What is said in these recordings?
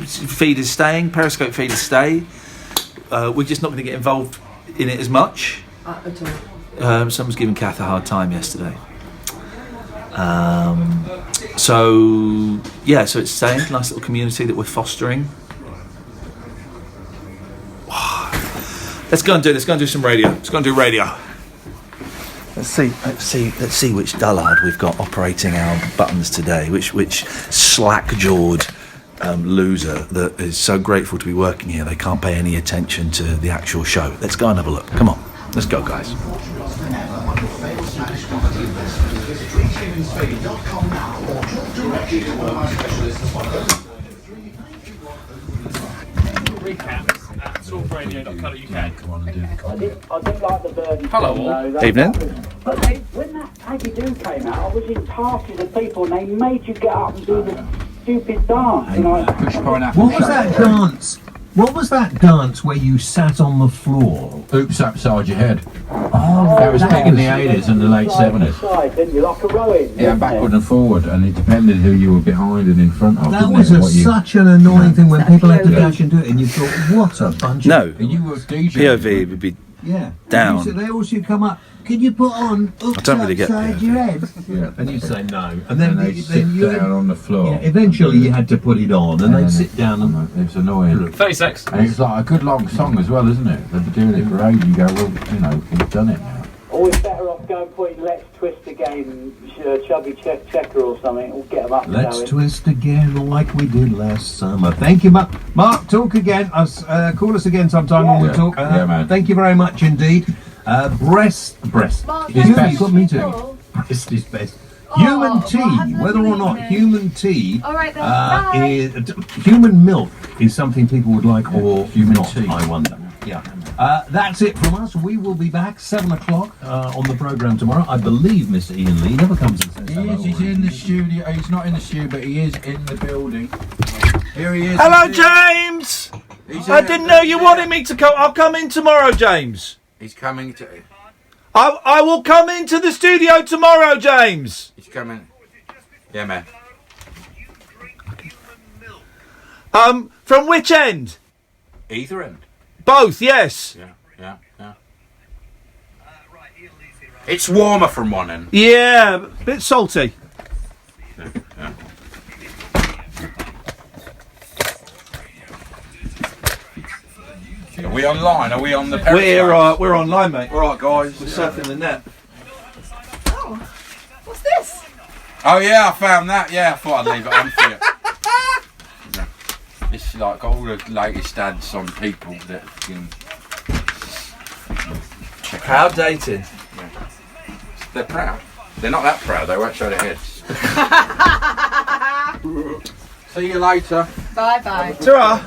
feed is staying. Periscope feed is staying. We're just not going to get involved in it as much. At all. Someone's giving Kath a hard time yesterday. So it's staying. Nice little community that we're fostering. Let's go and do some radio. Let's go and do radio. Let's see which dullard we've got operating our buttons today. Which slack-jawed loser that is so grateful to be working here they can't pay any attention to the actual show. Let's go and have a look. Come on, let's go, guys. Recaps at talkRADIO.co.uk. Come on and do the comment. I didn't like the Birdie. Hello all. Evening. But when that Aggie Do came out, I was in parties of people and they made you get up and do the stupid dance. Push pineapple. What was that dance? What was that dance where you sat on the floor? Oops upside your head. Oh, That was big in the 80s and the late 70s. Side, didn't you? Like a rowing. Yeah, backward and forward, and it depended who you were behind and in front of. That didn't was it? such an annoying thing when people had to dash and do it, and you thought, what a bunch of... No, And you were DJ. POV would be Yeah. down. They always used to come up, can you put on Oops I don't really get Upside POV. Your Head? Yeah. And you say no. And then they sit down on the floor. Yeah, eventually you had to put it on, and they'd sit down and... It was annoying. 36. And it's like a good long song as well, isn't it? They've been doing it for ages. You go, well, you know, we've done it now. Always better off going putting Let's Twist Again, Chubby Checker or something. We'll get them up and Let's going. twist again like we did last summer. Thank you, Mark. Mark, talk again. Call us again sometime when we talk. Yeah, man. Thank you very much indeed. Breast. Mark, Is thank best. you. Got me too. Oh. Breast is best. Oh, Human tea, well, have whether or not a human tea, All right then, bye. human milk is something people would like, or Human not, tea. I wonder. Yeah. That's it from us. We will be back 7 o'clock on the programme tomorrow. I believe Mr. Iain Lee never comes and says hello. He's in the studio. He's not in the studio, but he is in the building. Here he is. Hello, James. I didn't know you wanted me to come. I'll come in tomorrow, James. He's coming to... I will come into the studio tomorrow, James. He's coming. Yeah, man. From which end? Either end. Both, yes. Yeah. It's warmer from one end. Yeah, a bit salty. Yeah. Are we online? Are we on the Periscope? We're online, mate. All right, guys. We're surfing the net. Oh, what's this? Oh, yeah, I found that. Yeah, I thought I'd leave it on for you. Yeah. It's like all the latest ads on people that can check How out. dated. Yeah. They're proud. They're not that proud. They won't show their heads. See you later. Bye-bye. Ta-ra.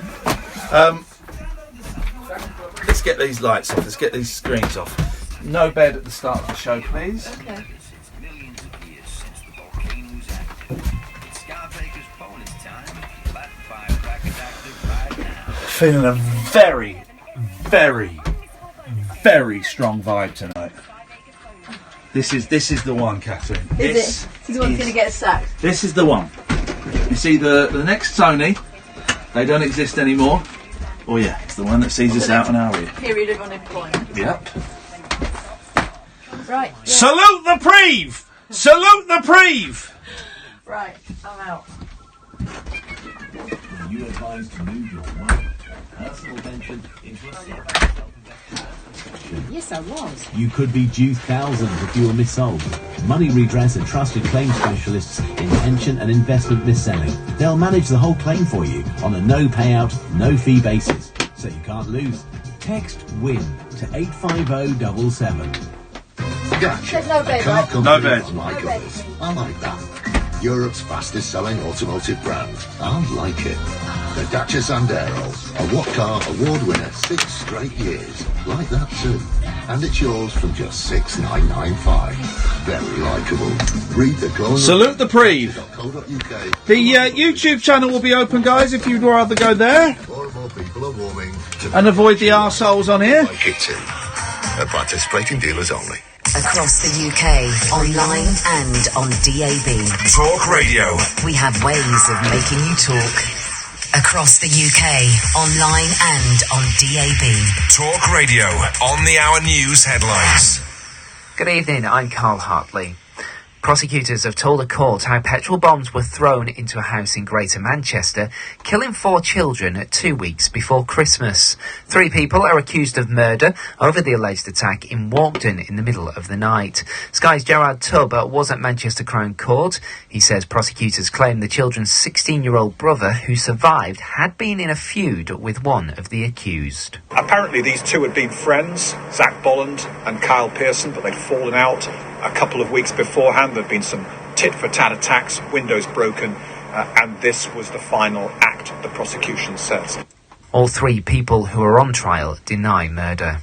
Let's get these lights off. Let's get these screens off. No bed at the start of the show, please. Okay. Feeling a very, very, very strong vibe tonight. This is the one, Catherine. This is one's going to get sacked. This is the one. You see the next Tony, they don't exist anymore. Oh yeah, it's the one that sees us out on our ear. Period of unemployment. Yep. Right. Yeah. Salute the Preve! Salute the Preve! Right, I'm out. You advised to move your wife, personal pension into a separate. Yes, I was. You could be due thousands if you were missold. Money Redress are trusted claim specialists in pension and investment mis-selling. They'll manage the whole claim for you on a no payout, no fee basis. So you can't lose. Text WIN to 85077. Gotcha. There's no bed, A car right? company No bed. Like No bed. others. I like that. Europe's fastest selling automotive brand. I like it. The Dacia Sandero, a What Car Award winner 6 straight years. Like that too. And it's yours from just $6,995. Very likeable. Read the corner. Salute the Preve. .co.uk. The YouTube channel will be open, guys, if you'd rather go there More and more people are warming to and avoid the arseholes on here. like it too. At participating dealers only. Across the UK, online and on DAB. Talk Radio. We have ways of making you talk. Across the UK, online and on DAB. Talk Radio, on the hour news headlines. Good evening, I'm Carl Hartley. Prosecutors have told a court how petrol bombs were thrown into a house in Greater Manchester, killing 4 children 2 weeks before Christmas. 3 people are accused of murder over the alleged attack in Walkden in the middle of the night. Sky's Gerard Tubb was at Manchester Crown Court. He says prosecutors claim the children's 16-year-old brother, who survived, had been in a feud with one of the accused. Apparently these two had been friends, Zach Bolland and Kyle Pearson, but they'd fallen out a couple of weeks beforehand. There'd been some tit-for-tat attacks, windows broken, and this was the final act, the prosecution says. All 3 people who are on trial deny murder.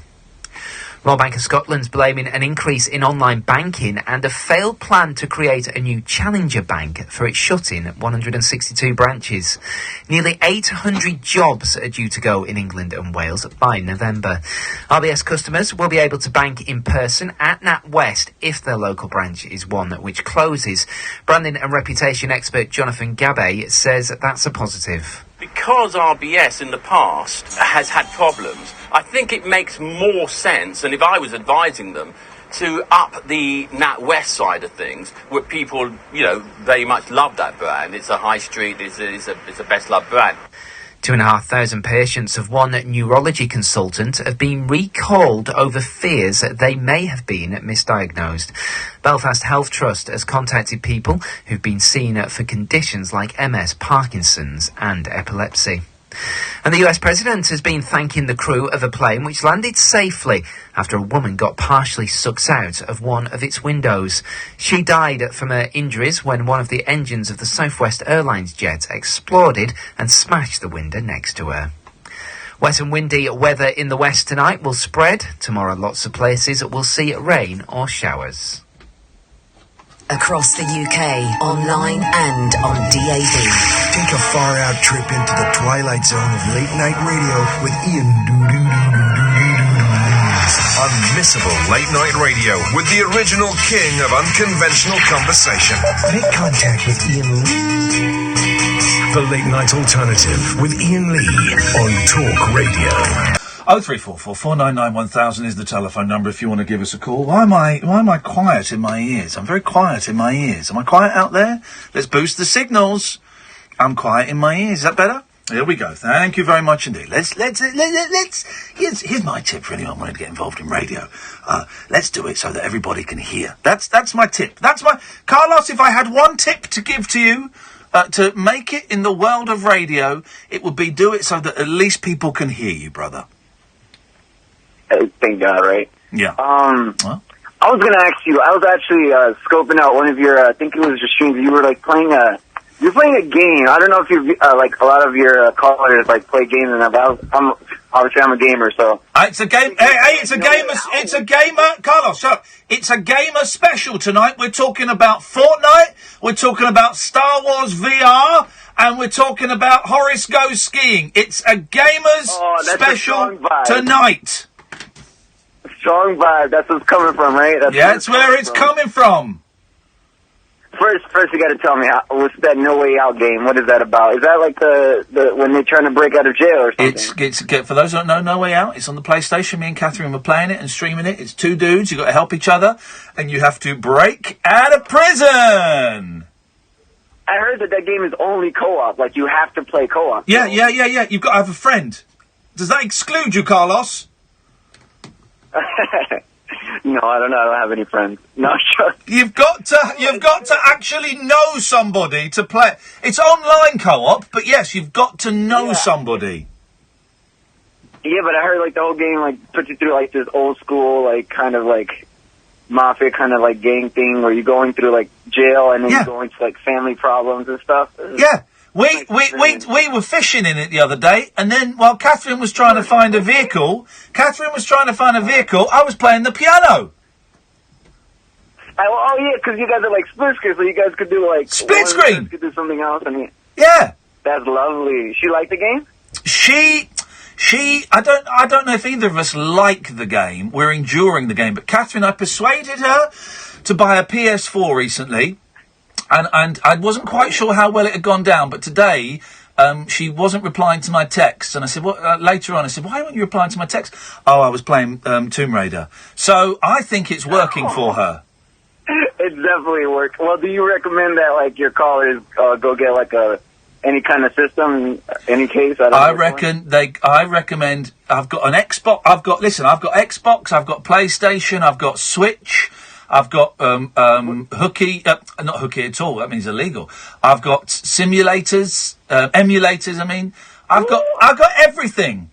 Royal Bank of Scotland's blaming an increase in online banking and a failed plan to create a new challenger bank for its shutting 162 branches. Nearly 800 jobs are due to go in England and Wales by November. RBS customers will be able to bank in person at NatWest if their local branch is one which closes. Branding and reputation expert Jonathan Gabay says that's a positive. Because RBS in the past has had problems, I think it makes more sense, and if I was advising them, to up the NatWest side of things, where people, very much love that brand. It's a high street, it's a best-loved brand. 2,500 patients of one neurology consultant have been recalled over fears that they may have been misdiagnosed. Belfast Health Trust has contacted people who've been seen for conditions like MS, Parkinson's and epilepsy. And the US President has been thanking the crew of a plane which landed safely after a woman got partially sucked out of one of its windows. She died from her injuries when one of the engines of the Southwest Airlines jet exploded and smashed the window next to her. Wet and windy weather in the west tonight will spread. Tomorrow lots of places will see rain or showers. Across the UK, online and on DAB. Take a far-out trip into the twilight zone of late-night radio with Iain Unmissable late-night radio with the original king of unconventional conversation. Make contact with Iain Lee. The Late-Night Alternative with Iain Lee on Talk Radio. 0344 499 1000 is the telephone number if you want to give us a call. Why am I quiet in my ears? I'm very quiet in my ears. Am I quiet out there? Let's boost the signals. I'm quiet in my ears. Is that better? Here we go. Thank you very much indeed. Let's here's my tip for anyone wanting to get involved in radio. Let's do it so that everybody can hear. That's my tip. Carlos, if I had one tip to give to you, to make it in the world of radio, it would be do it so that at least people can hear you, brother. Thank God, right? Yeah. I was gonna ask you. I was actually scoping out one of your. I think it was your streams. You were like playing a. You're playing a game. I don't know if you like a lot of your callers like play games and that. But I'm a gamer, so. It's a game. Hey, it's a gamer. It's a gamer. Carlos, shut up. It's a gamer special tonight. We're talking about Fortnite. We're talking about Star Wars VR. And we're talking about Horace Goes Skiing. It's a gamer's special tonight. Strong vibe. That's what's coming from, right? That's where it's coming from. First, you got to tell me what's that No Way Out game? What is that about? Is that like the when they're trying to break out of jail or something? It's for those who don't know, No Way Out. It's on the PlayStation. Me and Catherine were playing it and streaming it. It's 2 dudes. You got to help each other, and you have to break out of prison. I heard that game is only co-op. Like you have to play co-op. Yeah. You've got to have a friend. Does that exclude you, Carlos? No, I don't know. I don't have any friends. No, sure. You've got to actually know somebody to play. It's online co-op, but yes, you've got to know somebody. Yeah, but I heard like the whole game like puts you through like this old school like kind of like mafia kind of like gang thing where you're going through like jail and then you're going to like family problems and stuff. Yeah. We were fishing in it the other day, and then while Catherine was trying to find a vehicle, I was playing the piano. Oh yeah, because you guys are like split screen, so you guys could do like split screen. Could do something else. Yeah, that's lovely. She liked the game. I don't know if either of us like the game. We're enduring the game, but Catherine, I persuaded her to buy a PS4 recently. And I wasn't quite sure how well it had gone down, but today she wasn't replying to my texts, and I said, "What?" Later on, I said, "Why weren't you replying to my text?" "Oh, I was playing Tomb Raider." So I think it's working for her. It definitely works. Well, do you recommend that, like, your callers go get, like, any kind of system in any case? I recommend. I've got an Xbox. I've got Xbox. I've got PlayStation. I've got Switch. I've got hooky. Not hooky at all. That means illegal. I've got simulators, emulators. I mean, I've got everything.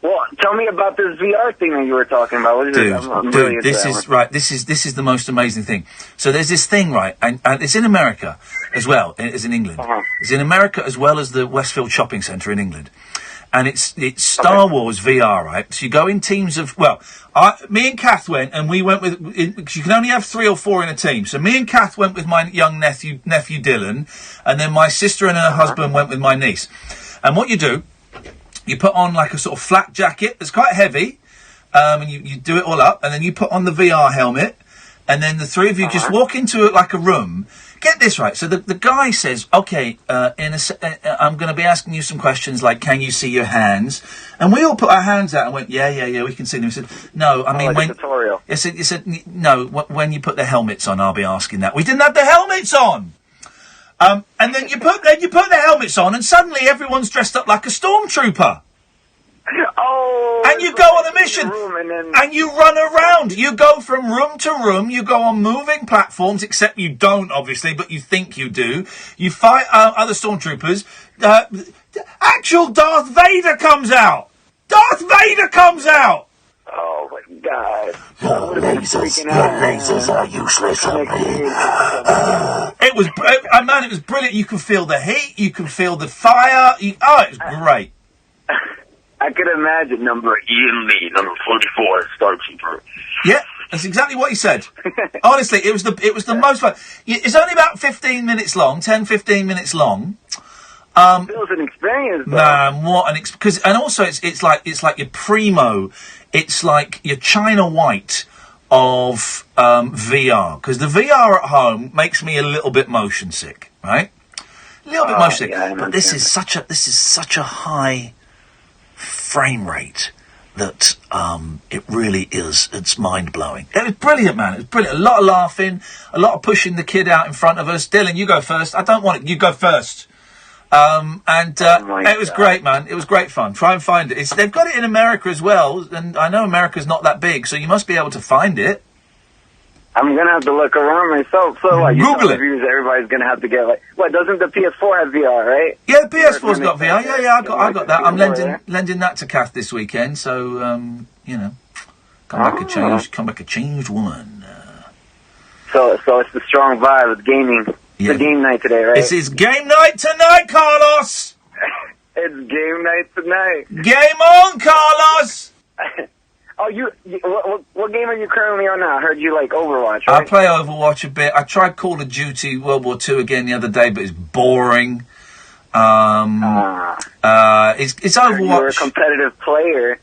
Well, tell me about this VR thing that you were talking about. What is it? I'm really into this that is one. right. This is the most amazing thing. So there's this thing, right, and it's in America as well. It's in England. It's in America as well as the Westfield Shopping Centre in England, and it's Star Wars VR, right? So you go in teams of. Well, me and Kath went, and we went with. Because you can only have 3 or 4 in a team. So me and Kath went with my young nephew Dylan, and then my sister and her husband went with my niece. And what you do. You put on like a sort of flat jacket that's quite heavy, and you do it all up, and then you put on the VR helmet, and then the 3 of you just walk into it like a room. Get this right. So the guy says, "Okay, I'm going to be asking you some questions like, can you see your hands?" And we all put our hands out and went, "Yeah, we can see them." He said, "No, I mean like a tutorial." He said, "No, when you put the helmets on, I'll be asking that." We didn't have the helmets on. And then you put the helmets on, and suddenly everyone's dressed up like a stormtrooper. Oh! And you go on a mission, and you run around. You go from room to room. You go on moving platforms, except you don't, obviously, but you think you do. You fight other stormtroopers. Actual Darth Vader comes out. Darth Vader comes out. Oh my God! Your lasers are useless on me. It was, man, it was brilliant. You can feel the heat. You can feel the fire. It was great. I could imagine number Iain Lee, number 44, Stormtrooper. Yeah, that's exactly what he said. Honestly, it was the most fun. It's only about 15 minutes long, 10-15 minutes long. It was an experience, though. Man, what an experience! And also, it's like your primo. It's like your China White of VR, because the VR at home makes me a little bit motion sick, right? A little bit motion sick. Yeah, but this is such a high frame rate that it really is. It's mind blowing. It was brilliant, man. It was brilliant. A lot of laughing, a lot of pushing the kid out in front of us. Dylan, you go first. I don't want it. You go first. It was great, man. It was great fun. Try and find it. They've got it in America as well, and I know America's not that big, so you must be able to find it. I'm gonna have to look around myself. So what? Google it. Everybody's gonna have to get what? Doesn't the PS4 have VR, right? Yeah, the PS4's got VR. Yeah, I got that. I'm lending that to Kath this weekend. So come back a changed woman. So it's the strong vibe of gaming. Yeah. It's the game night today, right? It's game night tonight, Carlos. It's game night tonight. Game on, Carlos. What game are you currently on now? I heard you like Overwatch, right? I play Overwatch a bit. I tried Call of Duty World War II again the other day, but it's boring. It's Overwatch. You're a competitive player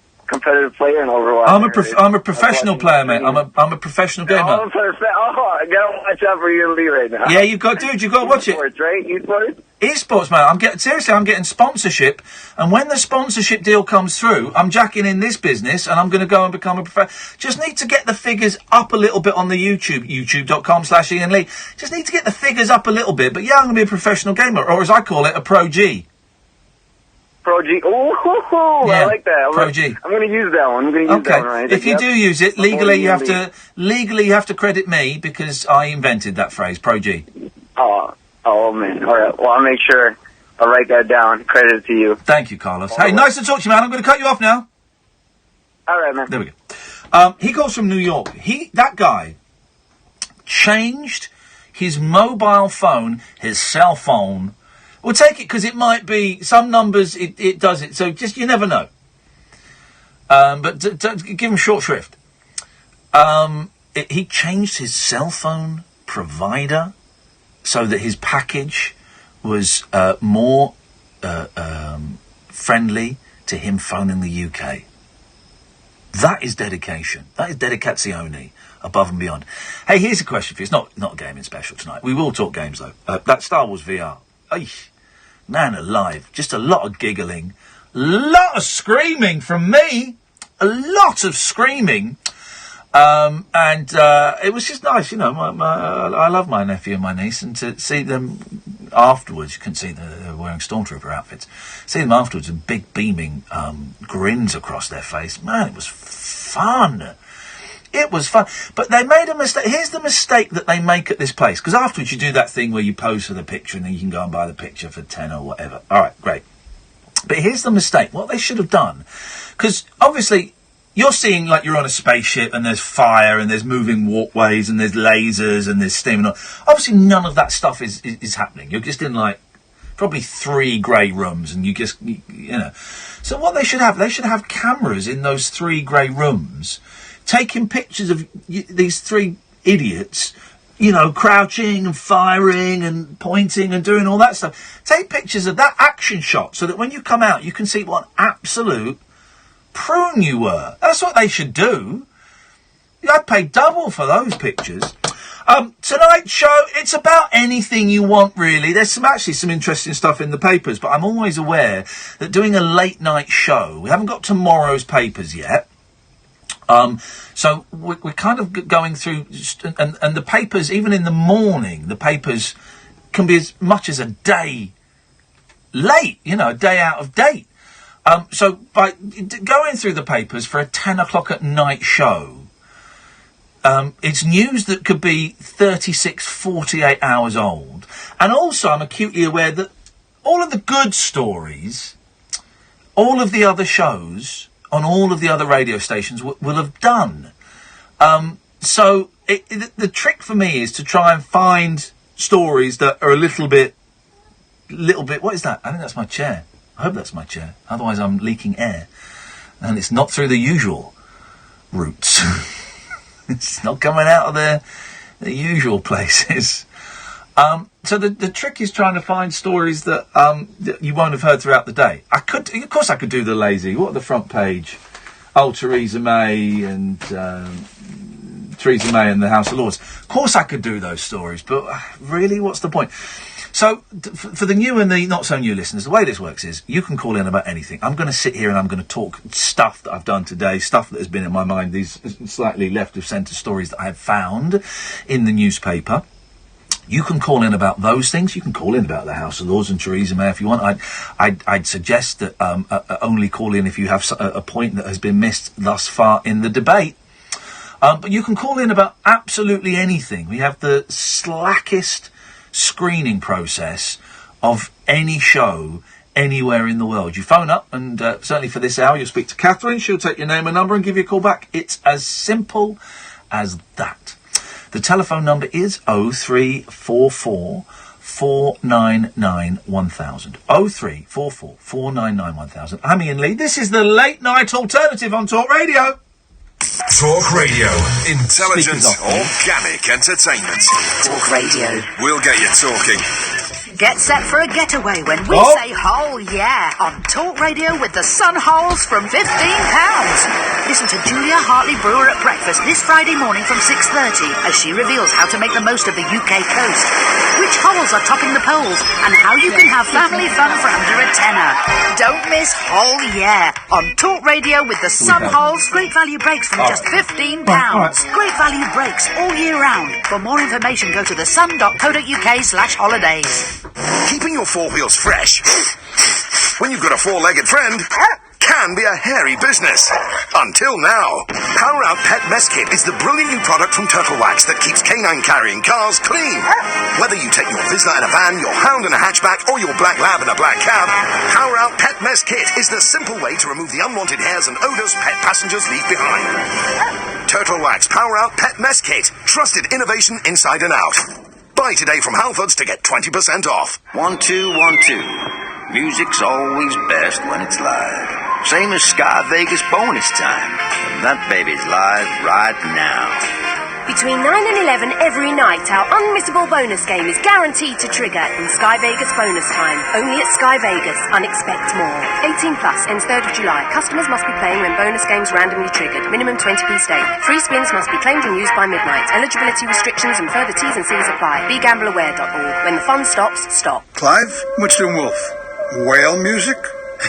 in Overwatch. I'm a professional player, mate. I'm a professional gamer. I gotta watch out for Iain Lee right now. Yeah, you've got to watch it. Esports, right? Esports? Esports, man. I'm getting sponsorship, and when the sponsorship deal comes through, I'm jacking in this business, and I'm going to go and become a professional. Just need to get the figures up a little bit on the youtube.com/Iain Lee. Just need to get the figures up a little bit, but yeah, I'm going to be a professional gamer, or as I call it, a Pro G. Pro G. Ooh, yeah, I like that. Pro G. I'm going to use that one. Right? If you do use it, legally you have to credit me because I invented that phrase, Pro G. Oh man. All right. Well, I'll make sure I'll write that down. Credit it to you. Thank you, Carlos. Hey, nice to talk to you, man. I'm going to cut you off now. All right, man. There we go. He calls from New York. That guy changed his mobile phone, his cell phone. We'll take it because it might be some numbers. It does it. So just you never know. But give him short shrift. He changed his cell phone provider so that his package was more friendly to him phoning the UK. That is dedication. That is dedicazione, above and beyond. Hey, here's a question for you. It's not a gaming special tonight. We will talk games though. That Star Wars VR. Man alive, just a lot of giggling, lot of screaming from me, a lot of screaming. And it was just nice, you know. I love my nephew and my niece, and to see them afterwards, you couldn't see they were wearing Stormtrooper outfits. See them afterwards with big beaming grins across their face. Man, it was fun. It was fun. But they made a mistake. Here's the mistake that they make at this place. Because afterwards you do that thing where you pose for the picture and then you can go and buy the picture for 10 or whatever. All right, great. But here's the mistake. What they should have done. Because obviously you're seeing like you're on a spaceship and there's fire and there's moving walkways and there's lasers and there's steam and all. Obviously none of that stuff is happening. You're just in like probably 3 grey rooms and you know. So what they should have cameras in those 3 grey rooms taking pictures of these 3 idiots, you know, crouching and firing and pointing and doing all that stuff. Take pictures of that action shot so that when you come out you can see what an absolute prune you were. That's what they should do. I'd pay double for those pictures. Tonight's show, it's about anything you want, really. There's actually some interesting stuff in the papers, but I'm always aware that doing a late night show, we haven't got tomorrow's papers yet. So we're kind of going through, and the papers, even in the morning, the papers can be as much as a day late, you know, a day out of date. So by going through the papers for a 10 o'clock at night show, it's news that could be 36, 48 hours old. And also I'm acutely aware that all of the good stories, all of the other shows on all of the other radio stations will have done. So the trick for me is to try and find stories that are a little bit, what is that? I think that's my chair. I hope that's my chair. Otherwise I'm leaking air. And it's not through the usual routes. It's not coming out of the usual places. So the trick is trying to find stories that you won't have heard throughout the day. Of course I could do the lazy. What are the front page? Oh, Theresa May and Theresa May and the House of Lords. Of course I could do those stories, but really, what's the point? So, for the new and the not-so-new listeners, the way this works is, you can call in about anything. I'm going to sit here and I'm going to talk stuff that I've done today, stuff that has been in my mind, these slightly left-of-centre stories that I have found in the newspaper. You can call in about those things. You can call in about the House of Lords and Theresa May if you want. I'd suggest that only call in if you have a point that has been missed thus far in the debate. But you can call in about absolutely anything. We have the slackest screening process of any show anywhere in the world. You phone up and certainly for this hour you'll speak to Katherine. She'll take your name and number and give you a call back. It's as simple as that. The telephone number is 0344 499 1000. 0344 499 1000. I'm Iain Lee. This is the Late Night Alternative on Talk Radio. Talk Radio. Intelligent, organic entertainment. Talk Radio. We'll get you talking. Get set for a getaway when we say "Hole yeah" on Talk Radio with the Sun Holes from £15. Listen to Julia Hartley Brewer at breakfast this Friday morning from 6:30 as she reveals how to make the most of the UK coast, which holes are topping the polls, and how you can have family fun for under a tenner. Don't miss "Hole yeah" on Talk Radio with the Sun Holes. Great value breaks from just £15. Great value breaks all year round. For more information, go to thesun.co.uk/holidays. Keeping your 4 wheels fresh when you've got a 4-legged friend can be a hairy business. Until now. Power Out Pet Mess Kit is the brilliant new product from Turtle Wax that keeps canine carrying cars clean. Whether you take your Vizsla in a van, your hound in a hatchback, or your black lab in a black cab, Power Out Pet Mess Kit is the simple way to remove the unwanted hairs and odours pet passengers leave behind. Turtle Wax Power Out Pet Mess Kit. Trusted innovation inside and out. Buy today from Halfords to get 20% off. 1 2 1 2. Music's always best when it's live. Same as Sky Vegas bonus time. And that baby's live right now. Between 9 and 11 every night, our unmissable bonus game is guaranteed to trigger in Sky Vegas bonus time. Only at Sky Vegas. Unexpect more. 18 plus, ends 3rd of July. Customers must be playing when bonus games randomly triggered. Minimum 20p stake. Free spins must be claimed and used by midnight. Eligibility restrictions and further T's and C's apply. BeGambleAware.org. When the fun stops, stop. Clive, Witchton Wolf. Whale music?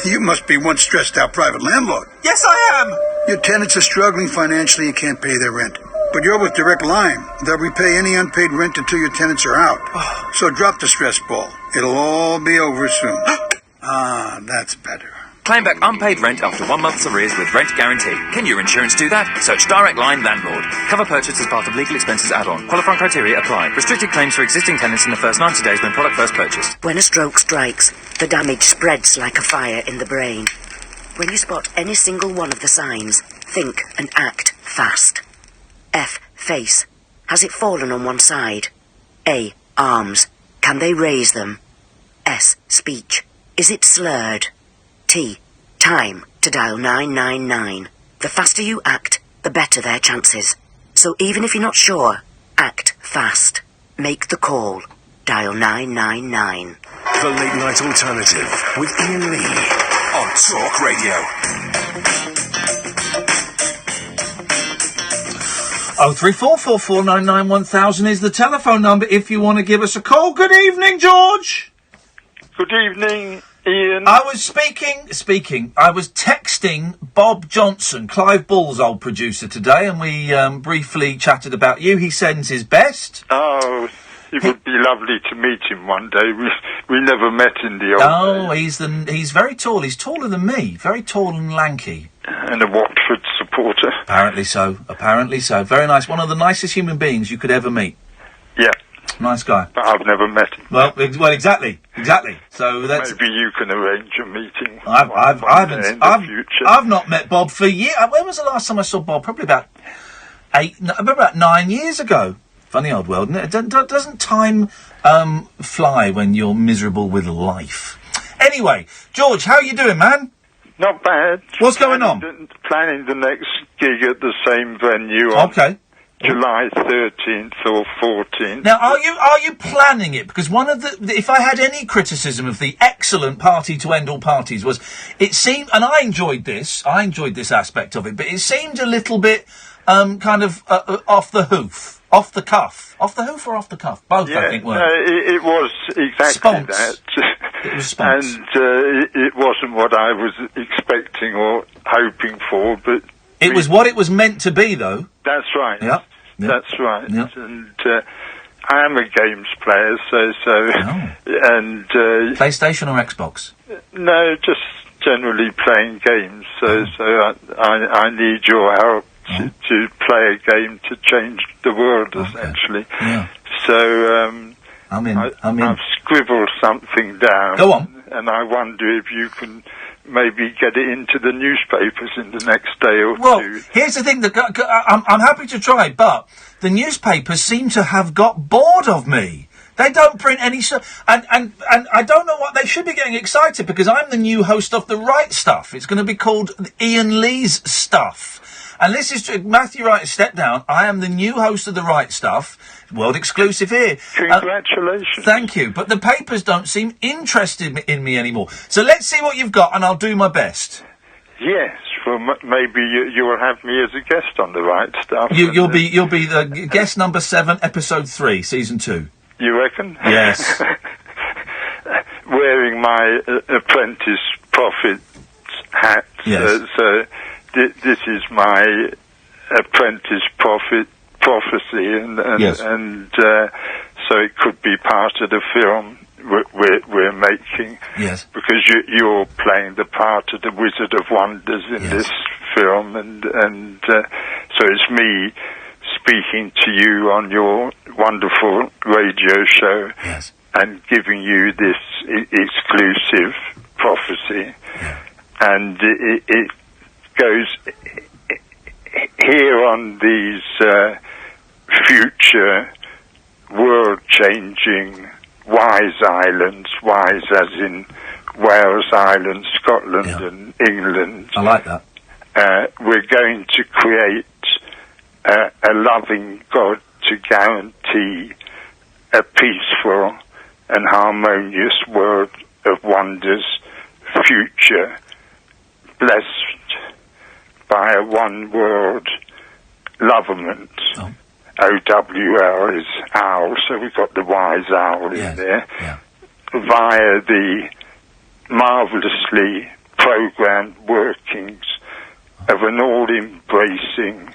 You must be one stressed-out private landlord. Yes, I am. Your tenants are struggling financially and can't pay their rent. But you're with Direct Line. They'll repay any unpaid rent until your tenants are out. So drop the stress ball. It'll all be over soon. That's better. Claim back unpaid rent after 1 month's arrears with Rent Guarantee. Can your insurance do that? Search Direct Line Landlord. Cover purchased as part of legal expenses add-on. Qualifying criteria apply. Restricted claims for existing tenants in the first 90 days when product first purchased. When a stroke strikes, the damage spreads like a fire in the brain. When you spot any single one of the signs, think and act fast. F. Face. Has it fallen on one side? A. Arms. Can they raise them? S. Speech. Is it slurred? T. Time to dial 999. The faster you act, the better their chances. So even if you're not sure, act fast. Make the call. Dial 999. The Late Night Alternative with Iain Lee on Talk Radio. 03444991000 is the telephone number if you want to give us a call. Good evening, George. Good evening, Ian. I was I was texting Bob Johnson, Clive Bull's old producer today, and we briefly chatted about you. He sends his best. Oh, it would be lovely to meet him one day. We never met in the old days. He's very tall. He's taller than me. Very tall and lanky. And a Watford supporter. Apparently so. Very nice. One of the nicest human beings you could ever meet. Yeah. Nice guy. But I've never met him. Well, exactly. So that's... Maybe you can arrange a meeting. I've not met Bob for years. When was the last time I saw Bob? Probably about 9 years ago. Funny old world, isn't it? Doesn't time fly when you're miserable with life? Anyway, George, how are you doing, man? Not bad. What's going on? Planning the next gig at the same venue. Okay. July 13th or 14th. Now, are you planning it? Because one of if I had any criticism of the excellent Party to End All Parties was, it seemed, and I enjoyed this aspect of it, but it seemed a little bit kind of off the hoof, off the cuff, off the hoof or off the cuff, both. Yeah, I think weren't. It was exactly that. It was sponce. And it wasn't what I was expecting or hoping for, but it was what it was meant to be, though. That's right. Yeah. That's right. Yep. And I am a games player, and PlayStation or Xbox? No, just generally playing games. So I need your help to play a game to change the world, essentially. Yeah. So I'm in. I've scribbled something down. Go on. And I wonder if you can maybe get it into the newspapers in the next day or two. Well, here's the thing, I'm happy to try, but the newspapers seem to have got bored of me. They don't print any stuff, and I don't know what, they should be getting excited because I'm the new host of The Right Stuff. It's going to be called Iain Lee's Stuff. And this is Matthew Wright, step down. I am the new host of The Right Stuff. World exclusive here. Congratulations. Thank you. But the papers don't seem interested in me anymore. So let's see what you've got and I'll do my best. Yes. Well, maybe you will have me as a guest on The Right Stuff. You'll be the guest number 7, episode 3, season 2. You reckon? Yes. Wearing my apprentice prophet's hat. Yes. So this is my apprentice prophecy, and so it could be part of the film we're making. Yes. Because you're playing the part of the Wizard of Wonders in this film, and so it's me speaking to you on your wonderful radio show and giving you this exclusive prophecy, and it goes here on these future world-changing wise islands, wise as in Wales Island, Scotland and England. I like that. We're going to create a loving God to guarantee a peaceful and harmonious world of wonders future, blessed by a one-world loverment. OWL is owl, so we've got the wise owl in there. Via the marvellously programmed workings of an all-embracing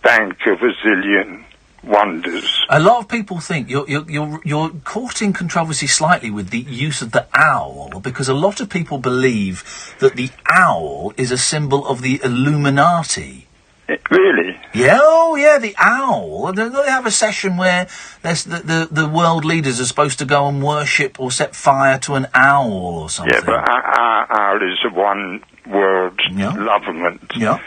bank of a zillion wonders. A lot of people think you're caught in controversy slightly with the use of the owl, because a lot of people believe that the owl is a symbol of the Illuminati. Really? Yeah, oh yeah, the owl. They have a session where the world leaders are supposed to go and worship or set fire to an owl or something. Yeah, but our owl is a one-world government. Yeah.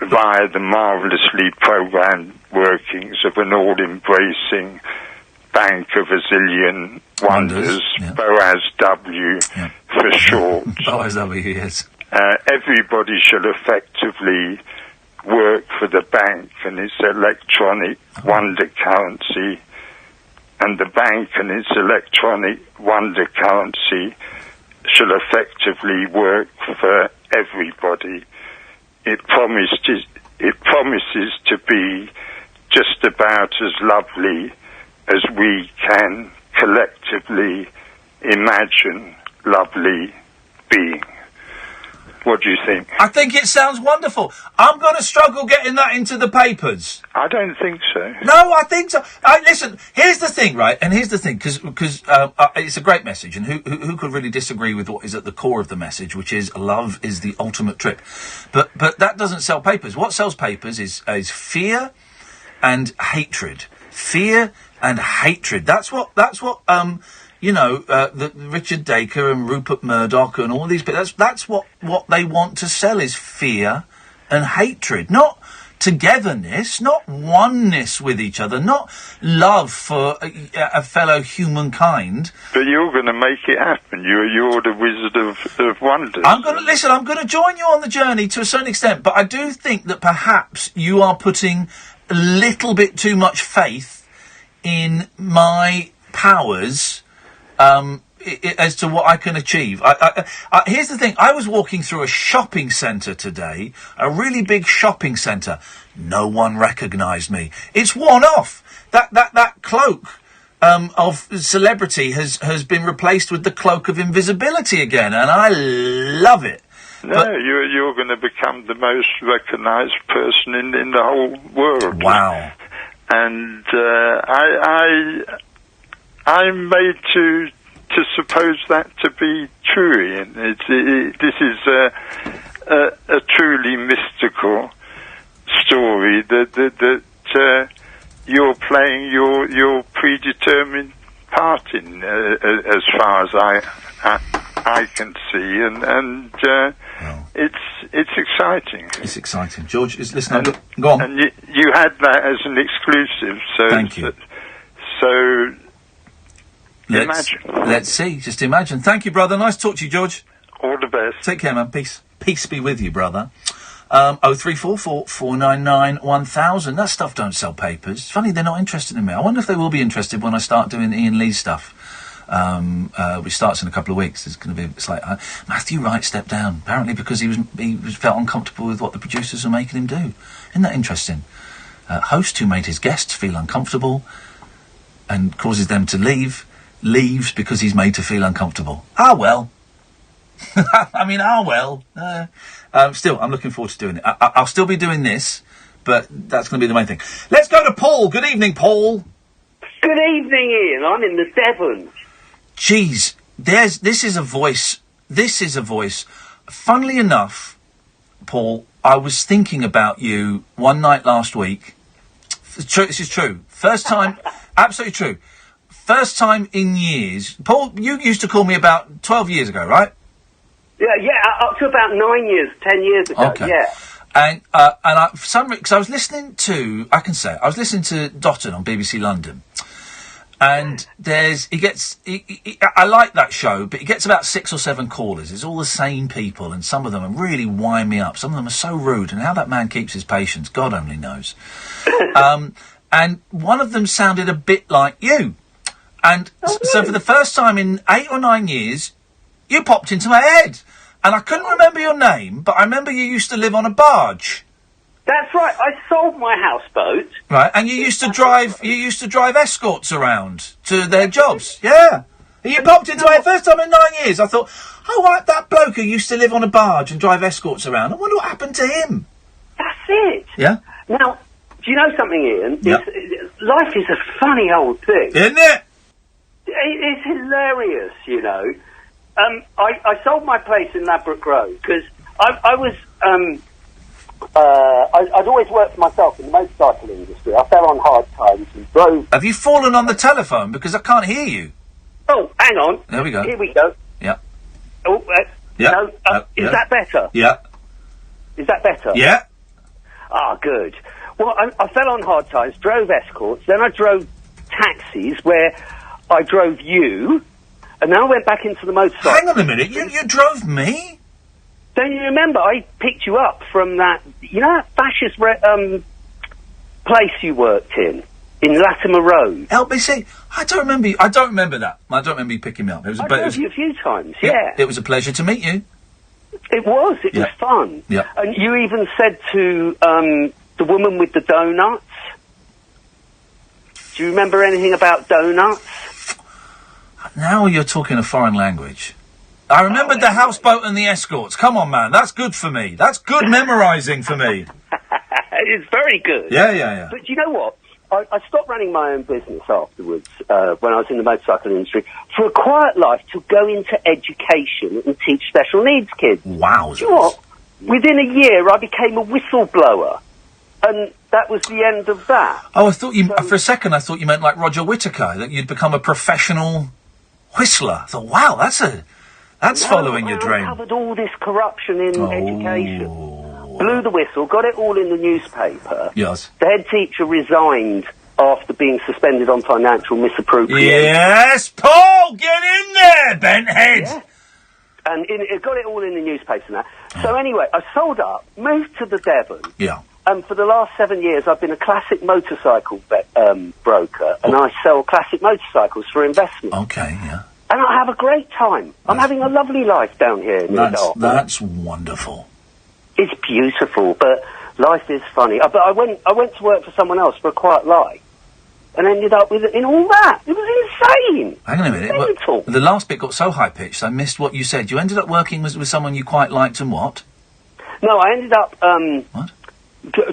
Via the marvellously programmed workings of an all-embracing bank of a zillion wonders, Boaz W for short. Boaz W, yes. Everybody shall effectively work for the bank and its electronic wonder currency, and the bank and its electronic wonder currency shall effectively work for everybody. It promises to be just about as lovely as we can collectively imagine lovely being. What do you think? I think it sounds wonderful. I'm going to struggle getting that into the papers. I don't think so. No, I think so. Listen, here's the thing, right? And here's the thing, because it's a great message, and who could really disagree with what is at the core of the message, which is love is the ultimate trip. But that doesn't sell papers. What sells papers is fear and hatred. Fear and hatred. That's what the Richard Dacre and Rupert Murdoch and all these people, that's what they want to sell, is fear and hatred. Not togetherness, not oneness with each other, not love for a fellow humankind. But you're going to make it happen. You're the Wizard of Wonders. I'm going to join you on the journey to a certain extent, but I do think that perhaps you are putting a little bit too much faith in my powers as to what I can achieve. Here's the thing. I was walking through a shopping centre today, a really big shopping centre. No one recognised me. It's worn off. That cloak of celebrity has been replaced with the cloak of invisibility again, and I love it. No, you're going to become the most recognised person in the whole world. Wow. And I'm made to suppose that to be true, Ian. This is a truly mystical story that you're playing your predetermined part in, as far as I can see, and it's exciting. It's exciting, George. Listen, go on. And you had that as an exclusive, so thank you. So. Let's see. Just imagine. Thank you, brother. Nice to talk to you, George. All the best. Take care, man. Peace. Peace be with you, brother. 0344 499 1000. That stuff don't sell papers. It's funny they're not interested in me. I wonder if they will be interested when I start doing Iain Lee stuff. Which starts in a couple of weeks. It's going to be. It's like Matthew Wright stepped down apparently because he felt uncomfortable with what the producers were making him do. Isn't that interesting? Host who made his guests feel uncomfortable and causes them to leaves because he's made to feel uncomfortable. Ah, well. I mean, still, I'm looking forward to doing it. I'll still be doing this, but that's going to be the main thing. Let's go to Paul. Good evening, Paul. Good evening, Ian. I'm in the Devon. Jeez, this is a voice. Funnily enough, Paul, I was thinking about you one night last week. This is true. First time, absolutely true. First time in years. Paul, you used to call me about 12 years ago, right? Yeah, up to about 9 years, 10 years ago, okay. Yeah. And for some reason, because I was listening to Dotton on BBC London. And I like that show, but he gets about 6 or 7 callers. It's all the same people, and some of them are really wind me up. Some of them are so rude, and how that man keeps his patience, God only knows. And one of them sounded a bit like you. And so for the first time in 8 or 9 years, you popped into my head. And I couldn't remember your name, but I remember you used to live on a barge. That's right. I sold my houseboat. Right, and you used to drive escorts around to their jobs. Yeah. You popped into it first time in 9 years. I thought, oh, right, that bloke who used to live on a barge and drive escorts around. I wonder what happened to him. That's it. Yeah? Now, do you know something, Ian? Yeah. Life is a funny old thing. Isn't it? It's hilarious, you know. I sold my place in Ladbroke Grove because I was... I'd always worked for myself in the motorcycle industry. I fell on hard times and drove... Have you fallen on the telephone? Because I can't hear you. Oh, hang on. There we go. Here we go. Yeah. Oh, Yeah. no, is that better? Yeah. Is that better? Yeah. Ah, good. Well, I fell on hard times, drove escorts, then I drove taxis where I drove you, and then I went back into the motorcycle. Hang on a minute, you drove me? Don't you remember? I picked you up from that, you know that fascist place you worked in Latimer Road? LBC? I don't remember that. I don't remember you picking me up. I drove you a few times, yeah. It was a pleasure to meet you. It was fun. Yeah. And you even said to the woman with the donuts, do you remember anything about donuts? Now you're talking a foreign language. I remembered the houseboat and the escorts. Come on, man. That's good for me. That's good memorising for me. It's very good. Yeah. But you know what? I stopped running my own business afterwards when I was in the motorcycle industry for a quiet life to go into education and teach special needs kids. Wow. Do you know what? Within a year, I became a whistleblower. And that was the end of that. Oh, I thought you... for a second, I thought you meant like Roger Whittaker, that you'd become a professional whistler. I thought, wow, that's following your dream. I uncovered all this corruption in education. Blew the whistle, got it all in the newspaper. Yes. The head teacher resigned after being suspended on financial misappropriation. Yes, Paul, get in there, bent head. Yeah. And it got it all in the newspaper and that. So anyway, I sold up, moved to the Devon. Yeah. And for the last 7 years, I've been a classic motorcycle broker, and I sell classic motorcycles for investment. Okay, yeah. And I have a great time. I'm having a lovely life down here in Dartford. That's wonderful. It's beautiful, but life is funny. But I went to work for someone else for a quiet life, and ended up in all that. It was insane. Hang on a minute. But the last bit got so high-pitched, I missed what you said. You ended up working with someone you quite liked and what? No, I ended up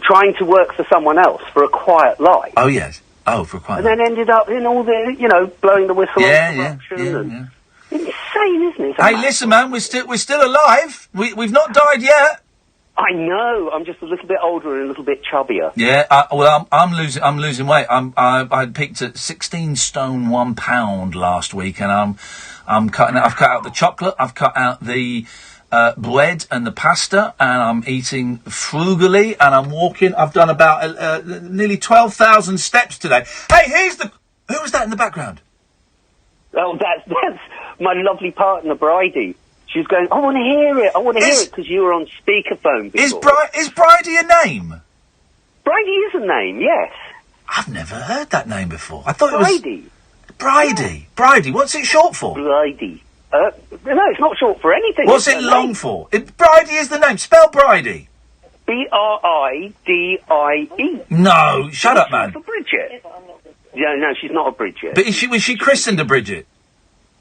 trying to work for someone else for a quiet life. Oh, yes. Oh, for a quiet life. And then ended up in all the, blowing the whistle on corruption. Yeah. Insane, isn't it? Hey, listen, man, we're still alive. We've not died yet. I know. I'm just a little bit older and a little bit chubbier. Yeah. Well, I'm losing weight. I peaked at 16 stone 1 pound last week, and I've cut out the chocolate. I've cut out the bread and the pasta, and I'm eating frugally, and I'm walking. I've done about nearly 12,000 steps today. Hey, who was that in the background? Oh, that's my lovely partner, Bridie. She's going, I want to hear it. I want to hear it because you were on speakerphone before. Is Bridie a name? Bridie is a name, yes. I've never heard that name before. I thought Bridie. It was... Bridie. Bridie. What's it short for? Bridie. No, it's not short for anything. What's it long for? Bridie is the name. Spell Bridie. Bridie. No, shut up, man. For Bridget. Yeah, no, she's not a Bridget. But was she christened a Bridget?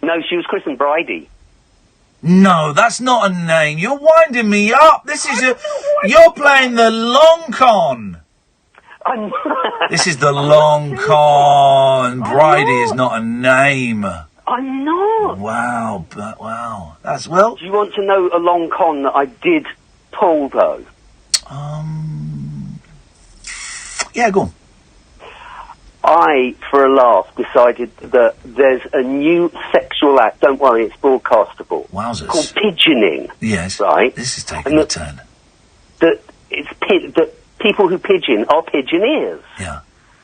No, she was christened Bridie. No, that's not a name. You're winding me up. You're playing the long con. This is the long con. Bridie is not a name. I'm not. Wow. That's, well... Do you want to know a long con that I did pull, though? Yeah, go on. I, for a laugh, decided that there's a new sexual act, don't worry, it's broadcastable. Wowzers. Called pigeoning. Yes. Right? This is taking a turn. That people who pigeon are pigeoneers. Yeah.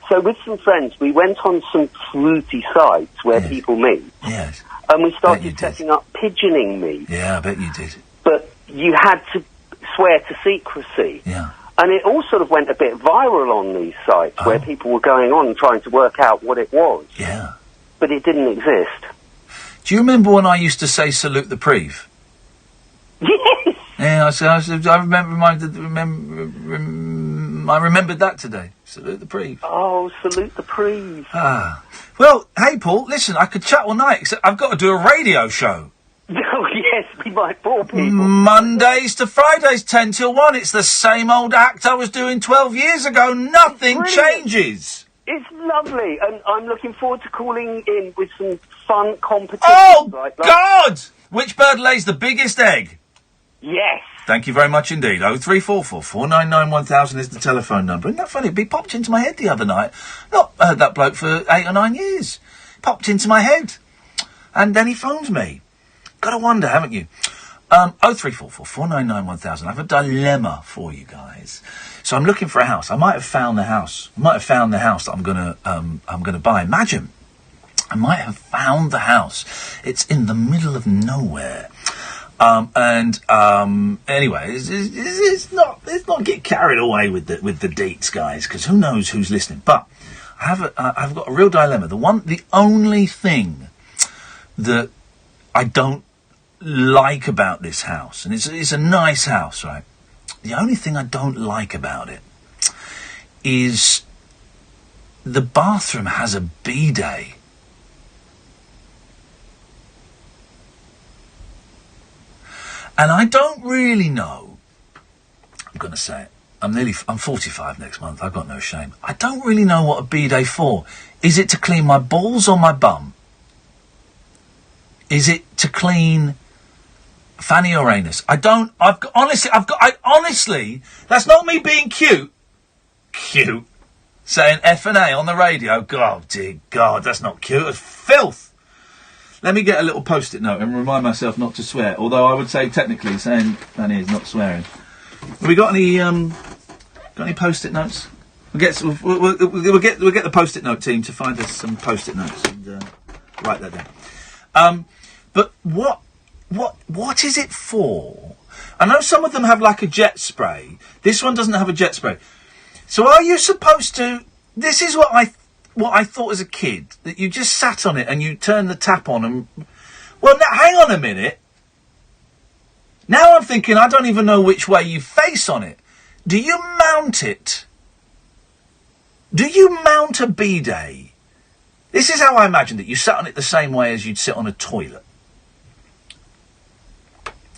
So with some friends, we went on some fruity sites where people meet. Yes. And we started setting up pigeoning meets. Yeah, I bet you did. But you had to swear to secrecy. Yeah. And it all sort of went a bit viral on these sites where people were going on and trying to work out what it was. Yeah. But it didn't exist. Do you remember when I used to say salute the Preve? Yes! Yeah, I remember I remembered that today. Salute the Preve. Oh, salute the Preve. Well, hey, Paul, listen, I could chat all night, except I've got to do a radio show. Oh, yes, we might bore people. Mondays to Fridays, 10 till 1. It's the same old act I was doing 12 years ago. Nothing changes. It's lovely, and I'm looking forward to calling in with some fun competitions. Oh, like God! Which bird lays the biggest egg? Yes. Thank you very much indeed. 0344 499 1000 is the telephone number. Isn't that funny? It popped into my head the other night. Not heard that bloke for 8 or 9 years. Popped into my head. And then he phones me. Got to wonder, haven't you? 0344 499 1000. I have a dilemma for you guys. So I'm looking for a house. I might have found the house. I might have found the house that I'm gonna buy. Imagine, I might have found the house. It's in the middle of nowhere. Anyway, it's not get carried away with the deets, guys, because who knows who's listening. But I've got a real dilemma. The only thing that I don't like about this house, and it's a nice house, right? The only thing I don't like about it is the bathroom has a bidet. And I don't really know. I'm going to say it. I'm 45 next month. I've got no shame. I don't really know what a bidet for. Is it to clean my balls or my bum? Is it to clean fanny or anus? Honestly, that's not me being cute. Cute. Saying F and A on the radio. God, dear God, that's not cute. It's filth. Let me get a little post-it note and remind myself not to swear. Although I would say technically saying fanny is not swearing. Have we got any post-it notes? We'll get the post-it note team to find us some post-it notes and write that down. But what is it for? I know some of them have like a jet spray. This one doesn't have a jet spray. So are you supposed to? This is what I thought as a kid, that you just sat on it and you turned the tap on and. Well, now, hang on a minute. Now I'm thinking I don't even know which way you face on it. Do you mount it? Do you mount a bidet? This is how I imagined it. You sat on it the same way as you'd sit on a toilet,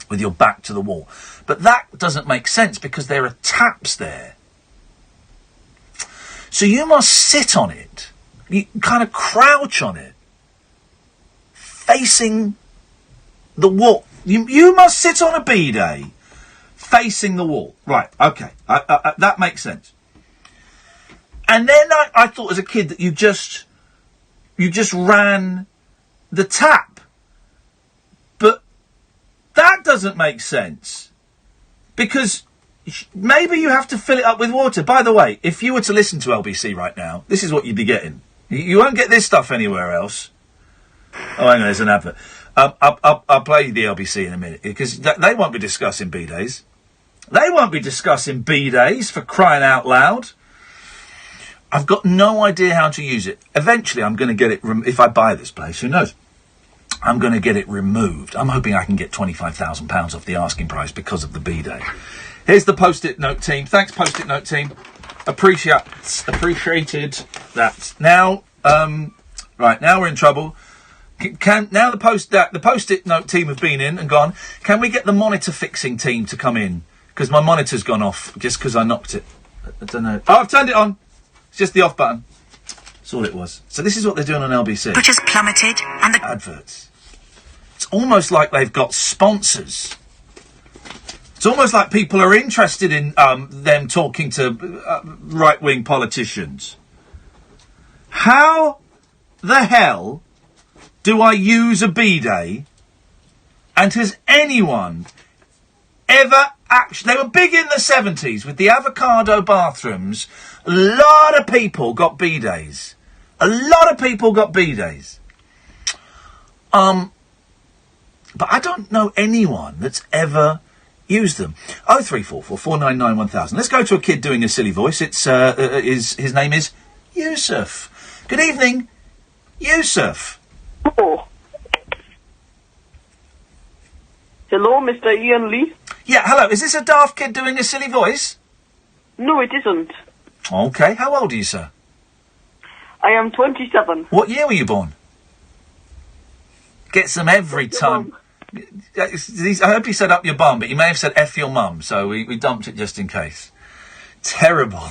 with your back to the wall. But that doesn't make sense because there are taps there. So you must sit on it. You kind of crouch on it, facing the wall. You must sit on a bidet, facing the wall. Right, okay. That makes sense. And then I thought as a kid that you just ran the tap. But that doesn't make sense. Because maybe you have to fill it up with water. By the way, if you were to listen to LBC right now, this is what you'd be getting. You won't get this stuff anywhere else. Oh, hang on, there's an advert. I'll play you the LBC in a minute, because they won't be discussing bidets. They won't be discussing bidets, for crying out loud. I've got no idea how to use it. Eventually, I'm going to get it, if I buy this place, who knows? I'm going to get it removed. I'm hoping I can get £25,000 off the asking price because of the bidet. Here's the Post-it note team. Thanks, Post-it note team. Appreciated that. Now, right, now we're in trouble. Now the Post-it note team have been in and gone. Can we get the monitor fixing team to come in? Because my monitor's gone off just because I knocked it. I don't know. Oh, I've turned it on. It's just the off button. That's all it was. So this is what they're doing on LBC. Which has plummeted and the adverts. It's almost like they've got sponsors. It's almost like people are interested in them talking to right-wing politicians. How the hell do I use a bidet? And has anyone ever actually... They were big in the 70s with the avocado bathrooms. A lot of people got bidets. A lot of people got bidets. But I don't know anyone that's ever used them. 0344 499 1000. Let's go to a kid doing a silly voice. It's his name is Yusuf. Good evening, Yusuf. Oh. Hello, Mr. Iain Lee. Yeah, hello. Is this a daft kid doing a silly voice? No, it isn't. Okay. How old are you, sir? I am 27. What year were you born? Gets them every time. I hope you said up your bum, but you may have said F your mum, so we dumped it just in case. Terrible.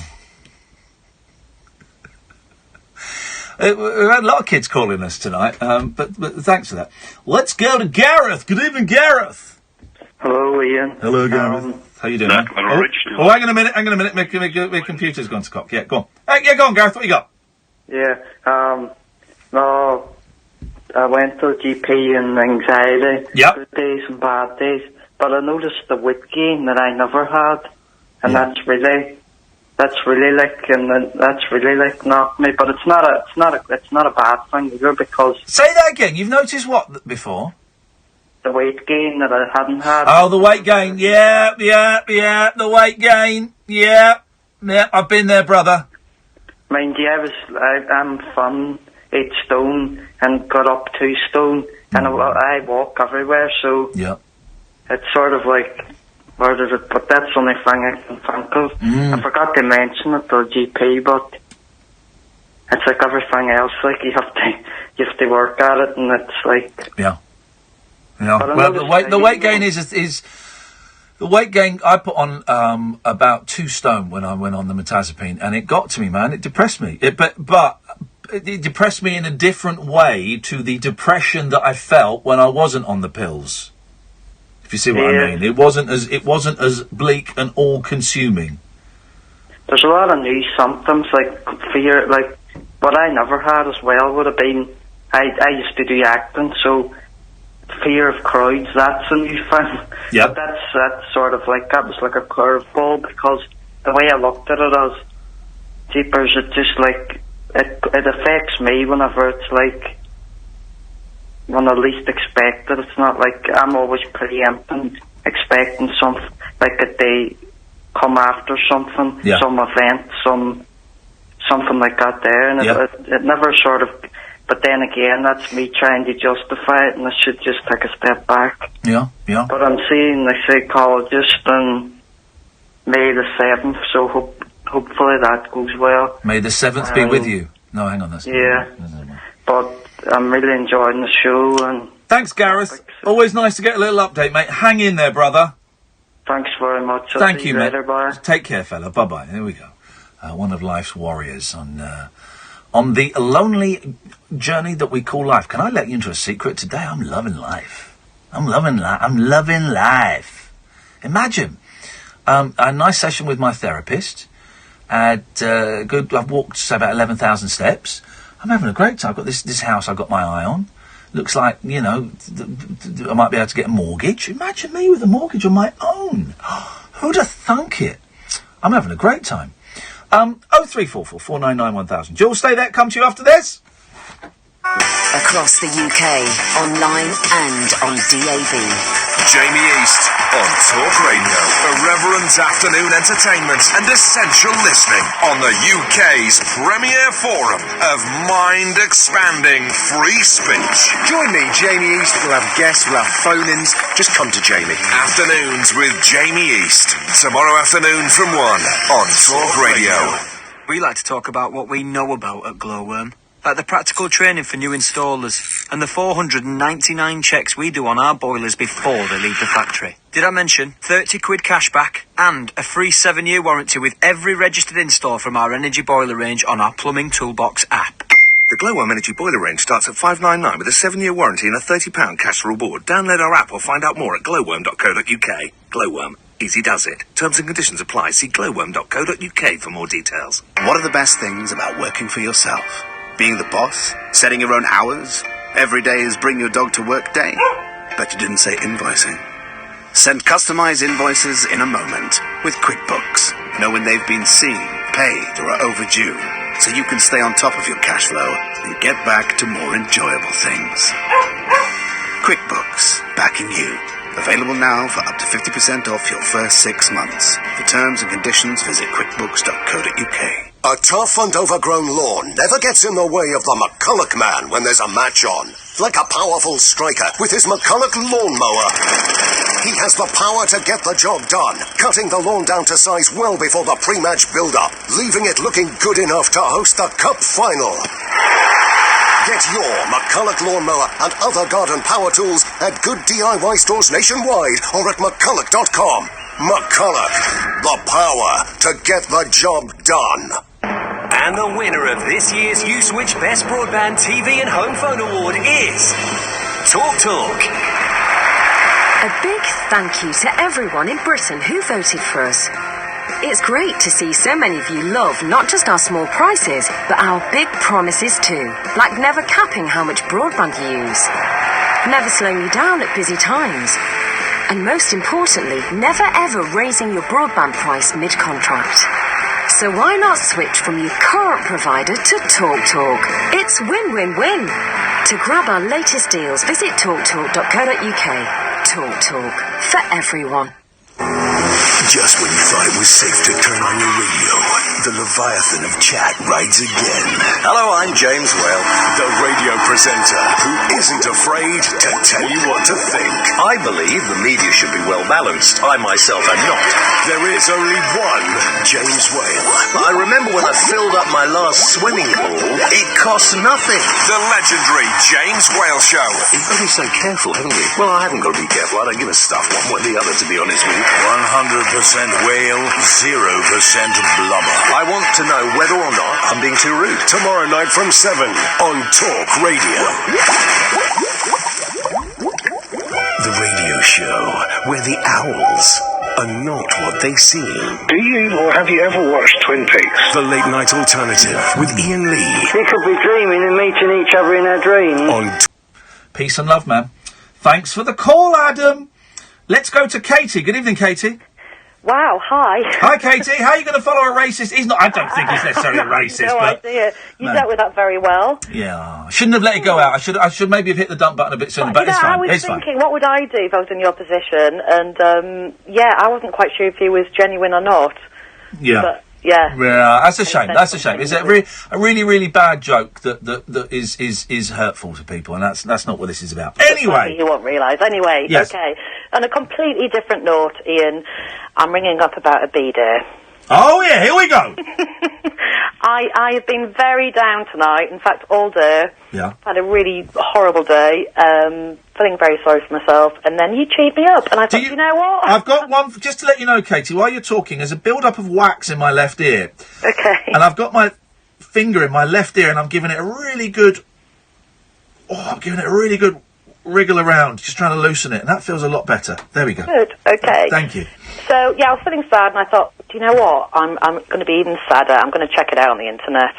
We've had a lot of kids calling us tonight, but thanks for that. Let's go to Gareth. Good evening, Gareth. Hello, Ian. Hello, Gareth. How you doing, man? Hang on a minute. My computer's gone to cock. Yeah, go on. Hey, yeah, go on, Gareth. What you got? Yeah, no, I went to the GP and anxiety. Yep. Good days and bad days. But I noticed the weight gain that I never had. And that's really knocked me. But it's not a bad thing either, because... Say that again. You've noticed what before? The weight gain that I hadn't had. Oh, the weight gain. Yeah. The weight gain. Yeah. I've been there, brother. Mind you, I'm from 8 stone and got up 2 stone, and I walk everywhere, so it's sort of like, but that's the only thing I can think of. I forgot to mention it to the GP, but it's like everything else, like you have to work at it, and it's like... Yeah. Well, the weight gain is the weight gain. I put on about 2 stone when I went on the metazapine, and it got to me, man. It depressed me. But it depressed me in a different way to the depression that I felt when I wasn't on the pills. If you see what I mean, it wasn't as bleak and all-consuming. There's a lot of new symptoms like fear, like what I never had as well would have been. I used to do acting, so. Fear of crowds, that's a new thing. Yeah. But that's sort of like, that was like a curveball, because the way I looked at it as jeepers, it just like, it affects me whenever it's like, when I least expect it. It's not like, I'm always preempting, expecting something, like a day come after something, some event, something like that there, and it never sort of... But then again, that's me trying to justify it, and I should just take a step back. Yeah. But I'm seeing the psychologist on May the 7th, so hopefully that goes well. May the 7th be with you. No, hang on. But I'm really enjoying the show. And thanks, Gareth. Always nice to get a little update, mate. Hang in there, brother. Thanks very much. Thank you, mate. Later, bye. Take care, fella. Bye-bye. There we go. One of life's warriors on the lonely journey that we call life. Can I let you into a secret? Today I'm loving life. I'm loving life. Imagine a nice session with my therapist. I've walked about 11,000 steps. I'm having a great time. I've got this house I've got my eye on. Looks like, I might be able to get a mortgage. Imagine me with a mortgage on my own. Who'd have thunk it? I'm having a great time. 0344 499 1000. Jules, stay there. Come to you after this. Across the UK, online and on DAB. Jamie East on Talk Radio. Irreverent afternoon entertainment and essential listening on the UK's premier forum of mind-expanding free speech. Join me, Jamie East. We'll have guests, we'll have phone-ins. Just come to Jamie. Afternoons with Jamie East. Tomorrow afternoon from 1 on Talk Radio. We like to talk about what we know about at Glowworm. Like the practical training for new installers and the 499 checks we do on our boilers before they leave the factory. Did I mention 30 quid cash back and a free 7-year warranty with every registered install from our energy boiler range on our Plumbing Toolbox app? The Glowworm Energy Boiler range starts at $599 with a 7-year warranty and a £30 cash reward. Download our app or find out more at glowworm.co.uk. Glowworm. Easy does it. Terms and conditions apply. See glowworm.co.uk for more details. What are the best things about working for yourself? Being the boss? Setting your own hours? Every day is bring your dog to work day? Bet you didn't say invoicing. Send customized invoices in a moment with QuickBooks. Know when they've been seen, paid, or are overdue, so you can stay on top of your cash flow and get back to more enjoyable things. QuickBooks, backing you. Available now for up to 50% off your first 6 months. For terms and conditions, visit quickbooks.co.uk. A tough and overgrown lawn never gets in the way of the McCulloch man when there's a match on. like a powerful striker with his McCulloch lawnmower. He has the power to get the job done, cutting the lawn down to size well before the pre-match build-up, leaving it looking good enough to host the Cup final. Get your McCulloch lawnmower and other garden power tools at good DIY stores nationwide or at McCulloch.com. McCulloch, the power to get the job done. And the winner of this year's USwitch Best Broadband TV and Home Phone Award is TalkTalk. A big thank you to everyone in Britain who voted for us. It's great to see so many of you love not just our small prices, but our big promises too, like never capping how much broadband you use, never slowing you down at busy times, and most importantly, never ever raising your broadband price mid-contract. So why not switch from your current provider to TalkTalk? It's win-win-win. To grab our latest deals, visit talktalk.co.uk. TalkTalk, for everyone. Just when you thought it was safe to turn on your radio, the Leviathan of chat rides again. Hello, I'm James Whale, the radio presenter who isn't afraid to tell you what to think. I believe the media should be well balanced. I myself am not. There is only one James Whale. I remember when I filled up my last swimming pool, it cost nothing. The legendary James Whale Show. You've got to be so careful, haven't you? Well, I haven't got to be careful. I don't give a stuff one way or the other, to be honest with you. 100% whale, 0% blubber. I want to know whether or not I'm being too rude. Tomorrow night from 7 on Talk Radio. The radio show where the owls are not what they seem. Do you or have you ever watched Twin Peaks? The Late Night Alternative with Iain Lee. We could be dreaming and meeting each other in our dreams. On Peace and love, man. Thanks for the call, Adam. Let's go to Katie. Good evening, Katie. Wow, hi. Hi, Katie. How are you going to follow a racist? He's not. I don't think he's necessarily a racist. No but idea. You no. dealt with that very well. Yeah, shouldn't have let it go out. I should maybe have hit the dump button a bit sooner. But it's fine. I was It's thinking, fine. what would I do if I was in your position? And I wasn't quite sure if he was genuine or not. Yeah. But, yeah. Yeah, that's a shame. That's a shame. It's a really, really bad joke that is hurtful to people, and that's not what this is about. Anyway, you won't realise. Anyway, yes. Okay. On a completely different note, Ian, I'm ringing up about a B-Day. Oh yeah, here we go. I have been very down tonight. In fact, all day. Yeah. Had a really horrible day. Feeling very sorry for myself. And then you cheat me up, and I thought, you know what? I've got one just to let you know, Katie. While you're talking, there's a build-up of wax in my left ear. Okay. And I've got my finger in my left ear, and I'm giving it a really good. Oh, I'm giving it a really good wriggle around, just trying to loosen it, and that feels a lot better. There we go. Good. Okay. Thank you. So yeah, I was feeling sad, and I thought, do you know what? I'm going to be even sadder. I'm going to check it out on the internet.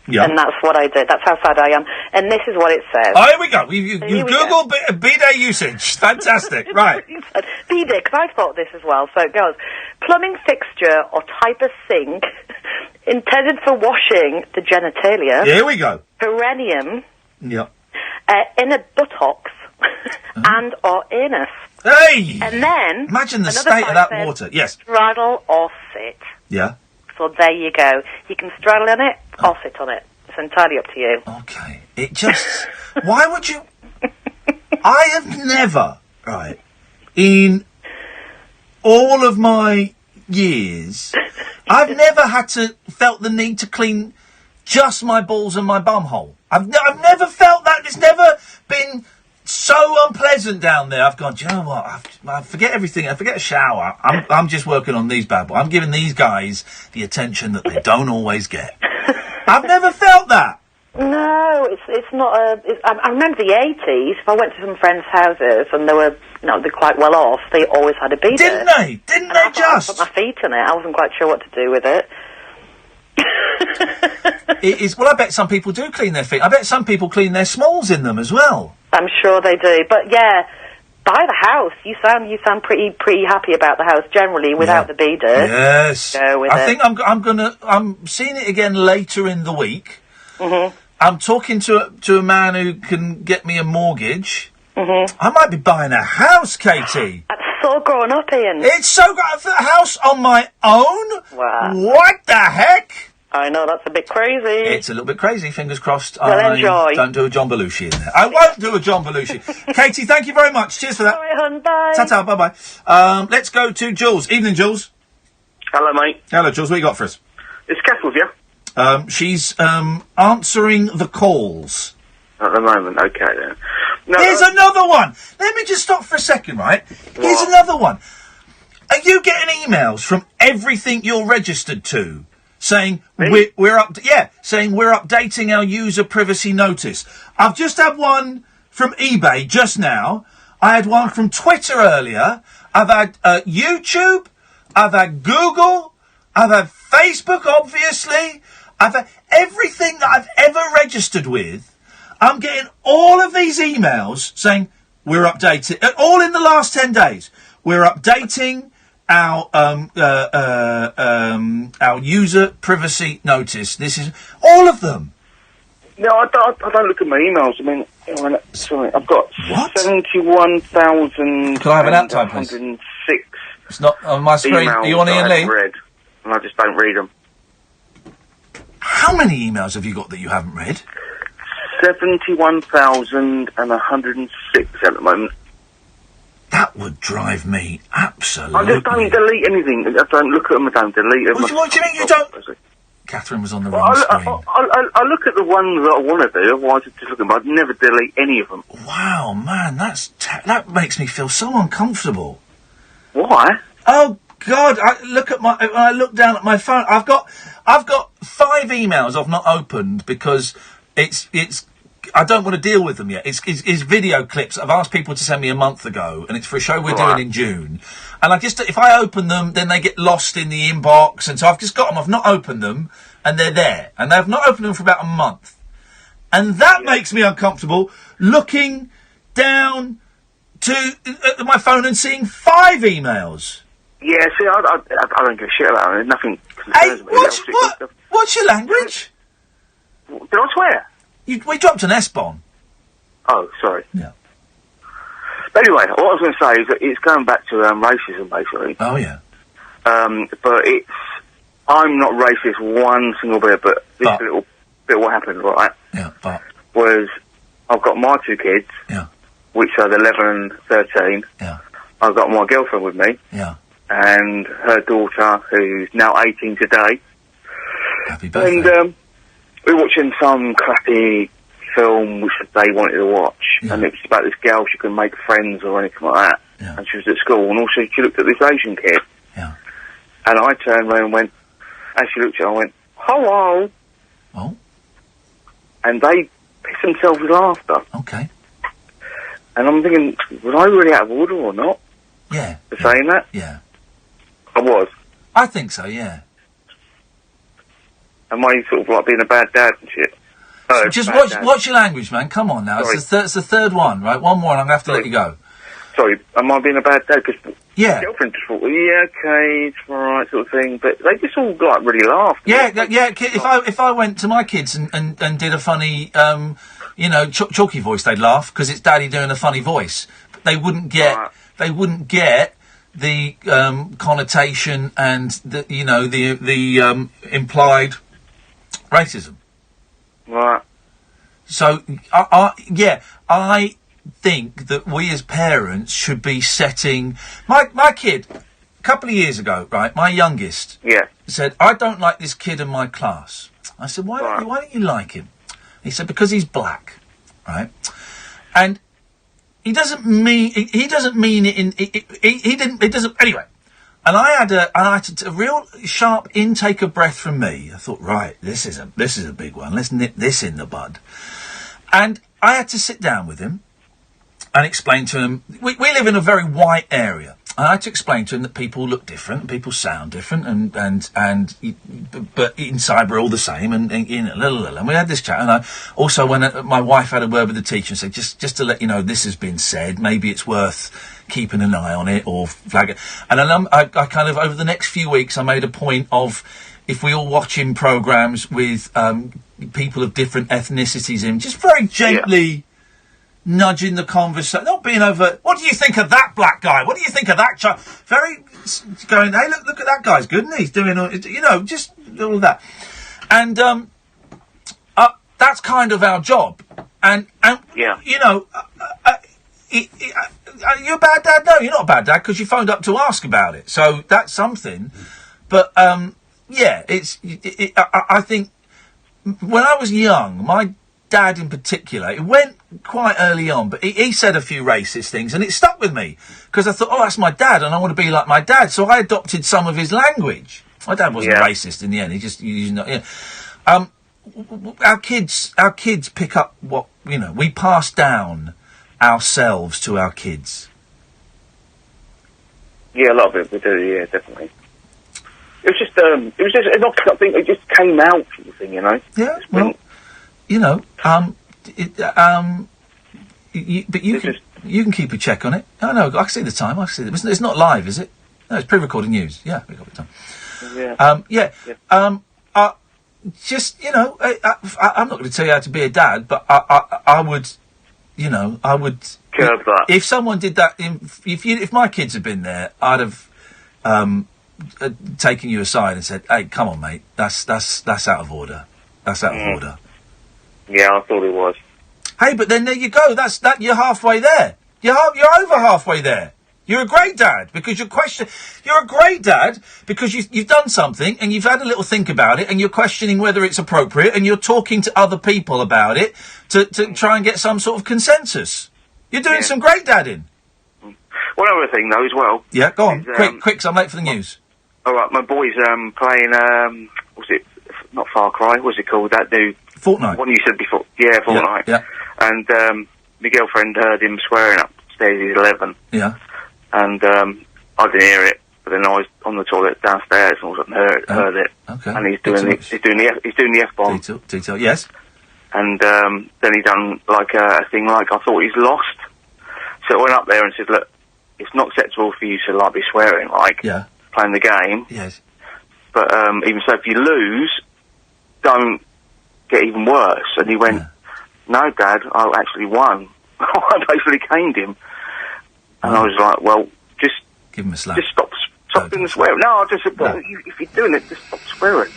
Yeah. And that's what I did. That's how sad I am. And this is what it says. Oh, here we go. You Googled B-Day usage. Fantastic. Right. B-Day, because I thought this as well. So it goes, plumbing fixture or type of sink intended for washing the genitalia. Here we go. Perineum. Yeah. Inner buttocks and or anus. Hey! And then... Imagine the another state of side that says, water. Yes. Straddle or sit. Yeah. So there you go. You can straddle on it or sit on it. It's entirely up to you. Okay. It just... Why would you... I have never, right, in all of my years, I've never had to... felt the need to clean just my balls and my bumhole. I've never felt that. It's never been so unpleasant down there. I've gone, do you know what? I forget everything. I forget a shower. I'm just working on these bad boys. I'm giving these guys the attention that they don't always get. I've never felt that. No, it's not a... I remember the 80s. If I went to some friends' houses and they were, they're quite well off, they always had a bidet. Didn't they? Didn't they just? I put my feet in it. I wasn't quite sure what to do with it. It is. Well, I bet some people do clean their feet. I bet some people clean their smalls in them as well. I'm sure they do. But yeah, buy the house. You sound pretty happy about the house generally without the bidet. Yes. Go with I it. think I'm seeing it again later in the week. Mm-hmm. I'm talking to a man who can get me a mortgage. Mm-hmm. I might be buying a house, Katie. That's so grown up, Ian. It's so grown up. A house on my own? Wow. What the heck? I know, that's a bit crazy. It's a little bit crazy, fingers crossed. Well, enjoy. Don't do a John Belushi in there. I won't do a John Belushi. Katie, thank you very much. Cheers for that. All right, hun, bye. Ta-ta, bye-bye. Let's go to Jules. Evening, Jules. Hello, mate. Hello, Jules. What you got for us? It's Kath with you. She's answering the calls. At the moment, okay then. No, Here's another one. Let me just stop for a second, right? Here's another one. Are you getting emails from everything you're registered to saying we're updating our user privacy notice? I've just had one from eBay just now. I had one from Twitter earlier. I've had YouTube. I've had Google. I've had Facebook, obviously. I've had everything that I've ever registered with. I'm getting all of these emails saying we're updating, all in the last 10 days. We're updating our user privacy notice. This is all of them. No, I don't look at my emails. I mean, sorry, I've got 71,000. Can I have an outtime, please? 106. It's not on my screen. Are you on Iain Lee? Read, and I just don't read them. How many emails have you got that you haven't read? 71,106 at the moment. That would drive me absolutely. I just don't delete anything. I don't look at them. I don't delete them. What do you mean you don't? Catherine was on the wrong screen. I look at the ones that I want to do. Otherwise, I just look at them. I'd never delete any of them. Wow, man, that makes me feel so uncomfortable. Why? Oh God! When I look down at my phone, I've got 5 emails I've not opened because it's. I don't want to deal with them yet. It's video clips I've asked people to send me a month ago, and it's for a show we're doing in June. And if I open them, then they get lost in the inbox, and so I've just got them. I've not opened them, and they're there. And I've not opened them for about a month. And that makes me uncomfortable, looking down at my phone and seeing 5 emails. Yeah, see, I don't give a shit about it. Nothing concerns me. What's your language? Did I swear? We dropped an S-bomb. Oh, sorry. Yeah. But anyway, what I was going to say is that it's going back to racism, basically. Oh, yeah. But I'm not racist one single bit, but this little bit what happened, right? Yeah, was I've got my 2 kids, which are 11 and 13. Yeah. I've got my girlfriend with me. Yeah. And her daughter, who's now 18 today. Happy birthday. And, we were watching some crappy film which they wanted to watch, and it was about this girl, she couldn't make friends or anything like that, and she was at school, and also she looked at this Asian kid, and I turned around and went, as she looked at her, I went, hello, and they pissed themselves with laughter. Okay. And I'm thinking, was I really out of order or not? Yeah. For saying that? Yeah. I was. I think so, yeah. Am I sort of like being a bad dad and shit? Just watch your language, man. Come on now. It's the third one, right? One more and I'm going to have to let you go. Sorry, am I being a bad dad? Because my girlfriend just thought, yeah, okay, it's alright, sort of thing. But they just all like really laughed. Yeah. If I went to my kids and did a funny, chalky voice, they'd laugh because it's Daddy doing a funny voice. But they wouldn't get the connotation and the implied racism. Right. So, I think that we as parents should be setting... My kid, a couple of years ago, right, my youngest, said, I don't like this kid in my class. I said, why don't you like him? He said, because he's black, right? And he doesn't mean it doesn't... Anyway. And I had a real sharp intake of breath from me. I thought, right, this is a big one. Let's nip this in the bud. And I had to sit down with him and explain to him. We live in a very white area, and I had to explain to him that people look different, and people sound different, but inside we're all the same. And we had this chat. And I also, when my wife had a word with the teacher and said, just to let you know, this has been said. Maybe it's worth keeping an eye on it or flag it. And then I kind of, over the next few weeks, I made a point of, if we all watching programmes with people of different ethnicities in, just very gently nudging the conversation, not being over, what do you think of that black guy? What do you think of that child? Very going, hey, look at that guy's good, and he's doing, just all of that. And that's kind of our job. And you know, you're a bad dad? No, you're not a bad dad because you phoned up to ask about it. So that's something. But yeah, I think when I was young, my dad in particular, it went quite early on, but he said a few racist things, and it stuck with me because I thought, oh, that's my dad, and I want to be like my dad. So I adopted some of his language. My dad wasn't racist in the end. He just used not. Yeah. Our kids pick up what, you know, we pass down ourselves to our kids. Yeah, a lot of it we do. Yeah, definitely. It was just I think it just came out sort of thing, you know. Yeah. Well, you know, you can keep a check on it. Oh no, I can see the time. I can see it's not live, is it? No, it's pre-recorded news. Yeah, we got the time. Yeah. Just, you know, I'm not going to tell you how to be a dad, but I would, you know, I would. Curb that. If someone did that, if my kids had been there, I'd have taken you aside and said, "Hey, come on, mate, that's out of order. That's out of order." Yeah, I thought it was. Hey, but then there you go. You're halfway there. You're over halfway there. You're a great dad because you're a great dad because you've done something and you've had a little think about it and you're questioning whether it's appropriate and you're talking to other people about it to try and get some sort of consensus. You're doing some great dadding. One other thing though as well. Yeah, go on. Quick, 'cause I'm late for the news. All right, my boy's playing, was it, not Far Cry, what's it called, that new... Fortnite. One you said before. Yeah, Fortnite. Yeah. And my girlfriend heard him swearing upstairs, he's 11. Yeah. And I didn't hear it, but then I was on the toilet downstairs and all of a sudden heard it. Okay. And he's doing the F-bomb. Detail, yes. And then he done like a thing like, I thought he's lost. So I went up there and said, look, it's not acceptable for you to like be swearing like playing the game. Yes. But even so, if you lose, don't get even worse. And he went, no, Dad, I actually won. I basically caned him. And I was like, well, just give him a slap. Just stop doing the swearing. No, I just said, well, if you're doing it, just stop swearing.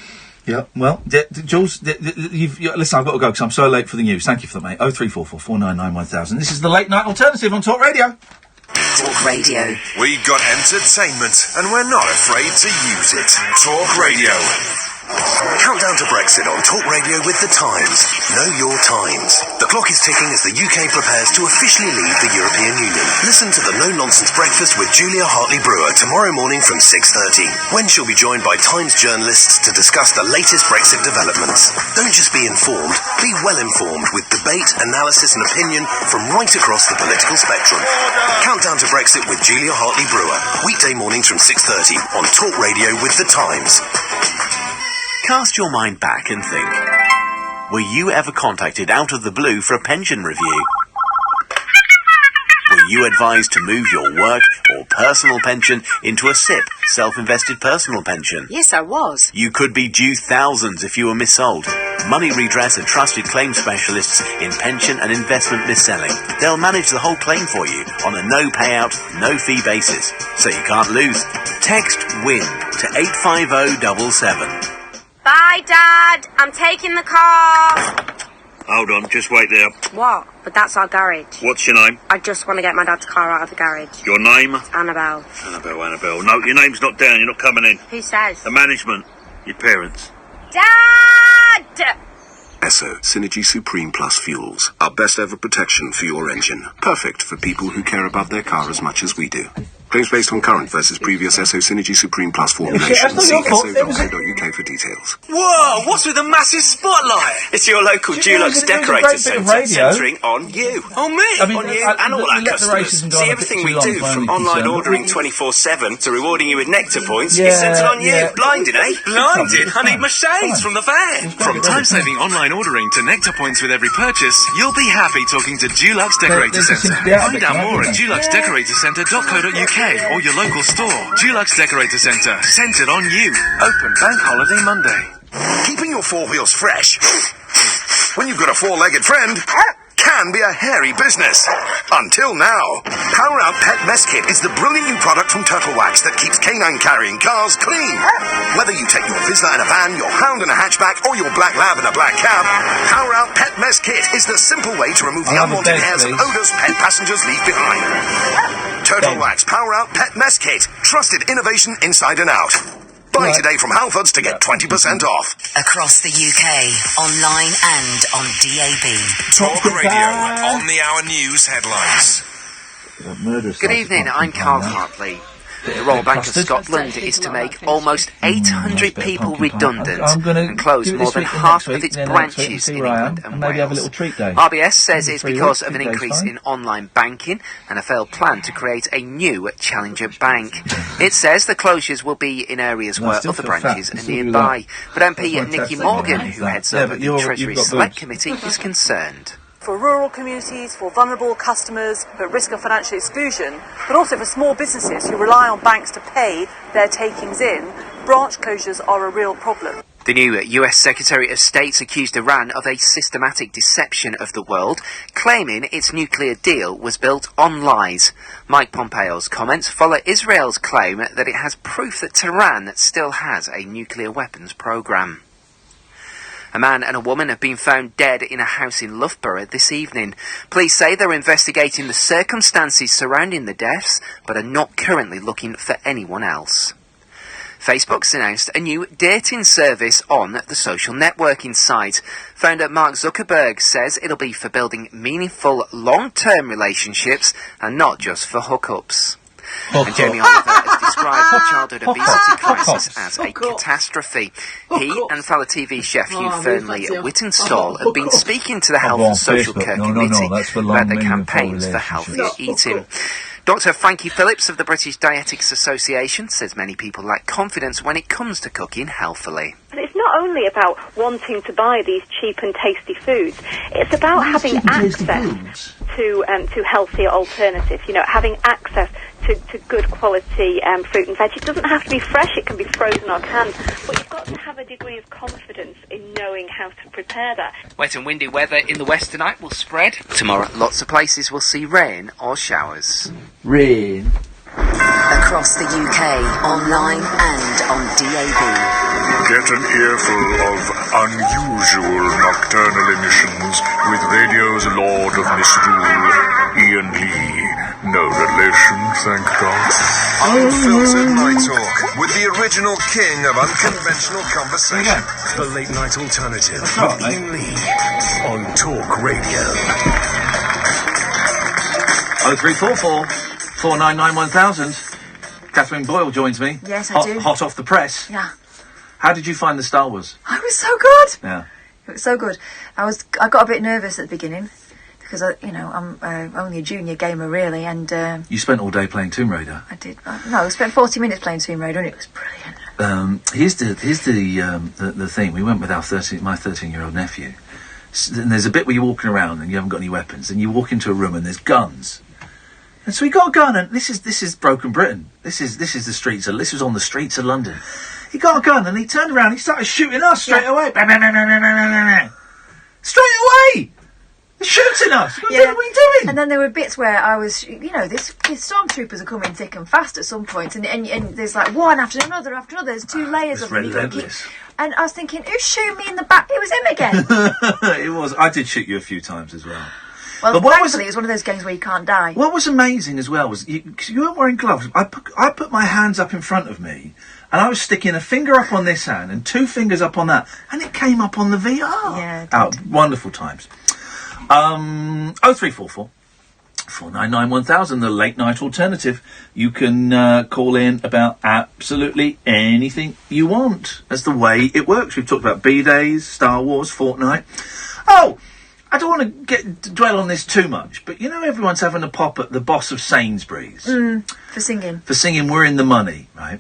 Yeah, well, Jules, listen, I've got to go because I'm so late for the news. Thank you for that, mate. 0344 499 1000. This is the Late Night Alternative on Talk Radio. Talk Radio. We've got entertainment, and we're not afraid to use it. Talk Radio. Countdown to Brexit on Talk Radio with The Times. Know your times. The clock is ticking as the UK prepares to officially leave the European Union. Listen to the No Nonsense Breakfast with Julia Hartley-Brewer tomorrow morning from 6:30, when she'll be joined by Times journalists to discuss the latest Brexit developments. Don't just be informed, be well informed with debate, analysis and opinion from right across the political spectrum. Countdown to Brexit with Julia Hartley-Brewer, weekday mornings from 6:30 on Talk Radio with The Times. Cast your mind back and think. Were you ever contacted out of the blue for a pension review? Were you advised to move your work or personal pension into a SIP, self-invested personal pension? Yes, I was. You could be due thousands if you were missold. Money Redress are trusted claim specialists in pension and investment mis-selling. They'll manage the whole claim for you on a no payout, no fee basis, so you can't lose. Text WIN to 85077. Bye, Dad. I'm taking the car. Hold on, just wait there. What? But that's our garage. What's your name? I just want to get my dad's car out of the garage. Your name? Annabelle. Annabelle. No, your name's not down. You're not coming in. Who says? The management. Your parents. Dad! Esso Synergy Supreme Plus fuels. Our best ever protection for your engine. Perfect for people who care about their car as much as we do. Claims based on current versus previous Esso Synergy Supreme Plus formulation. See esso.co.uk for details. Whoa, what's with the massive spotlight? It's your local Dulux Decorator Centre centering on you. On me? On you and all our customers. See, everything we do, from online ordering 24/7 to rewarding you with nectar points, is centred on you. Blinded, eh? Blinded? I need my shades from the van. From time-saving online ordering to nectar points with every purchase, you'll be happy talking to Dulux Decorator Centre. Find out more at duluxdecoratorcentre.co.uk or your local store. Dulux Decorator Centre, centred on you. Open Bank Holiday Monday. Keeping your four wheels fresh when you've got a four-legged friend. can be a hairy business. Until now. Power Out Pet Mess Kit is the brilliant new product from Turtle Wax that keeps canine carrying cars clean. Whether you take your Vizsla in a van, your hound in a hatchback, or your black lab in a black cab, Power Out Pet Mess Kit is the simple way to remove the unwanted hairs and odours pet passengers leave behind. Turtle Wax Power Out Pet Mess Kit. Trusted innovation inside and out. Buy today from Halfords to get 20% off. Across the UK, online and on DAB. Talk Radio on the hour news headlines. Good evening, I'm Carl Hartley. The Royal Bank of Scotland is to make almost 800 people redundant and close more than half of its branches in England and Wales. RBS says it's because of an increase in online banking and a failed plan to create a new challenger bank. It says the closures will be in areas where other branches are nearby. But MP Nicky Morgan, who heads up the Treasury Select Committee, is concerned. For rural communities, for vulnerable customers who are at risk of financial exclusion, but also for small businesses who rely on banks to pay their takings in, branch closures are a real problem. The new US Secretary of State's accused Iran of a systematic deception of the world, claiming its nuclear deal was built on lies. Mike Pompeo's comments follow Israel's claim that it has proof that Tehran still has a nuclear weapons program. A man and a woman have been found dead in a house in Loughborough this evening. Police say they're investigating the circumstances surrounding the deaths, but are not currently looking for anyone else. Facebook's announced a new dating service on the social networking site. Founder Mark Zuckerberg says it'll be for building meaningful long-term relationships and not just for hookups. And Jamie Oliver has described the childhood obesity crisis as a catastrophe. He and fellow TV chef Hugh Fernley at Whittenstall have been speaking to the Health and Social Care Committee about their campaigns for healthier eating. Dr. Frankie Phillips of the British Dietetics Association says many people lack confidence when it comes to cooking healthily. And it's not only about wanting to buy these cheap and tasty foods, it's about having access to healthier alternatives, you know, having access to good quality fruit and veg. It doesn't have to be fresh, it can be frozen or canned, but you've got to have a degree of confidence in knowing how to prepare that. Wet and windy weather in the west tonight will spread. Tomorrow, lots of places will see rain or showers. Rain. Across the UK, online and on DAB. Get an earful of unusual nocturnal emissions with radio's Lord of Misrule, Iain Lee. No relation, thank God. Unfiltered Night Talk with the original king of unconventional conversation. The Late Night Alternative with Iain Lee on Talk Radio. 0344 499 1000. Catherine Boyle joins me. Yes, I do. Hot off the press. Yeah. How did you find the Star Wars? I was so good. Yeah. It was so good. I got a bit nervous at the beginning because I'm only a junior gamer really, and you spent all day playing Tomb Raider. I did. I spent 40 minutes playing Tomb Raider, and it was brilliant. Here's the thing. We went with my 13-year-old nephew. And there's a bit where you're walking around and you haven't got any weapons, and you walk into a room and there's guns. And so he got a gun, and this is broken Britain. This is the streets. This was on the streets of London. He got a gun and he turned around. He started shooting us straight away. Bang, bang, bang, bang, bang, bang, bang. Straight away. They're shooting us. What are we doing? And then there were bits where I was, the stormtroopers are coming thick and fast at some point, and there's like one after another. There's two layers of them. And I was thinking, who's shooting me in the back? It was him again. It was. I did shoot you a few times as well. Well, thankfully, it was one of those games where you can't die. What was amazing as well was you weren't wearing gloves. I put my hands up in front of me, and I was sticking a finger up on this hand and two fingers up on that, and it came up on the VR. Yeah, it did. Wonderful times. 0344 499 1000, the late night alternative. You can call in about absolutely anything you want. That's the way it works. We've talked about B-Days, Star Wars, Fortnite. Oh, I don't want to dwell on this too much, but everyone's having a pop at the boss of Sainsbury's. For singing. For singing We're in the Money, right?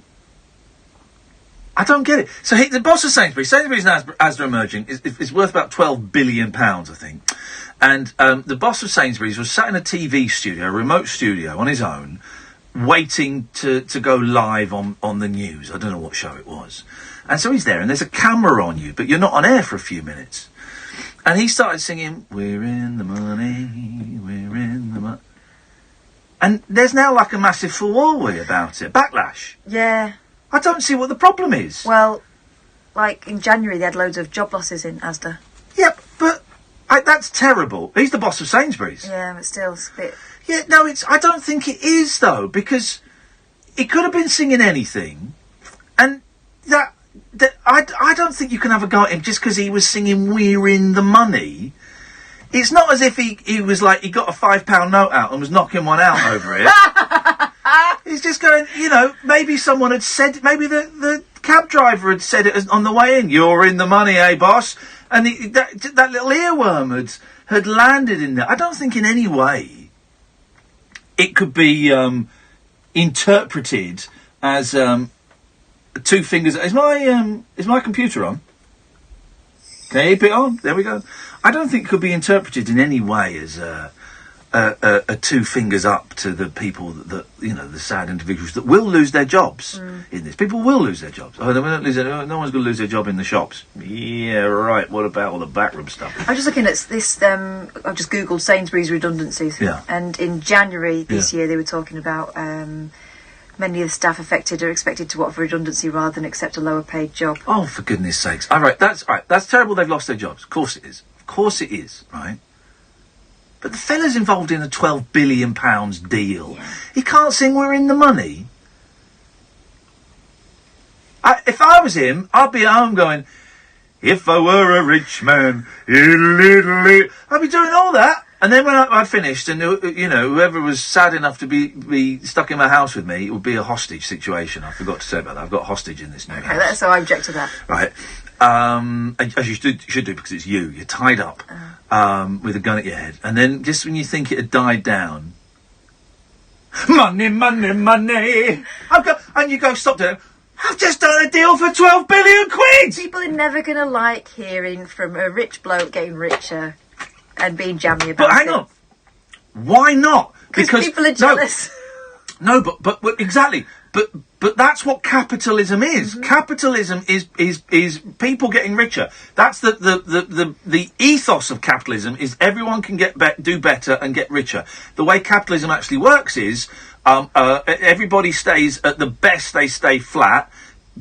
I don't get it. So the boss of Sainsbury's and Asda Emerging is worth about £12 billion, I think. And the boss of Sainsbury's was sat in a TV studio, a remote studio, on his own, waiting to go live on the news. I don't know what show it was. And so he's there, and there's a camera on you, but you're not on air for a few minutes. And he started singing, "We're in the money, we're in the money." And there's now like a massive furore about it. Backlash. Yeah. I don't see what the problem is. Well, like in January they had loads of job losses in Asda. Yep, but that's terrible. He's the boss of Sainsbury's. Yeah, but still, it's a bit... Yeah, no, I don't think it is, though, because he could have been singing anything, and I don't think you can have a go at him just because he was singing "We're in the Money." It's not as if he was like, he got a £5 note out and was knocking one out over it. He's just going, maybe someone had said, maybe the cab driver had said it on the way in, "You're in the money, eh, boss?" And that little earworm had landed in there. I don't think in any way it could be interpreted as two fingers. Is my computer on? Keep it on. There we go. I don't think it could be interpreted in any way as a two fingers up to the people that the sad individuals that will lose their jobs in this. People will lose their jobs. Oh, they won't lose no one's going to lose their job in the shops. Yeah, right. What about all the backroom stuff? I'm just looking at this. I've just googled Sainsbury's redundancies. Yeah. And in January this year, they were talking about many of the staff affected are expected to opt for redundancy rather than accept a lower paid job. Oh, for goodness sakes! All right, that's terrible. They've lost their jobs. Of course it is. Of course it is. Right. But the fella's involved in a £12 billion deal. Yeah. He can't sing "We're in the money." If I was him, I'd be at home going, "If I were a rich man, I'd be doing all that. And then when I finished, and whoever was sad enough to be stuck in my house with me, it would be a hostage situation. I forgot to say about that. I've got a hostage in this new house. So I object to that. Right. As you should do, because it's you. You're tied up with a gun at your head. And then just when you think it had died down, money, money, money. And you go, stop doing it. I've just done a deal for £12 billion. People are never going to like hearing from a rich bloke getting richer and being jammy about it. But hang on. Why not? Because people are jealous. No, but exactly. But that's what capitalism is. Mm-hmm. Capitalism is people getting richer. That's the ethos of capitalism is everyone can do better and get richer. The way capitalism actually works is everybody stays at the best. They stay flat.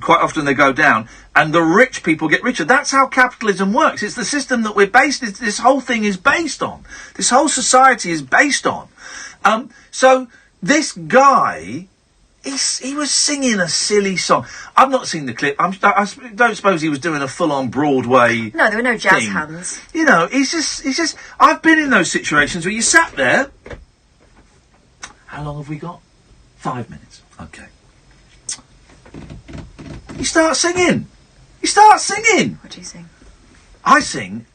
Quite often they go down, and the rich people get richer. That's how capitalism works. It's the system that we're based. This whole thing is based on. This whole society is based on. So this guy. He was singing a silly song. I've not seen the clip. I don't suppose he was doing a full-on Broadway. No, there were no jazz thing. hands. He's just. I've been in those situations where you sat there. How long have we got? 5 minutes. Okay. You start singing. What do you sing? I sing.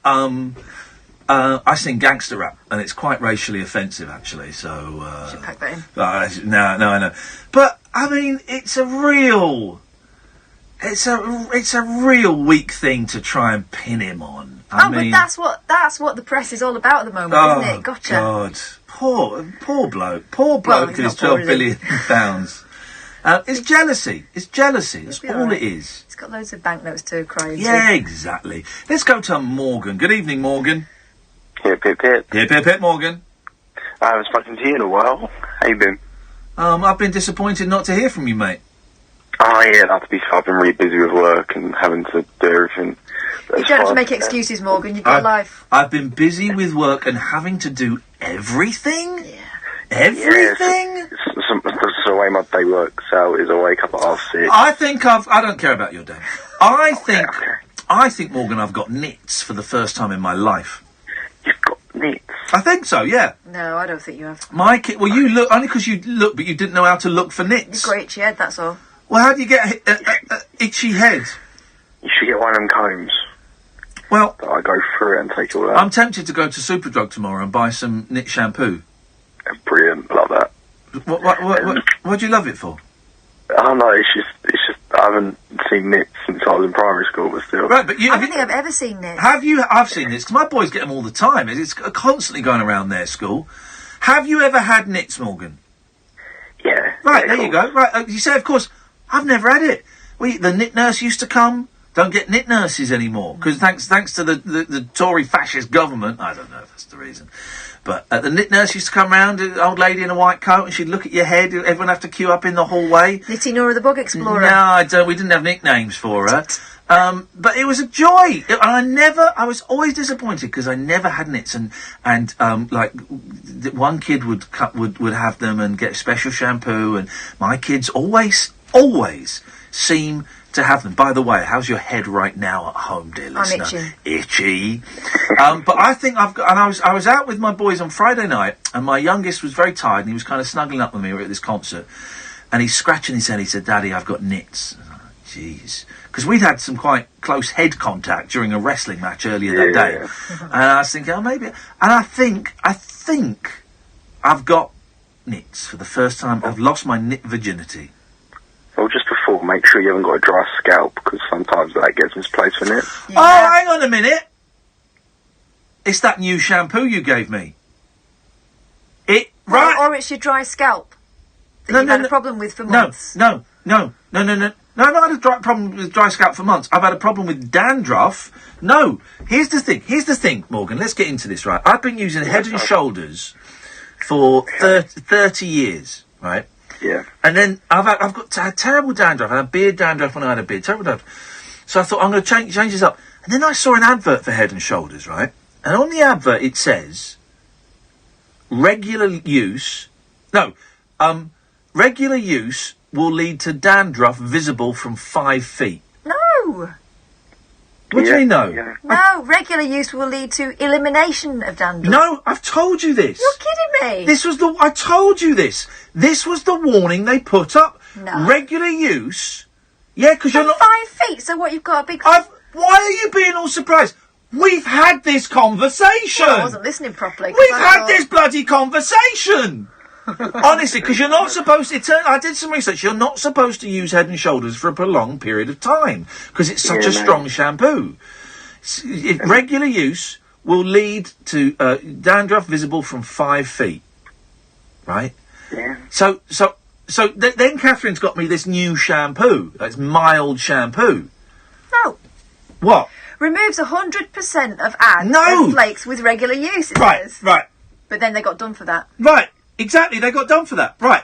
I sing gangster rap, and it's quite racially offensive, actually. So should pack that in. No, I know. But I mean, it's a real weak thing to try and pin him on. I mean, but that's what the press is all about at the moment, isn't it? Gotcha. God, poor bloke and his £12 billion. It's jealousy. That's all it is. He's got loads of banknotes to cry into. Yeah, exactly. Let's go to Morgan. Good evening, Morgan. Hip, hip, hip. Hip, hip, hip, Morgan. I haven't spoken to you in a while. How you been? I've been disappointed not to hear from you, mate. Oh, yeah, to be fair, I've been really busy with work and having to do everything. You don't have to make excuses, Morgan. You've got life. I've been busy with work and having to do everything? Yeah. Everything? Yeah, it's the way my day works out is I wake up at 6:30. I don't care about your day. I think, Morgan, I've got nits for the first time in my life. You've got nits? I think so, yeah. No, I don't think you have. My kid, well, you look, only because you look, but you didn't know how to look for nits. You've got itchy head, that's all. Well, how do you get itchy head? You should get one of them combs. Well, I go through it and take it all out. I'm tempted to go to Superdrug tomorrow and buy some nit shampoo. Brilliant, love that. What do you love it for? I don't know, it's just, I haven't seen nits since I was in primary school, but still. Right, but I don't think I've ever seen nits. I've seen nits, because my boys get them all the time. It's constantly going around their school. Have you ever had nits, Morgan? Yeah. Right, there you go. Right, you say, of course, I've never had it. The nit nurse used to come don't get nit nurses anymore, because thanks to the Tory fascist government, I don't know if that's the reason, but the nit nurse used to come round, an old lady in a white coat, and she'd look at your head, everyone have to queue up in the hallway. Nitty Nora the Bug Explorer. No, we didn't have nicknames for her. But it was a joy, and I was always disappointed because I never had nits, and one kid would have them and get special shampoo, and my kids always seem to have them. By the way, how's your head right now at home, dear listener? I'm itchy. But I think I've got, and I was out with my boys on Friday night, and my youngest was very tired, and he was kind of snuggling up with me. We were at this concert, and he's scratching his head. He said, "Daddy, I've got nits." Jeez. Because we'd had some quite close head contact during a wrestling match earlier that day. And I was thinking, maybe... And I think I've got nits for the first time. I've lost my nit virginity. Well, just before, make sure you haven't got a dry scalp, because sometimes that gets misplaced for nits. Yeah. Oh, hang on a minute. It's that new shampoo you gave me. Right. Or it's your dry scalp that you've had a problem with for months. No, I've not had a problem with dry scalp for months. I've had a problem with dandruff. No. Here's the thing, Morgan. Let's get into this, right? I've been using Head and Shoulders for 30 years, right? Yeah. And then I've had terrible dandruff. I had beard dandruff when I had a beard. Terrible dandruff. So I thought, I'm going to change this up. And then I saw an advert for Head and Shoulders, right? And on the advert it says, regular use will lead to dandruff visible from 5 feet. No. What do you mean, no? Yeah. No, regular use will lead to elimination of dandruff. No, I've told you this. You're kidding me. I told you this. This was the warning they put up. No. Regular use. Yeah, because you're not... 5 feet, so what, you've got a big... Why are you being all surprised? We've had this conversation. Well, I wasn't listening properly. We've had this bloody conversation. Honestly, because you're not supposed to... I did some research. You're not supposed to use Head and Shoulders for a prolonged period of time because it's such a strong shampoo. Regular use will lead to dandruff visible from 5 feet. Right? Yeah. So then Catherine's got me this new shampoo. It's mild shampoo. No. What? Removes 100% of and flakes with regular use, it says. Right. But then they got done for that. Right. Exactly, they got done for that. Right.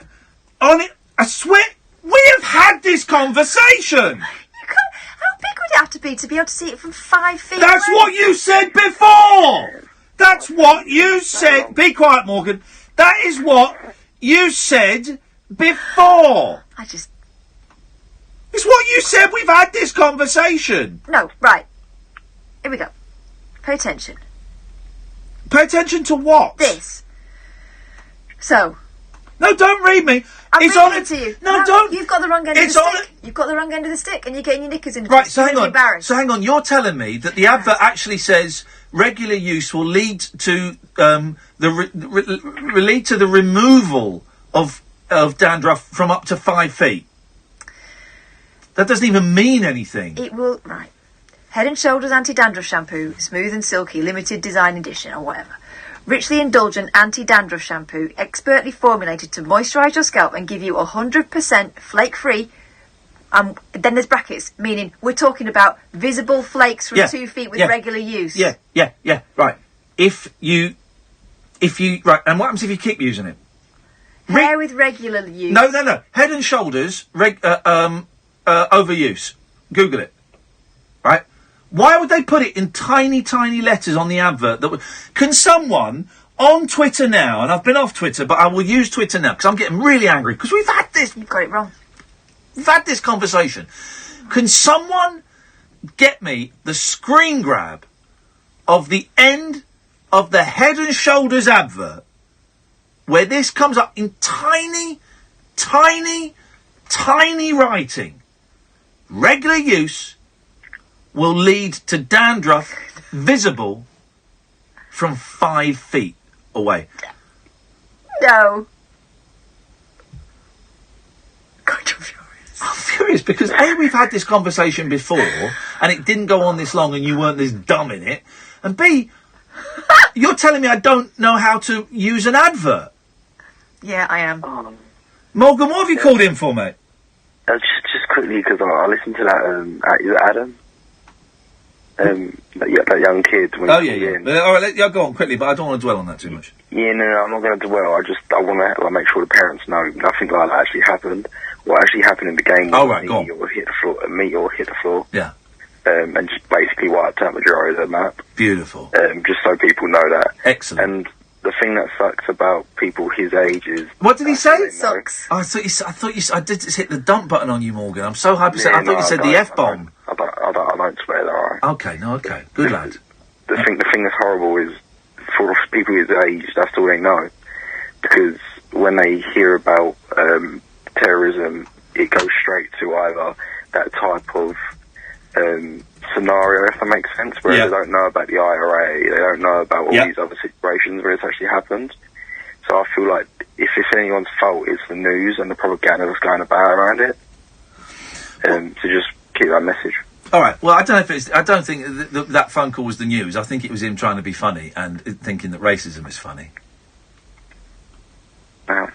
On it, I swear, we have had this conversation. How big would it have to be able to see it from 5 feet That's away? what you said before. That's what you said. Be quiet, Morgan. That is what you said before. It's what you said. We've had this conversation. No, right. Here we go. Pay attention. Pay attention to what? This. So. No, don't read me. I'm it's reading on it to you. No, don't. You've got the wrong end of the stick. You've got the wrong end of the stick, and you're getting your knickers in. Right, so hang on. You're telling me that the advert actually says regular use will lead to lead to the removal of dandruff from up to 5 feet. That doesn't even mean anything. It will. Right. Head and Shoulders anti-dandruff shampoo, smooth and silky, limited design edition, or whatever. Richly indulgent anti-dandruff shampoo, expertly formulated to moisturise your scalp and give you 100% flake-free. Then there's brackets, meaning we're talking about visible flakes from 2 feet with regular use. Yeah. Right. If you right, and what happens if you keep using it? Hair with regular use. No. Head and Shoulders overuse. Google it. Right. Why would they put it in tiny, tiny letters on the advert? Can someone on Twitter now, and I've been off Twitter, but I will use Twitter now because I'm getting really angry because we've had this. You've got it wrong. We've had this conversation. Can someone get me the screen grab of the end of the Head and Shoulders advert where this comes up in tiny, tiny, tiny writing? Regular use will lead to dandruff visible from 5 feet away. No. God, you're furious. I'm furious because A, we've had this conversation before and it didn't go on this long and you weren't this dumb in it. And B, you're telling me I don't know how to use an advert. Yeah, I am. Morgan, what have you called in for, mate? Just quickly, because I listened to that, is it Adam? that young kid. When Oh, yeah. All right, go on quickly, but I don't want to dwell on that too much. Yeah, no, I'm not going to dwell. I want to make sure the parents know nothing like that actually happened. What actually happened in the game was meet or hit the floor. Yeah. And just basically wiped out the majority of the map. Beautiful. Just so people know that. Excellent. And the thing that sucks about people his age is... What did he say? Sucks. I did just hit the dump button on you, Morgan. I'm so happy. I thought you said the F-bomb. I don't swear that, alright? Okay. Good lad. The thing that's horrible is, for people his age, that's all they know. Because when they hear about terrorism, it goes straight to either that type of scenario, if that makes sense, where they don't know about the IRA, they don't know about all these other situations where it's actually happened. So I feel like if it's anyone's fault, it's the news and the propaganda that's going about around it. So just keep that message. All right. Well, I don't think that phone call was the news. I think it was him trying to be funny and thinking that racism is funny. Yeah.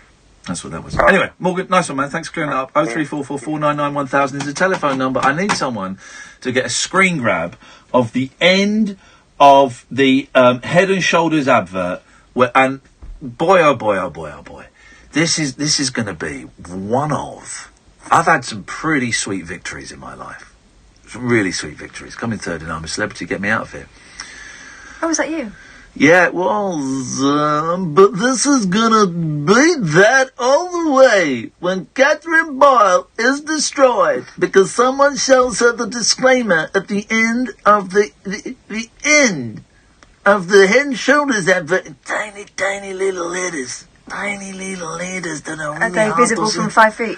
That's what that was. Anyway, Morgan, nice one, man. Thanks for clearing that up. 0344 499 1000 is a telephone number. I need someone to get a screen grab of the end of the Head and Shoulders advert. And boy, oh boy, this is going to be one of. I've had some pretty sweet victories in my life. Some really sweet victories. Coming third and I'm a celebrity. Get me out of here. Oh, was that you? Yeah, it was, but this is gonna beat that all the way when Katherine Boyle is destroyed because someone shows her the disclaimer at the end of the end of the Head and Shoulders advert. Tiny little letters. Tiny little letters that are really they visible from 5 feet?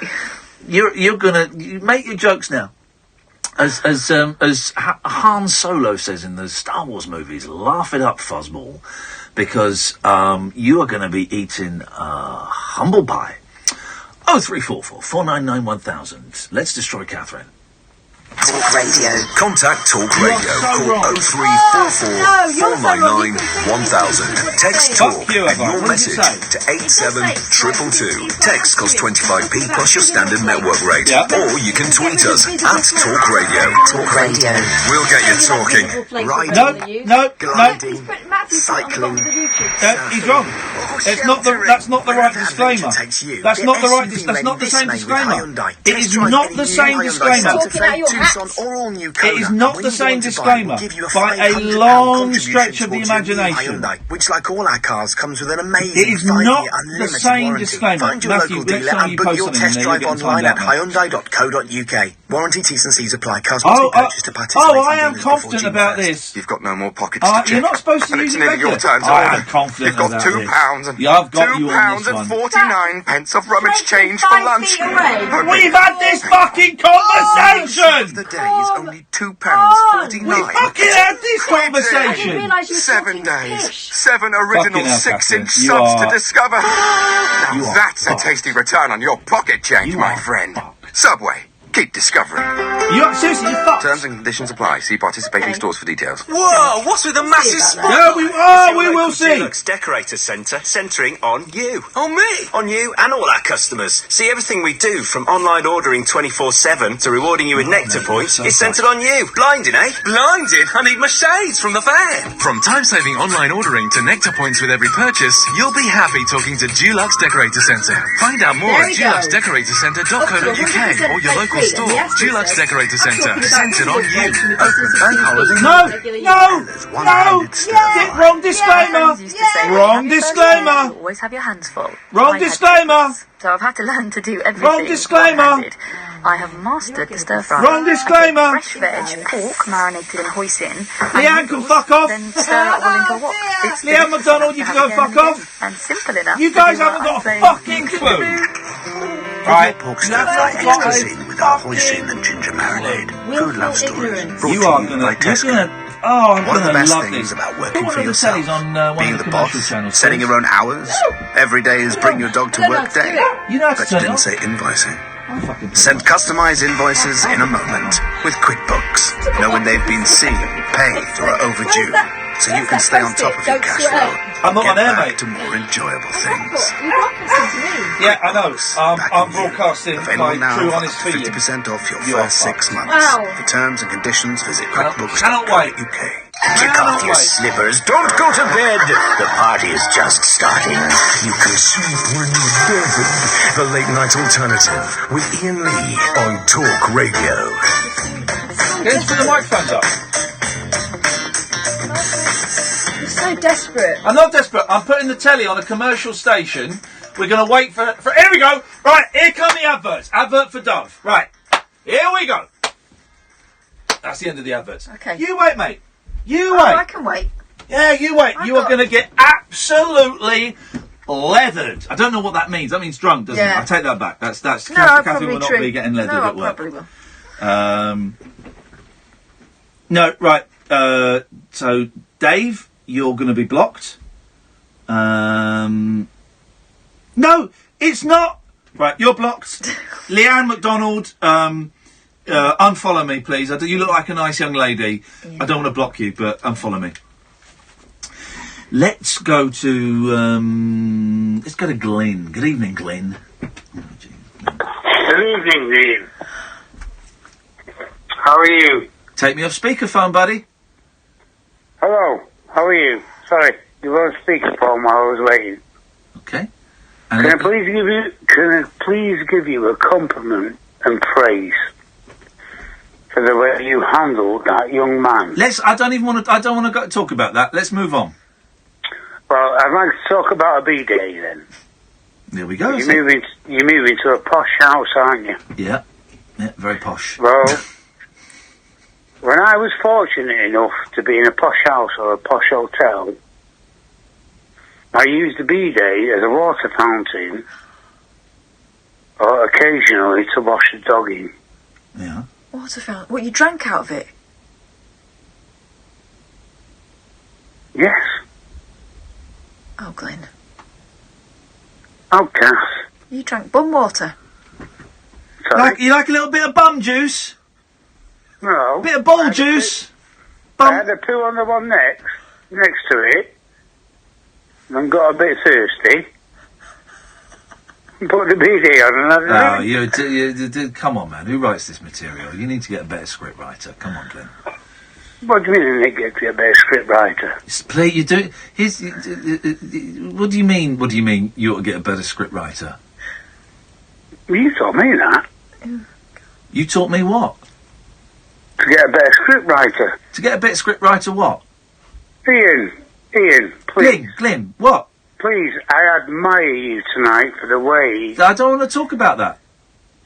You're gonna make your jokes now. As Han Solo says in the Star Wars movies, laugh it up, fuzzball, because you are going to be eating humble pie. 0344 499 1000. Let's destroy Katherine. Talk Radio. Contact Talk Radio. Call 0344 499 1000. Text Talk and your message to 87222. Text costs 25p plus your standard network rate. Or you can tweet us at Talk Radio. Talk Radio. We'll get you talking. Riding, gliding, cycling. He's wrong. That's not the right disclaimer. That's not the right. That's not the same disclaimer. It is not the same disclaimer. It is not the same disclaimer by a long stretch of the imagination. Which, like all our cars, comes with an amazing it is not the same disclaimer. Find your local dealer and book your test drive online at Hyundai.co.uk. Warranty T's and C's apply. Cars must be purchased to participate. I am confident about this. You've got no more pockets to check. You're not supposed to use it regularly. I am confident about this. You've got £2 and I've got you on this one. £2.49 of rummage change for lunch. We've had this fucking conversation. The day is only £2.49. We fucking had this conversation. 7 days, 7 original 6-inch subs to discover. Now that's a tasty return on your pocket change, my friend. Subway. Keep discovering. Seriously, you're fucked. Terms and conditions apply. See participating stores for details. Whoa, what's with the massive spotlight? Yeah, we will see. Dulux Decorator Centre, centering on you. On me? On you and all our customers. See, everything we do, from online ordering 24/7 to rewarding you with nectar points, is centred on you. Blinding, eh? Blinding? I need my shades from the fair. From time-saving online ordering to nectar points with every purchase, you'll be happy talking to Dulux Decorator Centre. Find out more at duluxdecoratorcentre.co.uk or your local store. Dulux Decorator Centre, centred on you. No! Wrong disclaimer! Wrong disclaimer! Always have your hands full. Wrong disclaimer! So I've had to learn to do everything. Wrong disclaimer! I have mastered the stir fry. Wrong disclaimer! Fresh veg, pork marinated in hoisin. Leanne can fuck off! Then stir it all into a wok. It's Leanne McDonald, you can go fuck off! And simple enough. You guys haven't got a fucking clue! Right, pork stir fry is cuisine with our hoisin and ginger marinade. Food love stories. You are gonna. I'm one of the best love things this. about working for the yourself, on, being the boss, channels, setting your own hours. Every day is bring your dog to work day. You know how to But you didn't say invoicing. Send customized invoices in a moment with QuickBooks. Know when they've been seen, paid, or are overdue. so you can stay on top of your cash flow. I'm not Get on air, back mate. to more enjoyable things. You're broadcasting to me. Yeah, I know. I'm broadcasting Available my now true for honest up to feeling. 50% off your You are first 6 fucked. months. Wow. For terms and conditions, visit Cannot wait. quickbooks.co.uk. Kick off your slippers. Don't go to bed. The party is just starting. You can sleep when you're dead. The Late Night Alternative with Iain Lee on Talk Radio. Let's put the microphones up. You're so desperate. I'm not desperate. I'm putting the telly on a commercial station. We're going to wait for... Here we go. Right, here come the adverts. Advert for Dove. Right. Here we go. That's the end of the adverts. Okay. You wait, mate. You Oh, wait. I can wait. Yeah, you wait. You are going to get absolutely leathered. I don't know what that means. That means drunk, doesn't Yeah. it? I take that back. That's No, Catherine probably will not true. be getting leathered No, at I work. probably will. No, right. So, Dave, you're going to be blocked. No, it's not. Right, you're blocked. Leanne McDonald, unfollow me, please. You look like a nice young lady. Yeah. I don't want to block you, but unfollow me. Let's go to Glenn. Good evening, Glenn. Good evening, Dean. How are you? Take me off speakerphone, buddy. Hello. How are you? Sorry, you were on speakerphone while I was waiting. Okay. Can I please give you a compliment and praise for the way you handled that young man? I don't want to talk about that. Let's move on. Well, I'd like to talk about a B-Day then. There we go. You're moving to a posh house, aren't you? Yeah, very posh. Well, when I was fortunate enough to be in a posh house or a posh hotel, I used the B-Day as a water fountain, or occasionally to wash the dog in. Yeah. Water fountain? What, you drank out of it? Yes. Oh, Glenn. Oh, Cass. You drank bum water? You like a little bit of bum juice? No. A bit of ball juice? I had a poo on the one next to it, and got a bit thirsty. Put the B-Day on and had you come on, man. Who writes this material? You need to get a better script writer. Come on, Glenn. What do you mean they get to be a better script writer? You do. What do you mean? What do you mean? You ought to get a better script writer? You taught me that. You taught me what? To get a better script writer. To get a better script writer, what? Ian, please. Glenn, what? Please, I admire you tonight for the way... I don't want to talk about that.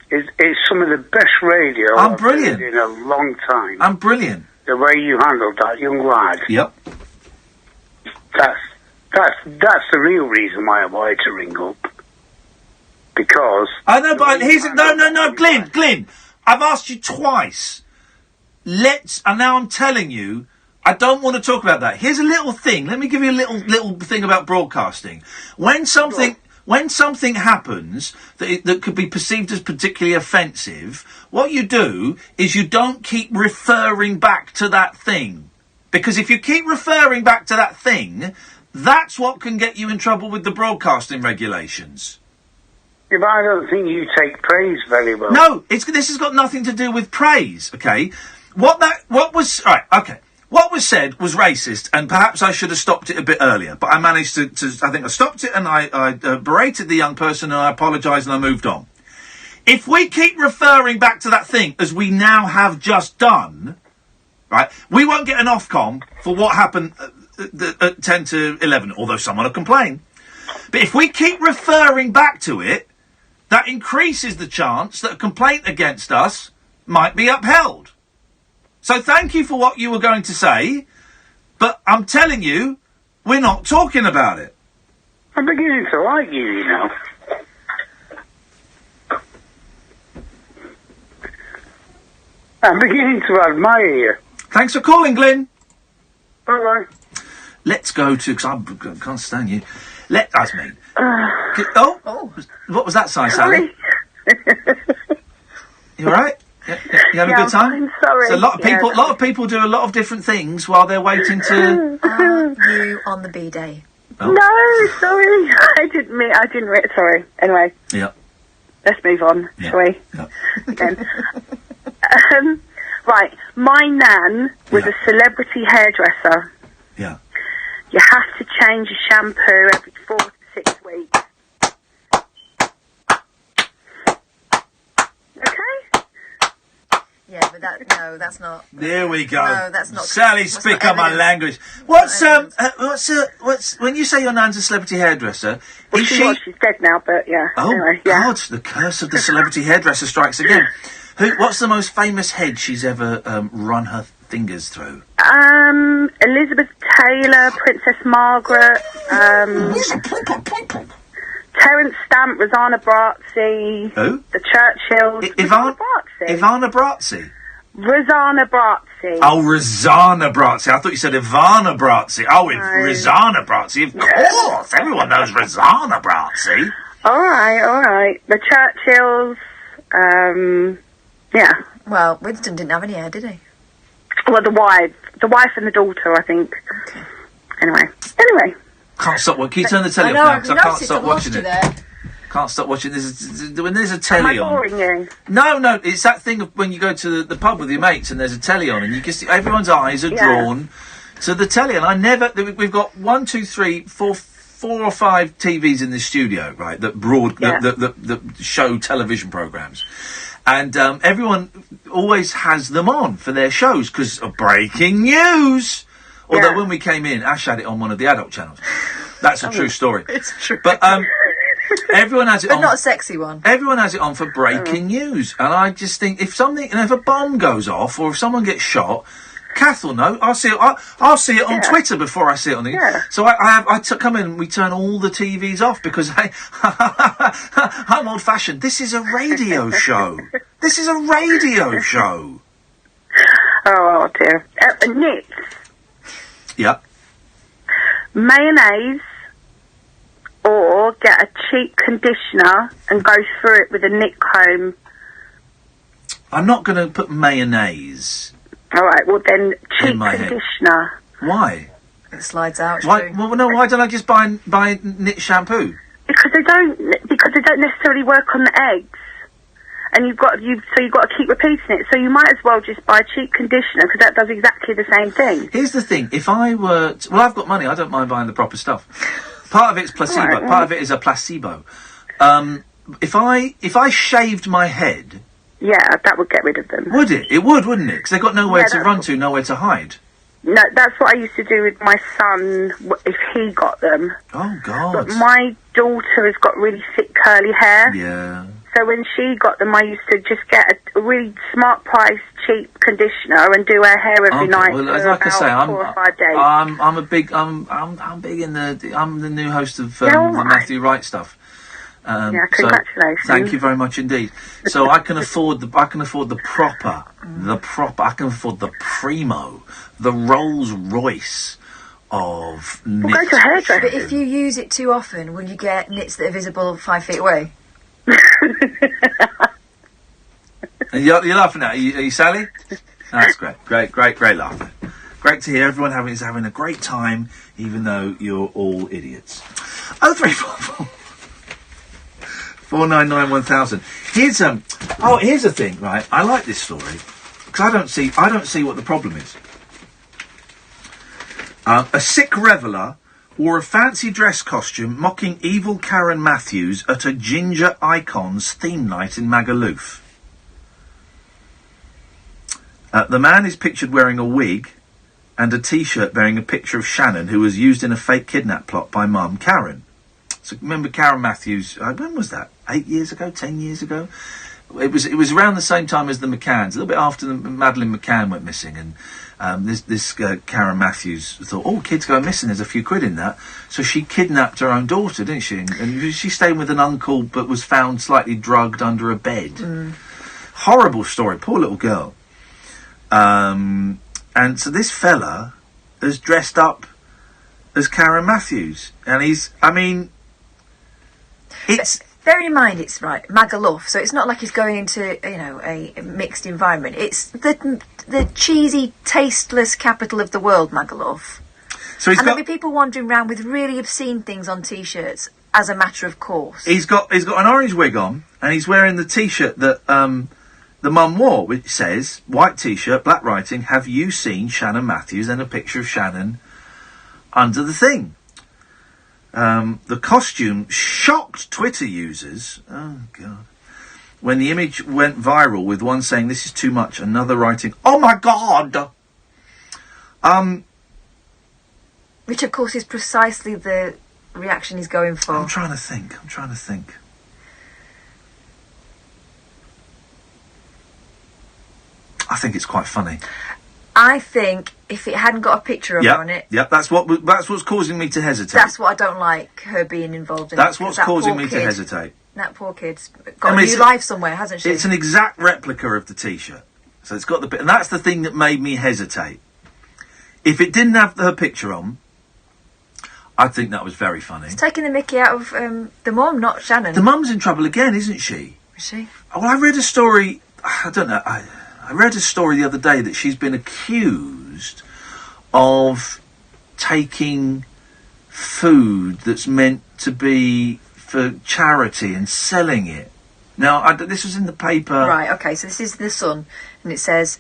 It's some of the best radio I've brilliant. heard in a long time. I'm brilliant. The way you handled that young lad. Yep. That's the real reason why I wanted to ring up. Because... I know, but no, Glenn, I've asked you twice. And now I'm telling you, I don't want to talk about that. Here's a little thing. Let me give you a little thing about broadcasting. When something happens that could be perceived as particularly offensive, what you do is you don't keep referring back to that thing. Because if you keep referring back to that thing, that's what can get you in trouble with the broadcasting regulations. Yeah, but I don't think you take praise very well. No, this has got nothing to do with praise, okay? What was said was racist, and perhaps I should have stopped it a bit earlier, but I managed to I think I stopped it, and I berated the young person, and I apologised, and I moved on. If we keep referring back to that thing, as we now have just done, right, we won't get an Ofcom for what happened at 10 to 11, although someone will complain. But if we keep referring back to it, that increases the chance that a complaint against us might be upheld. So thank you for what you were going to say, but I'm telling you, we're not talking about it. I'm beginning to like you, you know. I'm beginning to admire you. Thanks for calling, Glenn. Bye-bye. Let's go to... because I can't stand you. That's me. What was that sigh, Sally? You all right? You having a good time? I'm sorry. So a lot of people do a lot of different things while they're waiting to... you on the B-Day? Oh. No, sorry. I didn't mean, sorry. Anyway. Yeah. Let's move on, shall we? Yeah. Again. Right, my nan was a celebrity hairdresser. Yeah. You have to change your shampoo every 4 to 6 weeks. Okay? Yeah, but that's not. There we go. No, that's not. Sally, that's speak not up my evidence. language. What's when you say your nan's a celebrity hairdresser? Well, is she's dead now, but yeah. Oh anyway, yeah. God! The curse of the celebrity hairdresser strikes again. What's the most famous head she's ever run her fingers through? Elizabeth Taylor, Princess Margaret, Terence Stamp, Rosanna Brazzi. Who? The Churchills. Ivana Brazzi. Rosanna Brazzi. Oh, Rosanna Brazzi. I thought you said Ivana Brazzi. Oh, Rosanna Brazzi. Of course, everyone knows Rosanna Brazzi. All right. The Churchills. Yeah. Well, Winston didn't have any hair, did he? Well, the wife and the daughter, I think. Okay. Anyway. Can't stop. Can you turn the telly off now? Because I can't stop watching it. Can't stop watching. When there's a telly on. Am I boring you? No. It's that thing of when you go to the pub with your mates and there's a telly on, and you can see everyone's eyes are drawn to the telly. And I never. We've got 1, 2, 3, 4 or 5 TVs in this studio, right? That show television programs. And everyone always has them on for their shows because of breaking news. Although when we came in, Ash had it on one of the adult channels. That's a true story. It's true. But everyone has it on. But not a sexy one. Everyone has it on for breaking news. And I just think if a bomb goes off or if someone gets shot, Kath will know. I'll see it on Twitter before I see it on the... Yeah. So I come in and we turn all the TVs off because I'm old-fashioned. This is a radio show. This is a radio show. Oh, dear. Knits. Yeah. Mayonnaise or get a cheap conditioner and go through it with a knit comb. I'm not going to put mayonnaise. All right, well then, cheap conditioner. Why? It slides out. Why don't I just buy knit shampoo? Because they don't necessarily work on the eggs, and you've got to keep repeating it. So you might as well just buy a cheap conditioner because that does exactly the same thing. Here's the thing: if I were, I've got money. I don't mind buying the proper stuff. Part of it's placebo. Right, part of it is a placebo. If I shaved my head. Yeah, that would get rid of them. Would it? It would, wouldn't it? Because they've got nowhere to run to, nowhere to hide. No, that's what I used to do with my son if he got them. Oh, God. But my daughter has got really thick curly hair. Yeah. So when she got them, I used to just get a really smart price, cheap conditioner and do her hair every night for like about I say, 4 or 5 days. I'm big in I'm the new host of the Matthew Wright stuff. Congratulations. So thank you very much indeed. So I can afford the proper, I can afford the primo, the Rolls Royce of knits. Go to a hairdresser. But if you use it too often, will you get knits that are visible 5 feet away? You're laughing at it. Are you Sally? That's great laughter. Great to hear everyone is having a great time, even though you're all idiots. 0344 499 1000. Here's a thing, right? I like this story because I don't see what the problem is. A sick reveller wore a fancy dress costume mocking evil Karen Matthews at a Ginger Icons theme night in Magaluf. The man is pictured wearing a wig and a T-shirt bearing a picture of Shannon, who was used in a fake kidnap plot by mum Karen. So remember Karen Matthews? When was that? 8 years ago? 10 years ago? It was around the same time as the McCanns, a little bit after Madeleine McCann went missing, and this Karen Matthews thought, oh, kids go missing, there's a few quid in that. So she kidnapped her own daughter, didn't she? And she stayed with an uncle, but was found slightly drugged under a bed. Horrible story, poor little girl. And so this fella has dressed up as Karen Matthews, and bearing in mind, it's right Magaluf, so it's not like he's going into a mixed environment. It's the cheesy, tasteless capital of the world, Magaluf. So there'll be people wandering around with really obscene things on T-shirts as a matter of course. He's got an orange wig on, and he's wearing the T-shirt that the mum wore, which says, white T-shirt, black writing, "Have you seen Shannon Matthews?" and a picture of Shannon under the thing. The costume shocked Twitter users. Oh, God. When the image went viral, with one saying, "This is too much," another writing, "Oh, my God!" Which, of course, is precisely the reaction he's going for. I'm trying to think. I think it's quite funny. I think if it hadn't got a picture of her on it... Yep, that's what's causing me to hesitate. That's what I don't like, her being involved in. That's what's causing me to hesitate. That poor kid's got a new life somewhere, hasn't she? It's an exact replica of the T-shirt. So it's got the bit... And that's the thing that made me hesitate. If it didn't have her picture on, I think that was very funny. It's taking the mickey out of the mum, not Shannon. The mum's in trouble again, isn't she? Is she? Well, I read a story... I don't know... I read a story the other day that she's been accused of taking food that's meant to be for charity and selling it. Now, this was in the paper... Right, OK, so this is The Sun, and it says...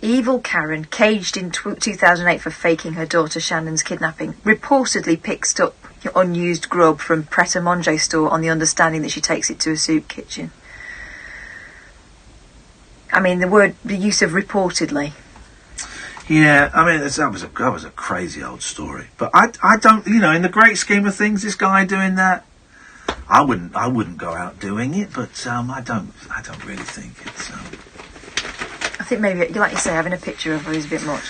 Evil Karen, caged in 2008 for faking her daughter Shannon's kidnapping, reportedly picks up unused grub from Pret a Manger store on the understanding that she takes it to a soup kitchen. I mean, the use of reportedly. Yeah, I mean, that was a crazy old story. But I don't, in the great scheme of things, this guy doing that, I wouldn't go out doing it. But I don't really think it's. I think maybe, like you say, having a picture of her is a bit much.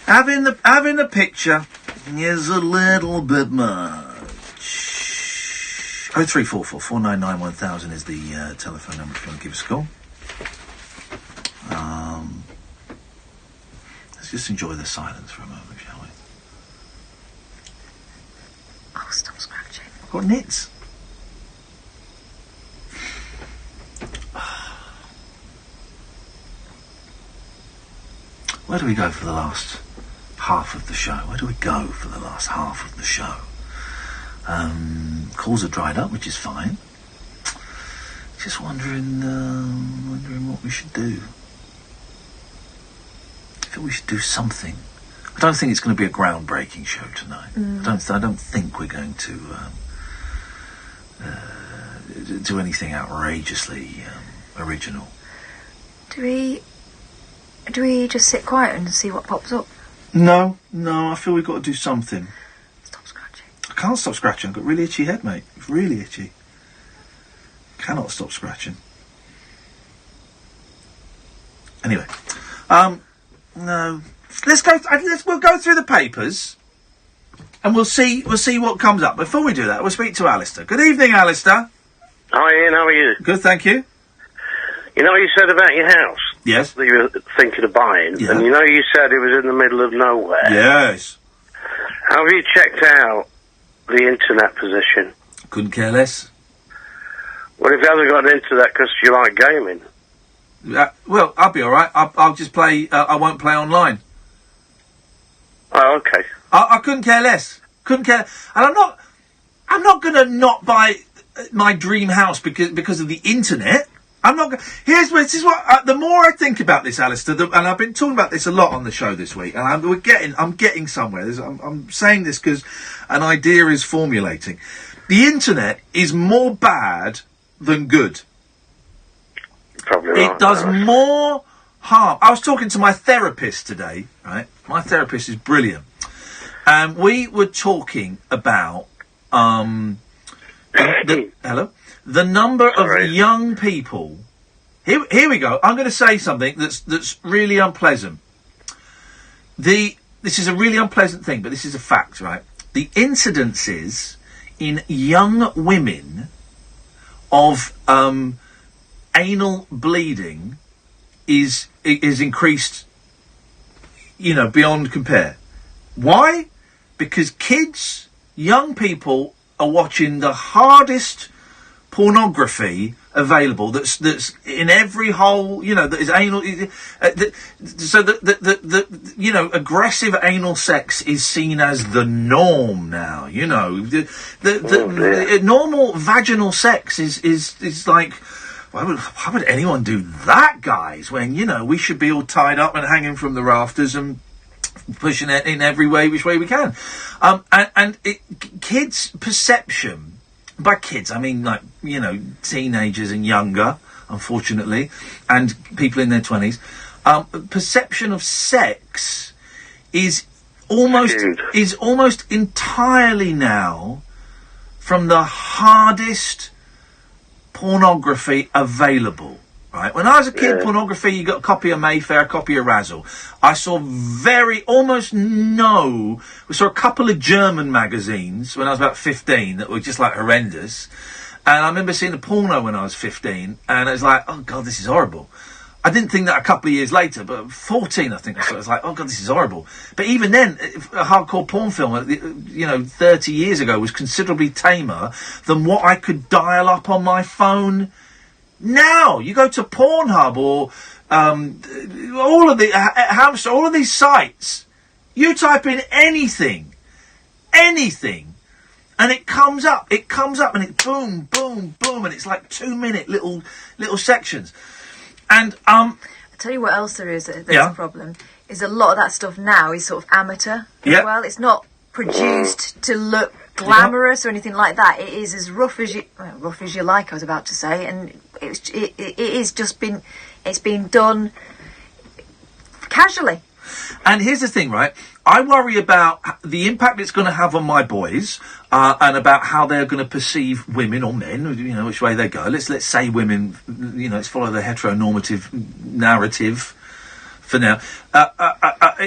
Having a picture is a little bit much. 0344 499 1000 is the telephone number if you want to give us a call. Let's just enjoy the silence for a moment, shall we? Oh, stop scratching. I've got nits. Where do we go for the last half of the show? Calls are dried up, which is fine. Just wondering what we should do. I feel we should do something. I don't think it's going to be a groundbreaking show tonight. I don't think we're going to do anything outrageously original. Do we just sit quiet and see what pops up? No, I feel we've got to do something. Stop scratching. I can't stop scratching. I've got a really itchy head, mate. It's really itchy. Cannot stop scratching. Anyway, no. We'll go through the papers, and we'll see what comes up. Before we do that, we'll speak to Alistair. Good evening, Alistair. Hi, Ian. How are you? Good, thank you. You know what you said about your house? Yes. That you were thinking of buying, yeah. And you said it was in the middle of nowhere. Yes. Have you checked out the internet position? Couldn't care less. Well, if you haven't got into that because you like gaming. Well, I'll be all right. I'll just play. I won't play online. Oh, okay. I couldn't care less. Couldn't care. And I'm not going to not buy my dream house because of the internet. I'm not. This is what. The more I think about this, Alistair, and I've been talking about this a lot on the show this week, and I'm getting somewhere. I'm saying this because an idea is formulating. The internet is more bad than good. Probably right. It does more harm. I was talking to my therapist today. Right, my therapist is brilliant, and we were talking about the number of young people. Here we go. I'm going to say something that's really unpleasant. This is a really unpleasant thing, but this is a fact, right? The incidences in young women of anal bleeding is increased, beyond compare. Why? Because young people are watching the hardest pornography available that's in every hole, you know, that is anal. So that you know, aggressive anal sex is seen as the norm now. You know, the normal vaginal sex is like. Why would anyone do that, guys? When, you know, we should be all tied up and hanging from the rafters and pushing it in every which way we can. Kids' perception, by kids I mean, like, you know, teenagers and younger, unfortunately, and people in their 20s, perception of sex is almost entirely now from the hardest pornography available, right? When I was a kid, pornography, you got a copy of Mayfair, a copy of Razzle. I saw we saw a couple of German magazines when I was about 15 that were just like horrendous. And I remember seeing a porno when I was 15, and it was like, oh God, this is horrible. I didn't think that a couple of years later, but 14, I think I saw it. I was like, oh God, this is horrible. But even then, a hardcore porn film, you know, 30 years ago was considerably tamer than what I could dial up on my phone now. You go to Pornhub or all of these sites, you type in anything, and it comes up, and it boom, boom, boom, and it's like 2-minute little sections. And I'll tell you what else there is that's a problem, is a lot of that stuff now is sort of amateur as well. It's not produced to look glamorous or anything like that. It is as rough as you like, I was about to say, and it is just been done casually. And here's the thing, right? I worry about the impact it's going to have on my boys, and about how they're going to perceive women or men, you know, which way they go. Let's say women, you know, let's follow the heteronormative narrative for now.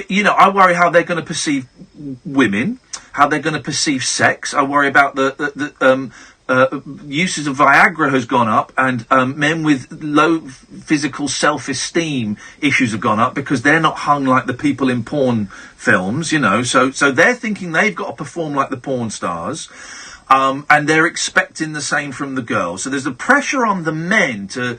You know, I worry how they're going to perceive women, how they're going to perceive sex. I worry about the uses of Viagra has gone up, and men with low physical self-esteem issues have gone up because they're not hung like the people in porn films, you know. So they're thinking they've got to perform like the porn stars, and they're expecting the same from the girls. So there's a pressure on the men to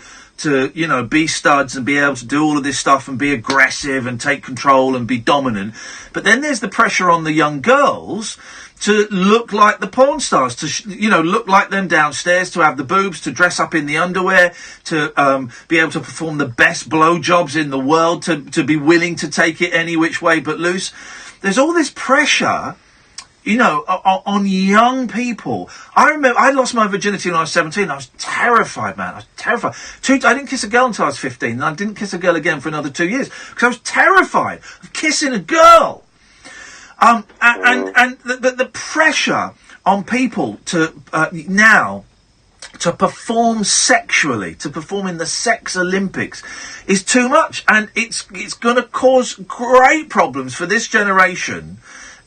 you know, be studs and be able to do all of this stuff and be aggressive and take control and be dominant. But then there's the pressure on the young girls to look like the porn stars, to, you know, look like them downstairs, to have the boobs, to dress up in the underwear, to be able to perform the best blowjobs in the world, to be willing to take it any which way but loose. There's all this pressure, you know, on young people. I remember I lost my virginity when I was 17. I was terrified, man. I was terrified. I didn't kiss a girl until I was 15, and I didn't kiss a girl again for another 2 years because I was terrified of kissing a girl. And the pressure on people to now to perform sexually, to perform in the sex Olympics, is too much, and it's going to cause great problems for this generation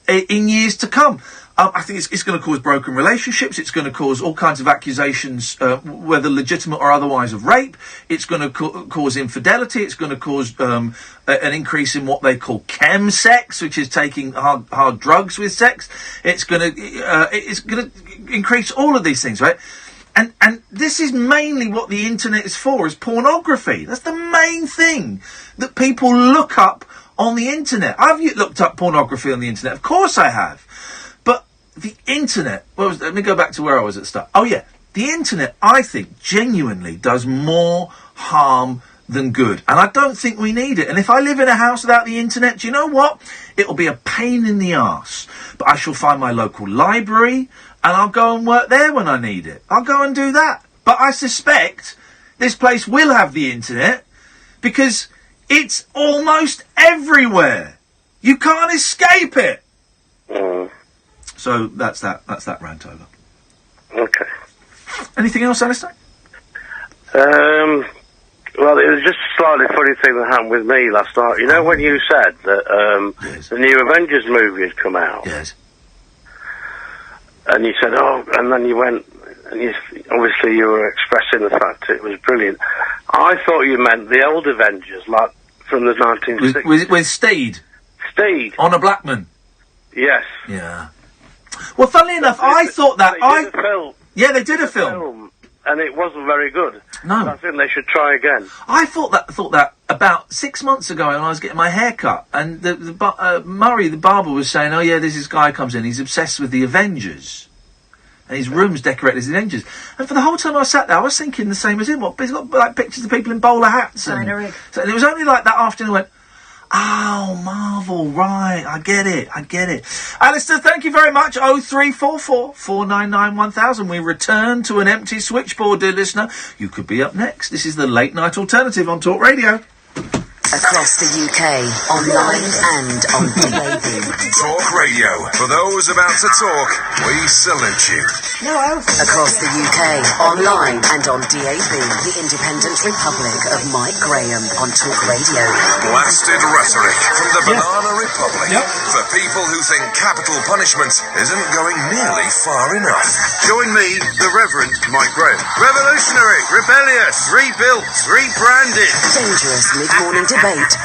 in years to come. I think it's going to cause broken relationships. It's going to cause all kinds of accusations, whether legitimate or otherwise, of rape. It's going to cause infidelity. It's going to cause an increase in what they call chem sex, which is taking hard drugs with sex. It's going to increase all of these things, right? And this is mainly what the internet is for, is pornography. That's the main thing that people look up on the internet. Have you looked up pornography on the internet? Of course I have. But the internet, let me go back to where I was at the start. Oh yeah, the internet, I think, genuinely does more harm than good. And I don't think we need it. And if I live in a house without the internet, do you know what? It'll be a pain in the arse. But I shall find my local library, and I'll go and work there when I need it. I'll go and do that. But I suspect this place will have the internet, because it's almost everywhere. You can't escape it. So that's that rant over. Okay. Anything else, Alistair? Well, it was just a slightly funny thing that happened with me last night. You know when you said that the new Avengers movie had come out? Yes. And you said, oh, and then you went, and obviously you were expressing the fact it was brilliant. I thought you meant the old Avengers, like from the 1960s. With Steed? Steed. Honor Blackman? Yes. Yeah. Well, funnily enough, I thought that... They did a film. Yeah, they did a film. and it wasn't very good. No. I think they should try again. I thought that about 6 months ago when I was getting my hair cut, and Murray, the barber, was saying, "Oh yeah, this guy comes in. He's obsessed with the Avengers, and his room's decorated as the Avengers." And for the whole time I sat there, I was thinking the same as him. What? He's got like pictures of people in bowler hats, and it was only like that afternoon I went, "Oh, Marvel, right, I get it. Alistair, thank you very much. 0344 499 1000. We return to an empty switchboard, dear listener. You could be up next. This is the Late Night Alternative on Talk Radio. Across the UK, online and on DAB. Talk Radio. For those about to talk, we salute you. Across the UK, online and on DAB. The Independent Republic of Mike Graham on Talk Radio. Blasted rhetoric from the Banana Republic. For people who think capital punishment isn't going nearly far enough. Join me, the Reverend Mike Graham. Revolutionary, rebellious, rebuilt, rebranded. Dangerous mid-morning debate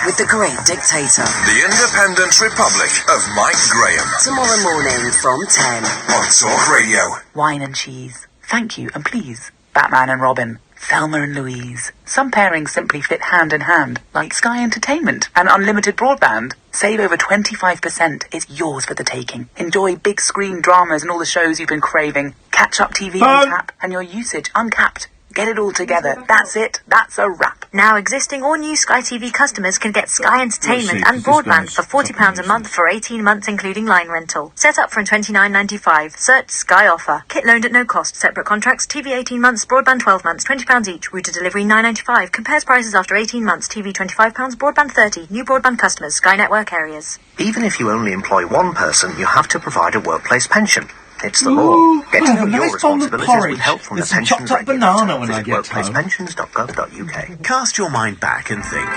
with the great dictator. The Independent Republic of Mike Graham. Tomorrow morning from 10. On Talk Radio. Wine and cheese. Thank you and please. Batman and Robin. Thelma and Louise. Some pairings simply fit hand in hand, like Sky Entertainment and unlimited broadband. Save over 25%. It's yours for the taking. Enjoy big screen dramas and all the shows you've been craving. Catch up TV on tap and your usage uncapped. Get it all together. That's it. That's a wrap. Now existing or new Sky TV customers can get Sky Entertainment and broadband for £40 a month for 18 months including line rental. Set up from £29.95. Search Sky Offer. Kit loaned at no cost. Separate contracts. TV 18 months. Broadband 12 months. £20 each. Router delivery £9.95. Compares prices after 18 months. TV £25. Broadband 30. New broadband customers. Sky Network areas. Even if you only employ one person, you have to provide a workplace pension. It's the law. Get to know your responsibilities with help from the pension regulator. Banana when I Visit workplacepensions.gov.uk. Cast your mind back and think.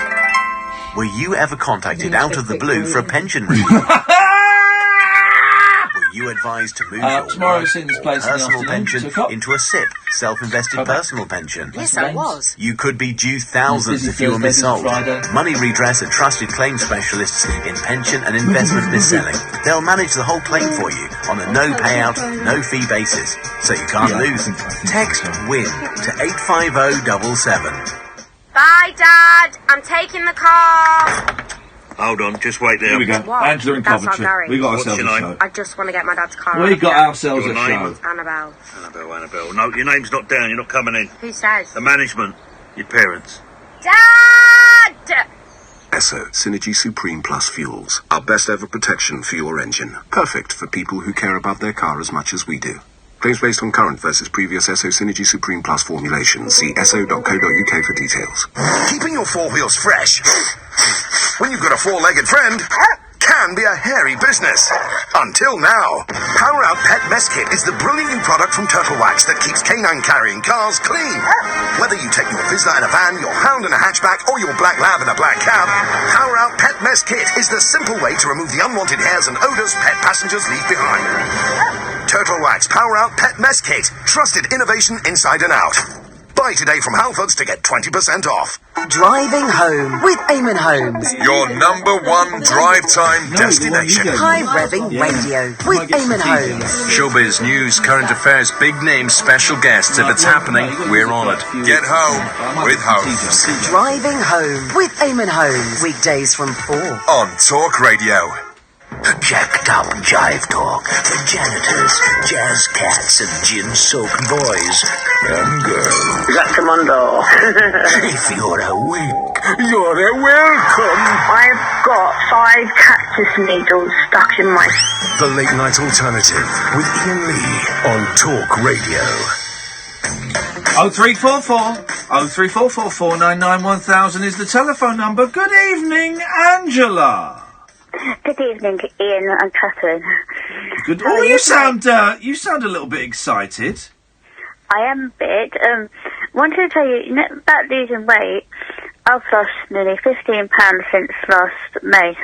Were you ever contacted out of the blue for a pension review? Were you advised to move your personal pension into a SIP, self-invested personal pension? Yes, I was. You could be due thousands if you were missold. Money Redress are trusted claim specialists in pension and investment mis-selling. They'll manage the whole claim for you on a no payout, no fee basis, so you can't lose. Text WIN to 85077. Bye, Dad. I'm taking the car. Hold on, just wait there. Here we go. What? Angela in That's Coventry. our garage. We got What's ourselves your a name? show. I just want to get my dad's car. We got ourselves Your a name? show. Annabelle. Annabelle. No, your name's not down. You're not coming in. Who says? The management. Your parents. Dad! Esso Synergy Supreme Plus Fuels. Our best ever protection for your engine. Perfect for people who care about their car as much as we do. Claims based on current versus previous Esso Synergy Supreme Plus formulation. See esso.co.uk for details. Keeping your four wheels fresh when you've got a four-legged friend can be a hairy business. Until now. Power Out Pet Mess Kit is the brilliant new product from Turtle Wax that keeps canine carrying cars clean. Whether you take your Vizsla in a van, your hound in a hatchback, or your black lab in a black cab, Power Out Pet Mess Kit is the simple way to remove the unwanted hairs and odours pet passengers leave behind. Turtle Wax Power Out Pet Mess Kit. Trusted innovation inside and out. Buy today from Halfords to get 20% off. Driving home with Eamon Holmes. Your number one drive time destination. High revving radio with Eamon Holmes. Showbiz news, current affairs, big names, special guests. If it's happening, we're on it. Get home with Holmes. Driving home with Eamon Holmes. Weekdays from 4. On Talk Radio. Jacked up jive talk for janitors, jazz cats, and gin-soaked boys and girls. Is that Commando? If you're awake, you're welcome. I've got 5 cactus needles stuck in my... The Late Night Alternative with Iain Lee on Talk Radio. 0344 499 1000 is the telephone number. Good evening, Angela. Good evening, Ian and Katherine. Good. Oh, you sound a little bit excited. I am a bit. Wanted to tell you, about losing weight. I've lost nearly £15 since last May.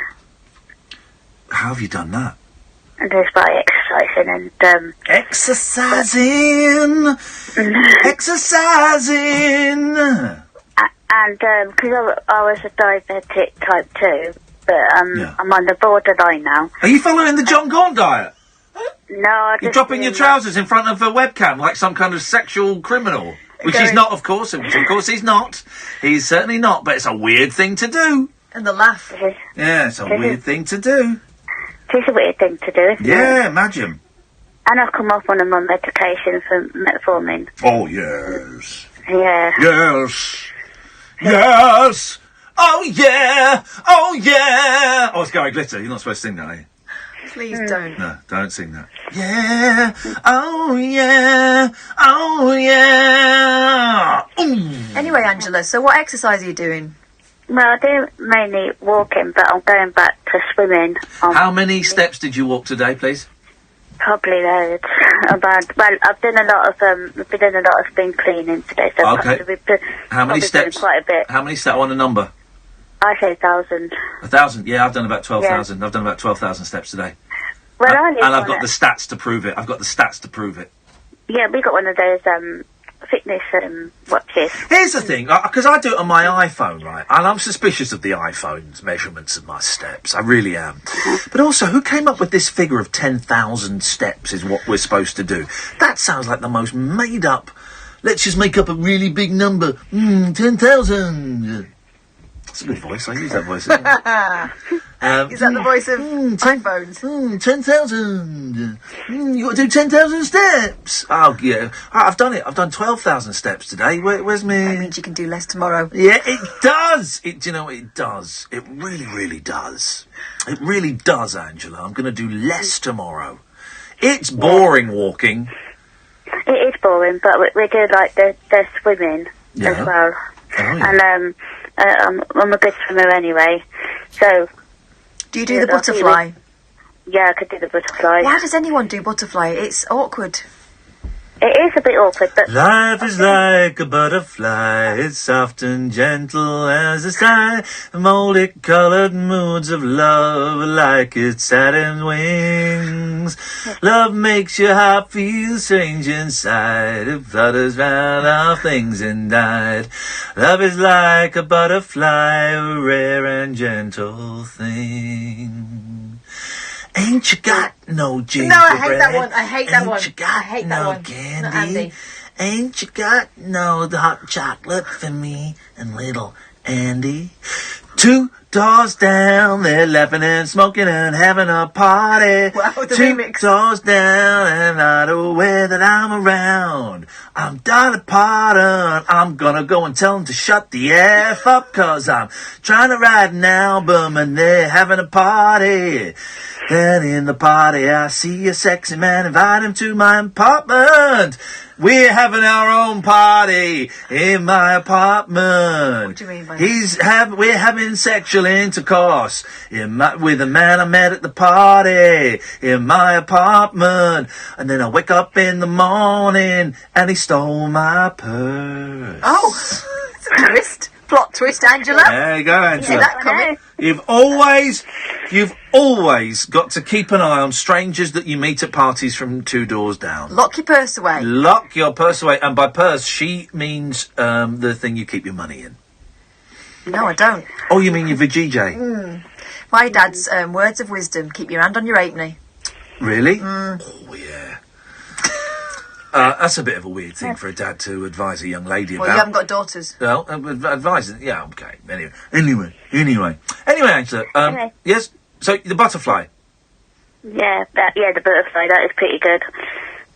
How have you done that? And just by exercising and exercising. And because I was a diabetic type 2. But I'm on the borderline now. Are you following the John Gaunt diet? No, I You're dropping your trousers in front of a webcam like some kind of sexual criminal. Which he's not, of course. Which, of course, he's not. He's certainly not, but it's a weird thing to do. And the laugh. Yeah, it's a weird thing to do. It is a weird thing to do, isn't it? Yeah, imagine. And I've come off on a medication for metformin. Oh, yes. Yeah. Yes. Yes. Oh, yeah. Oh, yeah. Oh, it's Gary Glitter. You're not supposed to sing that, are you? Please don't. No, don't sing that. Yeah. Oh, yeah. Oh, yeah. Ooh. Anyway, Angela, so what exercise are you doing? Well, I do mainly walking, but I'm going back to swimming. How many steps did you walk today, please? Probably loads. I've done a lot of I've been doing a lot of spring cleaning today. So Okay. How many steps? Quite a bit. How many steps on a number? I say 1,000. 1,000. Yeah, I've done about 12,000. I've done about 12,000 steps today. Well, and I've got the stats to prove it. Yeah, we got one of those fitness watches. Here's the thing, because I do it on my iPhone, right? And I'm suspicious of the iPhone's measurements of my steps. I really am. But also, who came up with this figure of 10,000 steps is what we're supposed to do? That sounds like the most made up. Let's just make up a really big number. 10,000. That's a good voice. I use that voice. Is that the voice of iPhones? 10,000. You got to do 10,000 steps. Oh, yeah. I've done it. I've done 12,000 steps today. Where's me? That means you can do less tomorrow. Yeah, it does. Do you know what it does? It really, really does. It really does, Angela. I'm going to do less tomorrow. It's boring walking. It is boring, but we do like the swimming as well. Oh, yeah. And I'm a good swimmer anyway, so... Do you do the butterfly? Yeah, I could do the butterfly. Why does anyone do butterfly? It's awkward. It is a bit awkward, but... Life is like a butterfly, it's soft and gentle as the sky. The multi-coloured moods of love are like its Saturn's wings. Love makes your heart feel strange inside. It flutters round our things and died. Love is like a butterfly, a rare and gentle thing. Ain't you got no gingerbread? No, I hate that one. I hate that one. Ain't you got I hate no that one. candy? Not Andy. Ain't you got no hot chocolate for me and little Andy? 2 doors down, they're laughing and smoking and having a party. Wow, the 2 remix. doors down and not aware that I'm around. I'm Dolly Parton, I'm gonna go and tell them to shut the F up, 'cause I'm trying to write an album and they're having a party. Then in the party I see a sexy man, invite him to my apartment. We're having our own party in my apartment. What do you mean by that? We're having sexual intercourse with a man I met at the party in my apartment. And then I wake up in the morning and he stole my purse. Oh, it's a twist. Plot twist, Angela. There you go, Angela. See that coming? You've always got to keep an eye on strangers that you meet at parties from 2 doors down. Lock your purse away. Lock your purse away. And by purse, she means the thing you keep your money in. No, I don't. Oh, you mean your vajayjay? My dad's words of wisdom: keep your hand on your halfpenny. Really? Oh, yeah. That's a bit of a weird thing for a dad to advise a young lady Well, about. you haven't got daughters. Well, advise it. Yeah, okay. Anyway, Angela. Anyway. Yes. So the butterfly. Yeah, the butterfly, that is pretty good.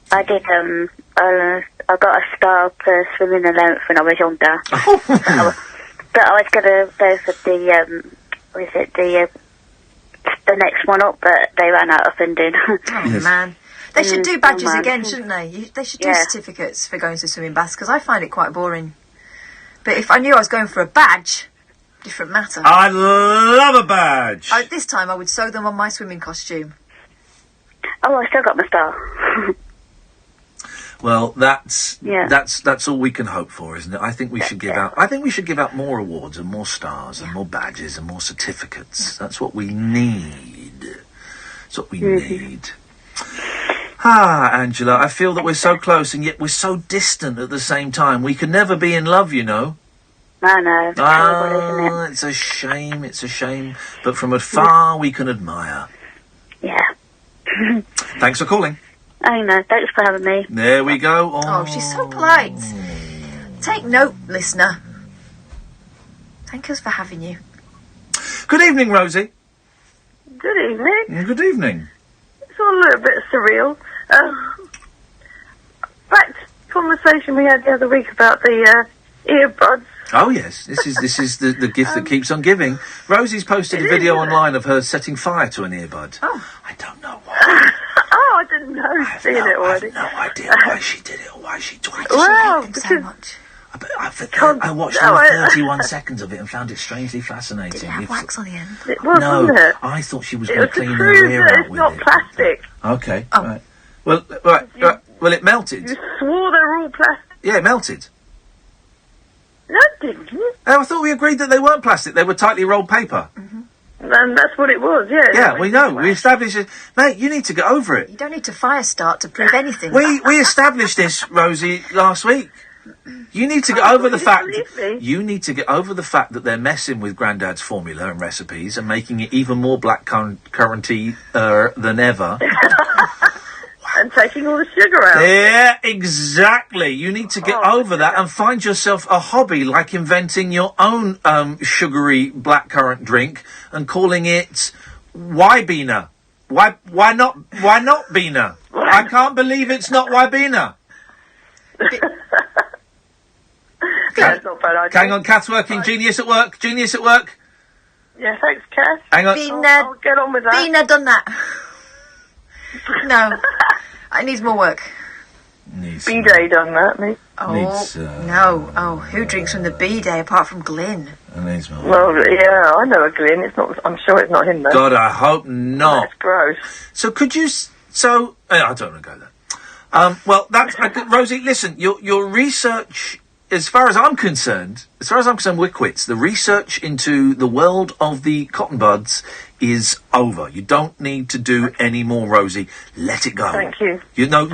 I did, I got a star for swimming alone when I was younger. But I was going to go for the next one up, but they ran out of funding. Oh, man. They should do badges again, shouldn't they? They should do certificates for going to swimming baths, because I find it quite boring. But if I knew I was going for a badge, different matter. I love a badge. This time I would sew them on my swimming costume. Oh, I still got my star. Well, that's all we can hope for, isn't it? I think we should give out more awards and more stars and more badges and more certificates. That's what we need. That's what we need. Angela, I feel that we're so close and yet we're so distant at the same time. We could never be in love, you know. I know. It's horrible, isn't it? It's a shame. But from afar we can admire. Yeah. Thanks for calling. I know. Thanks for having me. There we go. Oh, she's so polite. Take note, listener. Thank us for having you. Good evening, Rosie. Good evening. Good evening. It's all a little bit surreal. Back to the conversation we had the other week about the earbuds. Oh yes, this is the gift that keeps on giving. Rosie's posted a video online of her setting fire to an earbud. Oh. I don't know why. Oh, I didn't know. I've seen it already. I have no idea why she did it or why she tried to. Well, because so much. I watched 31 seconds of it and found it strangely fascinating. Did it have wax on the end? It was, no, wasn't it? I thought she was It going was to to clean prove her ear that out it's with not it. plastic. Okay, right. Well, right. Well, it melted. You swore they were all plastic. Yeah, it melted. No, it didn't. Oh, I thought we agreed that they weren't plastic. They were tightly rolled paper. And that's what it was, yeah. Yeah, we know. We established it. Mate, you need to get over it. You don't need to fire start to prove anything. We established this, Rosie, last week. You need to get over the fact. You need to get over the fact that they're messing with Grandad's formula and recipes and making it even more black currenty than ever. And taking all the sugar out. Yeah, exactly. You need to get over that and find yourself a hobby like inventing your own sugary blackcurrant drink and calling it Wybina. Why not Bina? I can't believe it's not Wybina. That's not a bad idea. Hang on, Kath's working. Genius at work. Genius at work. Yeah, thanks, Kath. Hang on. I'll get on with that. Bina done that. No. It needs more work. B-Day done that, mate. No. Oh, who drinks from the B-Day apart from Glyn? Needs more. Well, yeah, I know a Glyn. It's not. I'm sure it's not him, though. God, I hope not. That's gross. So could you... I don't want to go there. Well, that's... Rosie, listen, your research... As far as I'm concerned, we're quits. The research into the world of the cotton buds is over. You don't need to do any more, Rosie. Let it go. Thank you. No.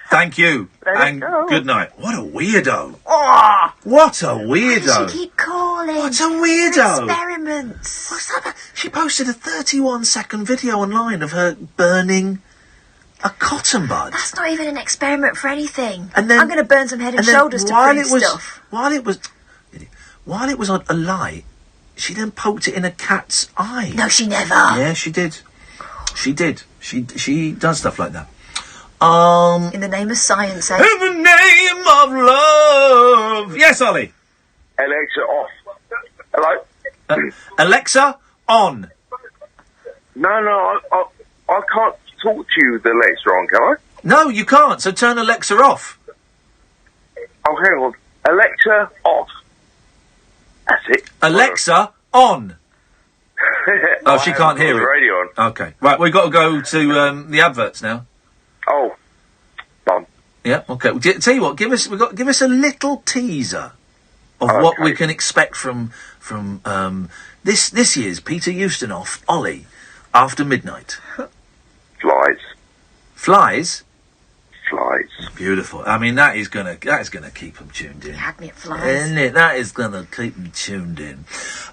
Thank you. Let it go. Good night. What a weirdo. Oh, what a weirdo. Why does she keep calling? What a weirdo. Experiments. What's that? She posted a 31-second video online of her burning a cotton bud. That's not even an experiment for anything. And then, I'm going to burn some head and shoulders to prove stuff. While it was on a light, she then poked it in a cat's eye. No, she never. Yeah, she did. She did. She does stuff like that. In the name of science, eh? In the name of love. Yes, Ollie. Alexa off. Hello. Alexa on. No, I can't talk to you with Alexa on, can I? No, you can't. So turn Alexa off. Oh, hang on. Alexa off. That's it. Alexa on. Oh, she can't hear the it. Radio on. Okay. Right, we've got to go to the adverts now. Oh, done. Yeah. Okay. Well, tell you what. Give us a little teaser of what we can expect from this year's Peter Ustinov Ollie after midnight. Flies. Flies. Flies. Beautiful. I mean, that is gonna keep them tuned in. You had me at flies. Isn't it? That is gonna keep them tuned in.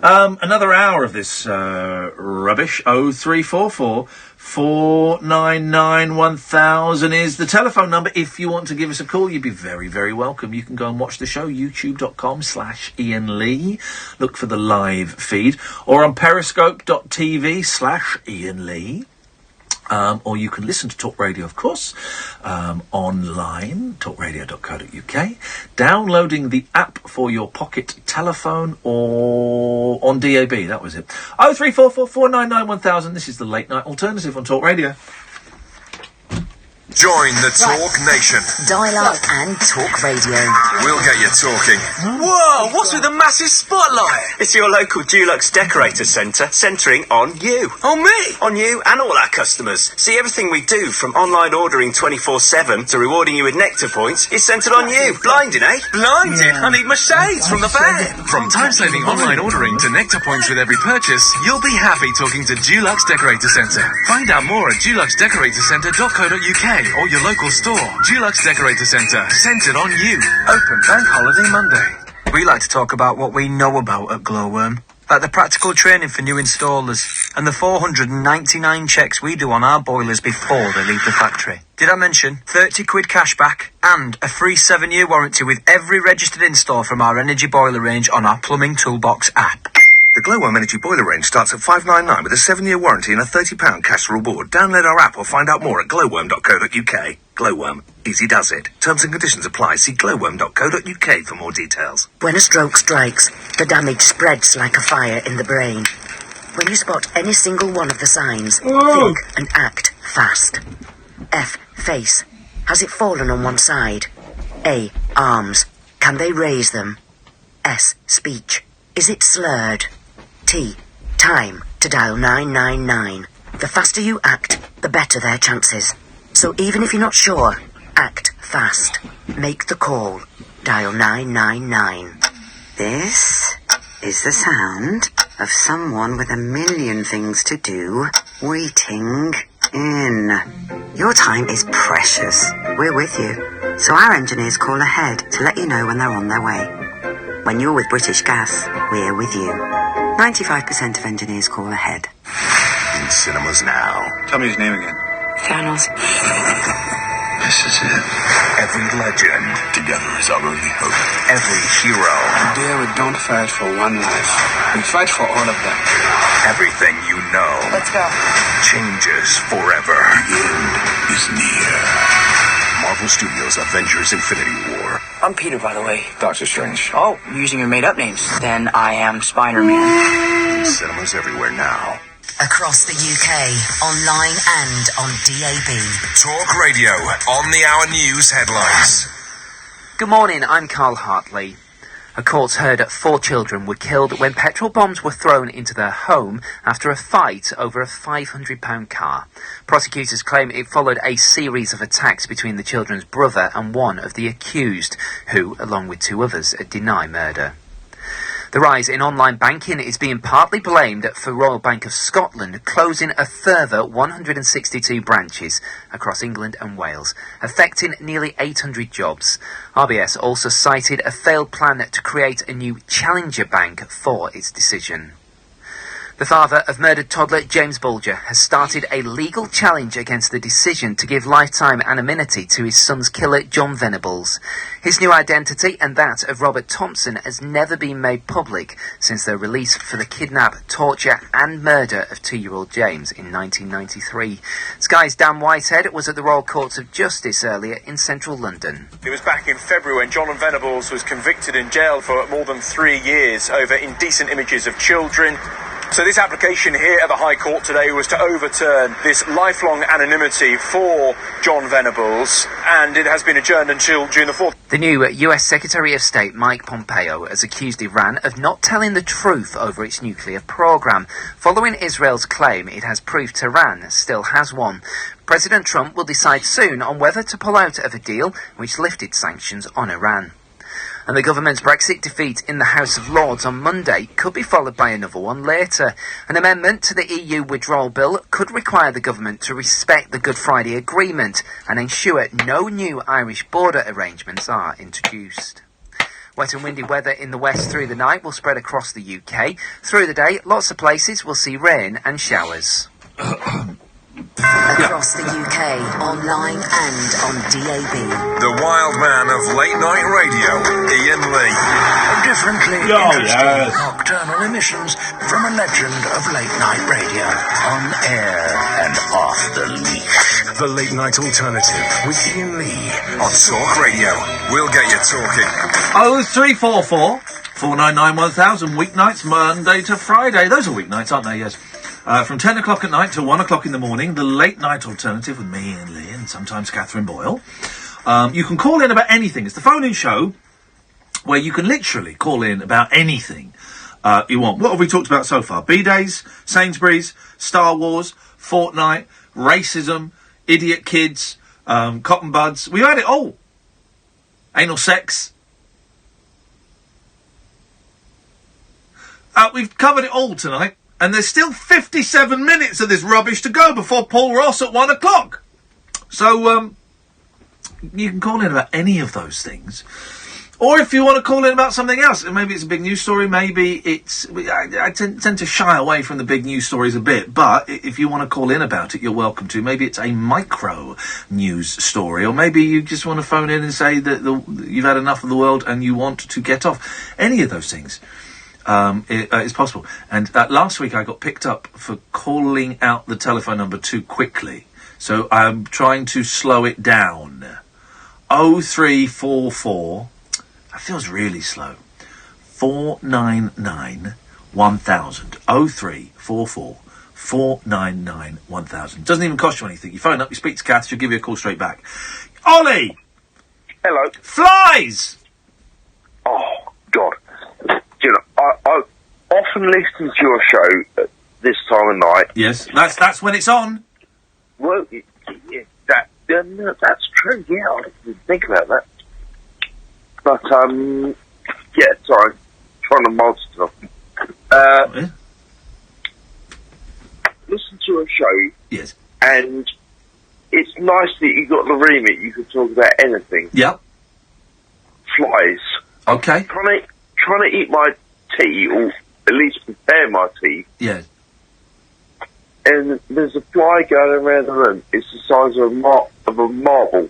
Another hour of this rubbish. 0344 499 1000 is the telephone number. If you want to give us a call, you'd be very, very welcome. You can go and watch the show, youtube.com/Iain Lee. Look for the live feed. Or on periscope.tv/Iain Lee. Or you can listen to Talk Radio, of course, online, talkradio.co.uk, downloading the app for your pocket telephone or on DAB, that was it. 0344 499 1000, this is the late night alternative on Talk Radio. Join the Talk Nation. Dial up and Talk Radio. We'll get you talking. Whoa, what's with the massive spotlight? It's your local Dulux Decorator Centre, centering on you. On me? On you and all our customers. See, everything we do, from online ordering 24/7 to rewarding you with nectar points, is centred on you. Blinding, eh? Blinding? Yeah. I need my shades from the van. From time-saving online ordering to nectar points with every purchase, you'll be happy talking to Dulux Decorator Centre. Find out more at duluxdecoratorcentre.co.uk or your local store. Dulux Decorator Centre, centred on you. Open Bank Holiday Monday. We like to talk about what we know about at Glowworm. like the practical training for new installers, and the 499 checks we do on our boilers before they leave the factory. Did I mention 30 quid cash back and a free 7-year warranty with every registered install from our energy boiler range on our Plumbing Toolbox app? The Glowworm Energy Boiler range starts at $599 with a 7-year warranty and a £30 cash reward. Download our app or find out more at glowworm.co.uk. Glowworm. Easy does it. Terms and conditions apply. See glowworm.co.uk for more details. When a stroke strikes, the damage spreads like a fire in the brain. When you spot any single one of the signs, think and act fast. F. Face. Has it fallen on one side? A. Arms. Can they raise them? S. Speech. Is it slurred? T. Time to dial 999. The faster you act, the better their chances. So even if you're not sure, act fast. Make the call. Dial 999. This is the sound of someone with a million things to do, waiting in. Your time is precious. We're with you. So our engineers call ahead to let you know when they're on their way. When you're with British Gas, we're with you. 95% of engineers call ahead. In cinemas now. Tell me his name again. Thanos. This is it. Every legend. Together is our only hope. Every hero. Today we don't fight for one life. We fight for all of them. Everything you know. Let's go. Changes forever. The end is near. Marvel Studios' Avengers Infinity War. I'm Peter, by the way. Doctor Strange. Oh, using your made-up names. Then I am Spider-Man. In cinemas everywhere now. Across the UK, online and on DAB. Talk Radio, on the hour news headlines. Good morning, I'm Carl Hartley. A court's heard that 4 children were killed when petrol bombs were thrown into their home after a fight over a £500 car. Prosecutors claim it followed a series of attacks between the children's brother and one of the accused, who, along with 2 others, deny murder. The rise in online banking is being partly blamed for Royal Bank of Scotland closing a further 162 branches across England and Wales, affecting nearly 800 jobs. RBS also cited a failed plan to create a new challenger bank for its decision. The father of murdered toddler James Bulger has started a legal challenge against the decision to give lifetime anonymity to his son's killer, John Venables. His new identity and that of Robert Thompson has never been made public since their release for the kidnap, torture and murder of 2-year-old James in 1993. Sky's Dan Whitehead was at the Royal Courts of Justice earlier in central London. It was back in February when John Venables was convicted and jailed for more than 3 years over indecent images of children. So this application here at the High Court today was to overturn this lifelong anonymity for John Venables, and it has been adjourned until June the 4th. The new US Secretary of State Mike Pompeo has accused Iran of not telling the truth over its nuclear program, following Israel's claim it has proof Tehran still has one. President Trump will decide soon on whether to pull out of a deal which lifted sanctions on Iran. And the government's Brexit defeat in the House of Lords on Monday could be followed by another one later. An amendment to the EU withdrawal bill could require the government to respect the Good Friday Agreement and ensure no new Irish border arrangements are introduced. Wet and windy weather in the west through the night will spread across the UK. Through the day, lots of places will see rain and showers. Across the UK, online and on DAB. The wild man of late night radio, Iain Lee. Differently interesting nocturnal emissions from a legend of late night radio. On air and off the leash. The late night alternative with Iain Lee on Talk Radio. We'll get you talking. 0344 499 1000, weeknights, Monday to Friday. Those are weeknights, aren't they? Yes. From 10 o'clock at night to 1 o'clock in the morning, the late night alternative with me, Iain Lee, and sometimes Katherine Boyle. You can call in about anything. It's the phone-in show where you can literally call in about anything you want. What have we talked about so far? B-Days, Sainsbury's, Star Wars, Fortnite, racism, idiot kids, cotton buds. We've had it all. Anal sex. We've covered it all tonight. And there's still 57 minutes of this rubbish to go before Paul Ross at 1 o'clock. So, you can call in about any of those things. Or if you want to call in about something else, maybe it's a big news story, maybe it's... I tend to shy away from the big news stories a bit, but if you want to call in about it, you're welcome to. Maybe it's a micro news story, or maybe you just want to phone in and say that you've had enough of the world and you want to get off. Any of those things is possible. And last week I got picked up for calling out the telephone number too quickly, so I'm trying to slow it down. 0344... That feels really slow. 499 1000. 0344 499 1000. Doesn't even cost you anything. You phone up, you speak to Kath, she'll give you a call straight back. Ollie! Hello. Flies! Oh, God. You know, I often listen to your show at this time of night. Yes, that's when it's on. Well, that's true, yeah, I didn't think about that. But, yeah, sorry, trying to multitask. Listen to a show. Yes. And it's nice that you got the remit, you can talk about anything. Yep. Flies. Okay. Trying to eat my tea, or at least prepare my tea. Yes. And there's a fly going around the room. It's the size of a marble.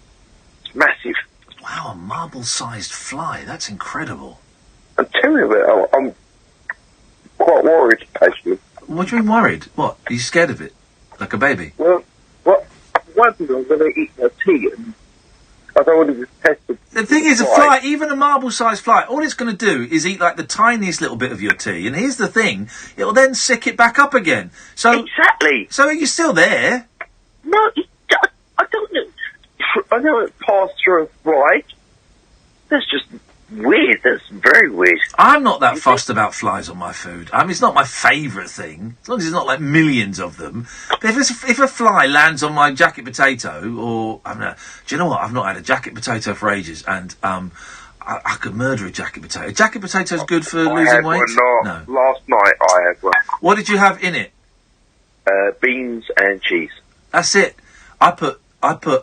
It's massive. Wow, a marble-sized fly. That's incredible. I'm telling you, I'm quite worried, actually. What do you mean worried? What? Are you scared of it? Like a baby? Well, one thing, I'm going to eat my tea, and I don't want to just test it. The thing is, a fly, even a marble-sized fly, all it's going to do is eat, like, the tiniest little bit of your tea. And here's the thing, it'll then sick it back up again. So exactly. So you're still there. No, I don't know. I know it passed through a fly. That's just weird. That's very weird. I'm not that fussed about flies on my food. I mean, it's not my favourite thing, as long as it's not like millions of them. But if a fly lands on my jacket potato, or I don't know, do you know what? I've not had a jacket potato for ages, and I could murder a jacket potato. A jacket potato's good for losing weight. No. Last night I had one. What did you have in it? Beans and cheese. That's it. I put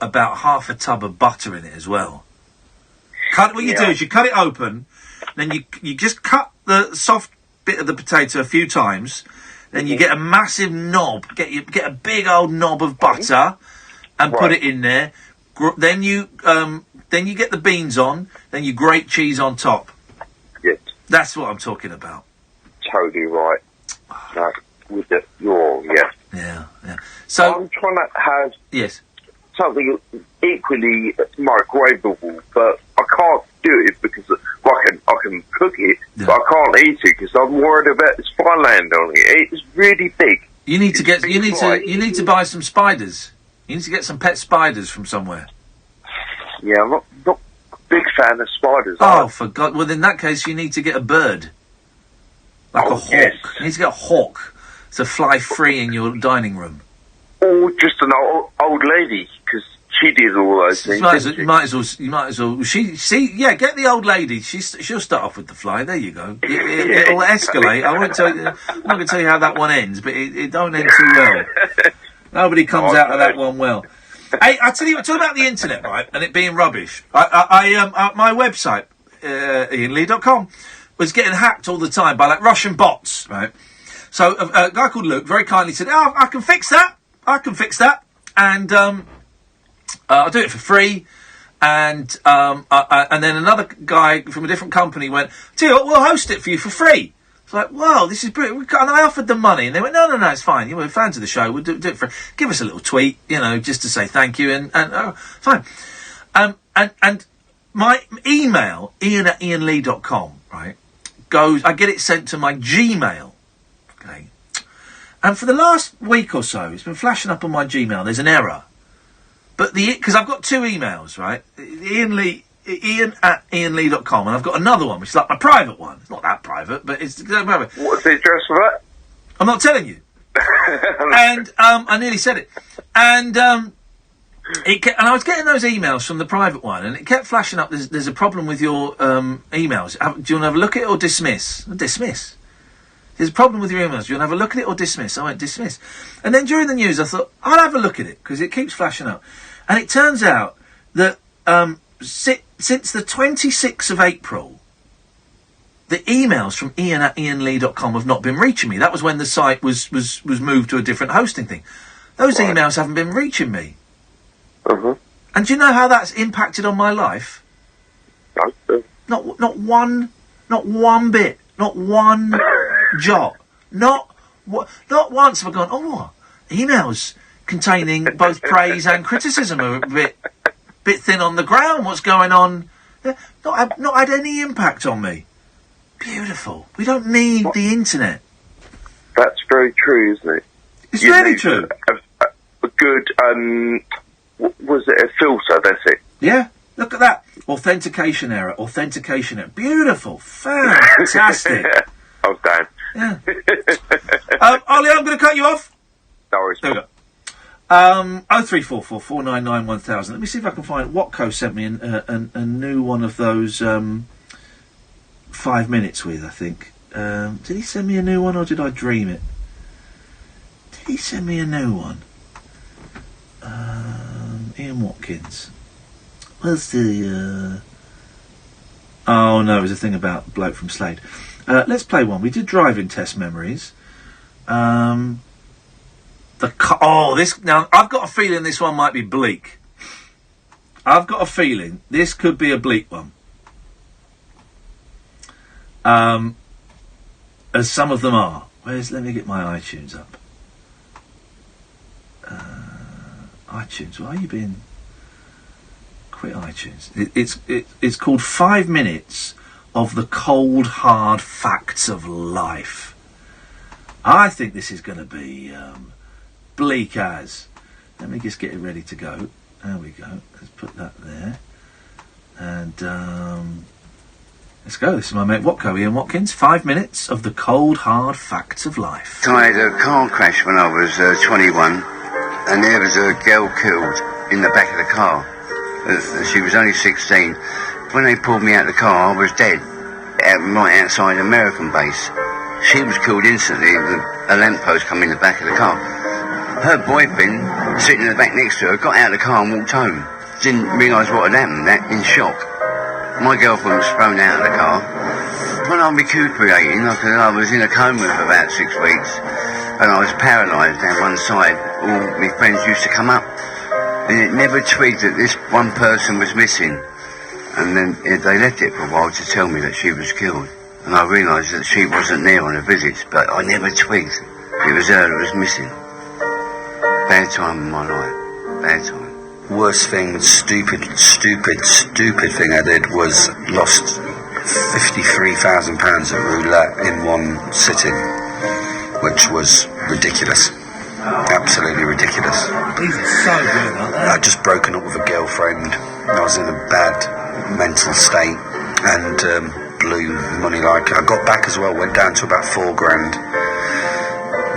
about half a tub of butter in it as well. What you do is you cut it open, then you just cut the soft bit of the potato a few times, then you get a massive knob, get a big old knob of butter, and put it in there. Then you get the beans on, then you grate cheese on top. Yes. That's what I'm talking about. Totally right. No, with the Yeah. So I'm trying to have something equally microwavable, but I can't do it because I can cook it, but I can't eat it because I'm worried about this fly land on it. It's really big. You need to buy some spiders. You need to get some pet spiders from somewhere. Yeah, I'm not a big fan of spiders. Oh, for God! Well, in that case, you need to get a bird, like a hawk. Yes. You need to get a hawk to fly free in your dining room. Or just an old lady, because she did all those things. You might as well. Get the old lady. She'll start off with the fly. There you go. It'll escalate. I won't tell you. I'm not going to tell you how that one ends, but it don't end too well. Nobody comes out of that one well. Hey, I tell you what. Talk about the internet, right, and it being rubbish. My website, iainlee.com, was getting hacked all the time by like Russian bots, right? So a guy called Luke very kindly said, "Oh, I can fix that. And I'll do it for free." And then another guy from a different company went, "Tell you what, we'll host it for you for free." It's like, wow, this is brilliant. And I offered them money, and they went, no, it's fine. We're fans of the show. We'll do it for. Give us a little tweet, just to say thank you, and fine. And my email, ian@iainlee.com, right, goes. I get it sent to my Gmail. Okay. And for the last week or so, it's been flashing up on my Gmail. There's an error. But because I've got two emails, right? Ian@iainlee.com, and I've got another one, which is like my private one. It's not that private, but it's private. What's the address for that? I'm not telling you. And I nearly said it. And and I was getting those emails from the private one, and it kept flashing up. There's a problem with your emails. Do you want to have a look at it or dismiss? Dismiss. There's a problem with your emails. Do you want to have a look at it or dismiss? I went dismiss. And then during the news, I thought, I'll have a look at it, because it keeps flashing up. And it turns out that since the 26th of April, the emails from Iain@iainlee.com have not been reaching me. That was when the site was moved to a different hosting thing. Those emails haven't been reaching me. And do you know how that's impacted on my life? Not one bit, not one jot, not once have I gone, oh, emails containing both praise and criticism are a bit thin on the ground. What's going on? Not had any impact on me. Beautiful. We don't need the internet. That's very true, isn't it? It's really true. A good, was it a filter, that's it? Yeah, look at that. Authentication error. Beautiful. Fantastic. I was down. Yeah. Ollie, I'm going to cut you off. No worries. There we go. 0344 499 1000. Let me see if I can find. Watco sent me a new one of those 5 minutes with, I think. Did he send me a new one or did I dream it? Did he send me a new one? Ian Watkins. Where's the... Oh, no, it was a thing about a bloke from Slade. Let's play one. We did driving test memories. Now, I've got a feeling this one might be bleak. I've got a feeling this could be a bleak one. As some of them are. Let me get my iTunes up. iTunes, why are you being... Quit iTunes. It's called 5 Minutes of the Cold, Hard Facts of Life. I think this is going to be bleak as. Let me just get it ready to go. There we go. Let's put that there. And let's go. This is my mate Watco, Ian Watkins. 5 Minutes of the Cold, Hard Facts of Life. I had a car crash when I was 21, and there was a girl killed in the back of the car. She was only 16. When they pulled me out of the car, I was dead, right outside American base. She was killed instantly. A lamppost come in the back of the car. Her boyfriend, sitting in the back next to her, got out of the car and walked home. Didn't realise what had happened, in shock. My girlfriend was thrown out of the car. When I'm recuperating, I was in a coma for about 6 weeks, and I was paralysed down one side. All my friends used to come up, and it never twigged that this one person was missing. And then they left it for a while to tell me that she was killed. And I realised that she wasn't there on her visits, but I never twigged. It was her that was missing. Bad time in my life. Bad time. Worst thing, stupid thing I did was lost £53,000 at roulette in one sitting, which was ridiculous. Absolutely ridiculous. These are so good, aren't they? I'd just broken up with a girlfriend. I was in a bad mental state and blew money like... I got back as well, went down to about £4,000.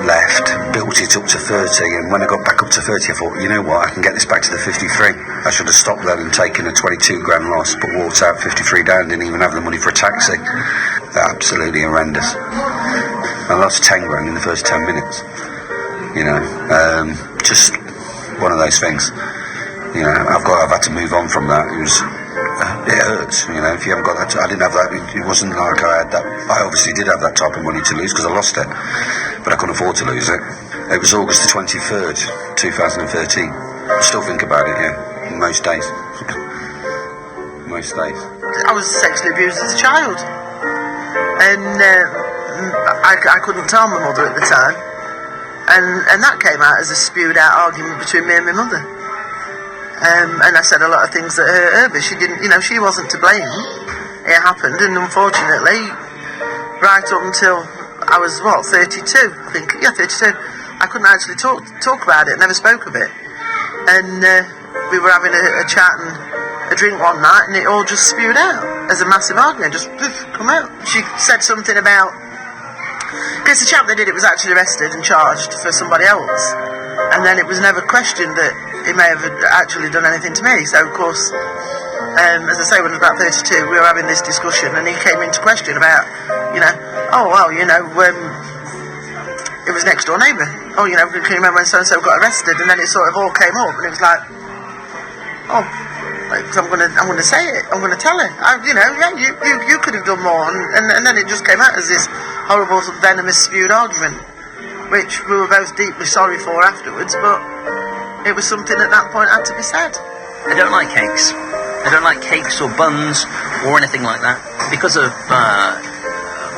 Left, built it up to 30, and when I got back up to 30 I thought, you know what, I can get this back to the 53. I should have stopped then and taken a £22,000 loss, but walked out 53 down, didn't even have the money for a taxi. Absolutely horrendous. I lost 10 grand in the first 10 minutes. You know, just one of those things. You know, I've had to move on from that. It hurts, you know, if you haven't got that. I didn't have that. It wasn't like I had that. I obviously did have that type of money to lose because I lost it, but I couldn't afford to lose it. It was August the 23rd, 2013. I still think about it, yeah, most days. Most days. I was sexually abused as a child, and I couldn't tell my mother at the time, and that came out as a spewed out argument between me and my mother. And I said a lot of things that hurt her, but she didn't, you know, she wasn't to blame. It happened, and unfortunately, right up until I was, 32, I think, yeah, 32, I couldn't actually talk about it, never spoke of it. And we were having a chat and a drink one night, and it all just spewed out as a massive argument, just come out. She said something about, because the chap that did it was actually arrested and charged for somebody else, and then it was never questioned that he may have actually done anything to me. So of course, as I say, when I was about 32, we were having this discussion, and he came into question about, you know, it was next door neighbour. Oh, you know, can you remember when so and so got arrested? And then it sort of all came up, and it was like, oh, Because I'm gonna say it. I'm gonna tell her. You could have done more, and then it just came out as this horrible, venomous, spewed argument, which we were both deeply sorry for afterwards. But it was something at that point had to be said. I don't like cakes. I don't like cakes or buns or anything like that. Because of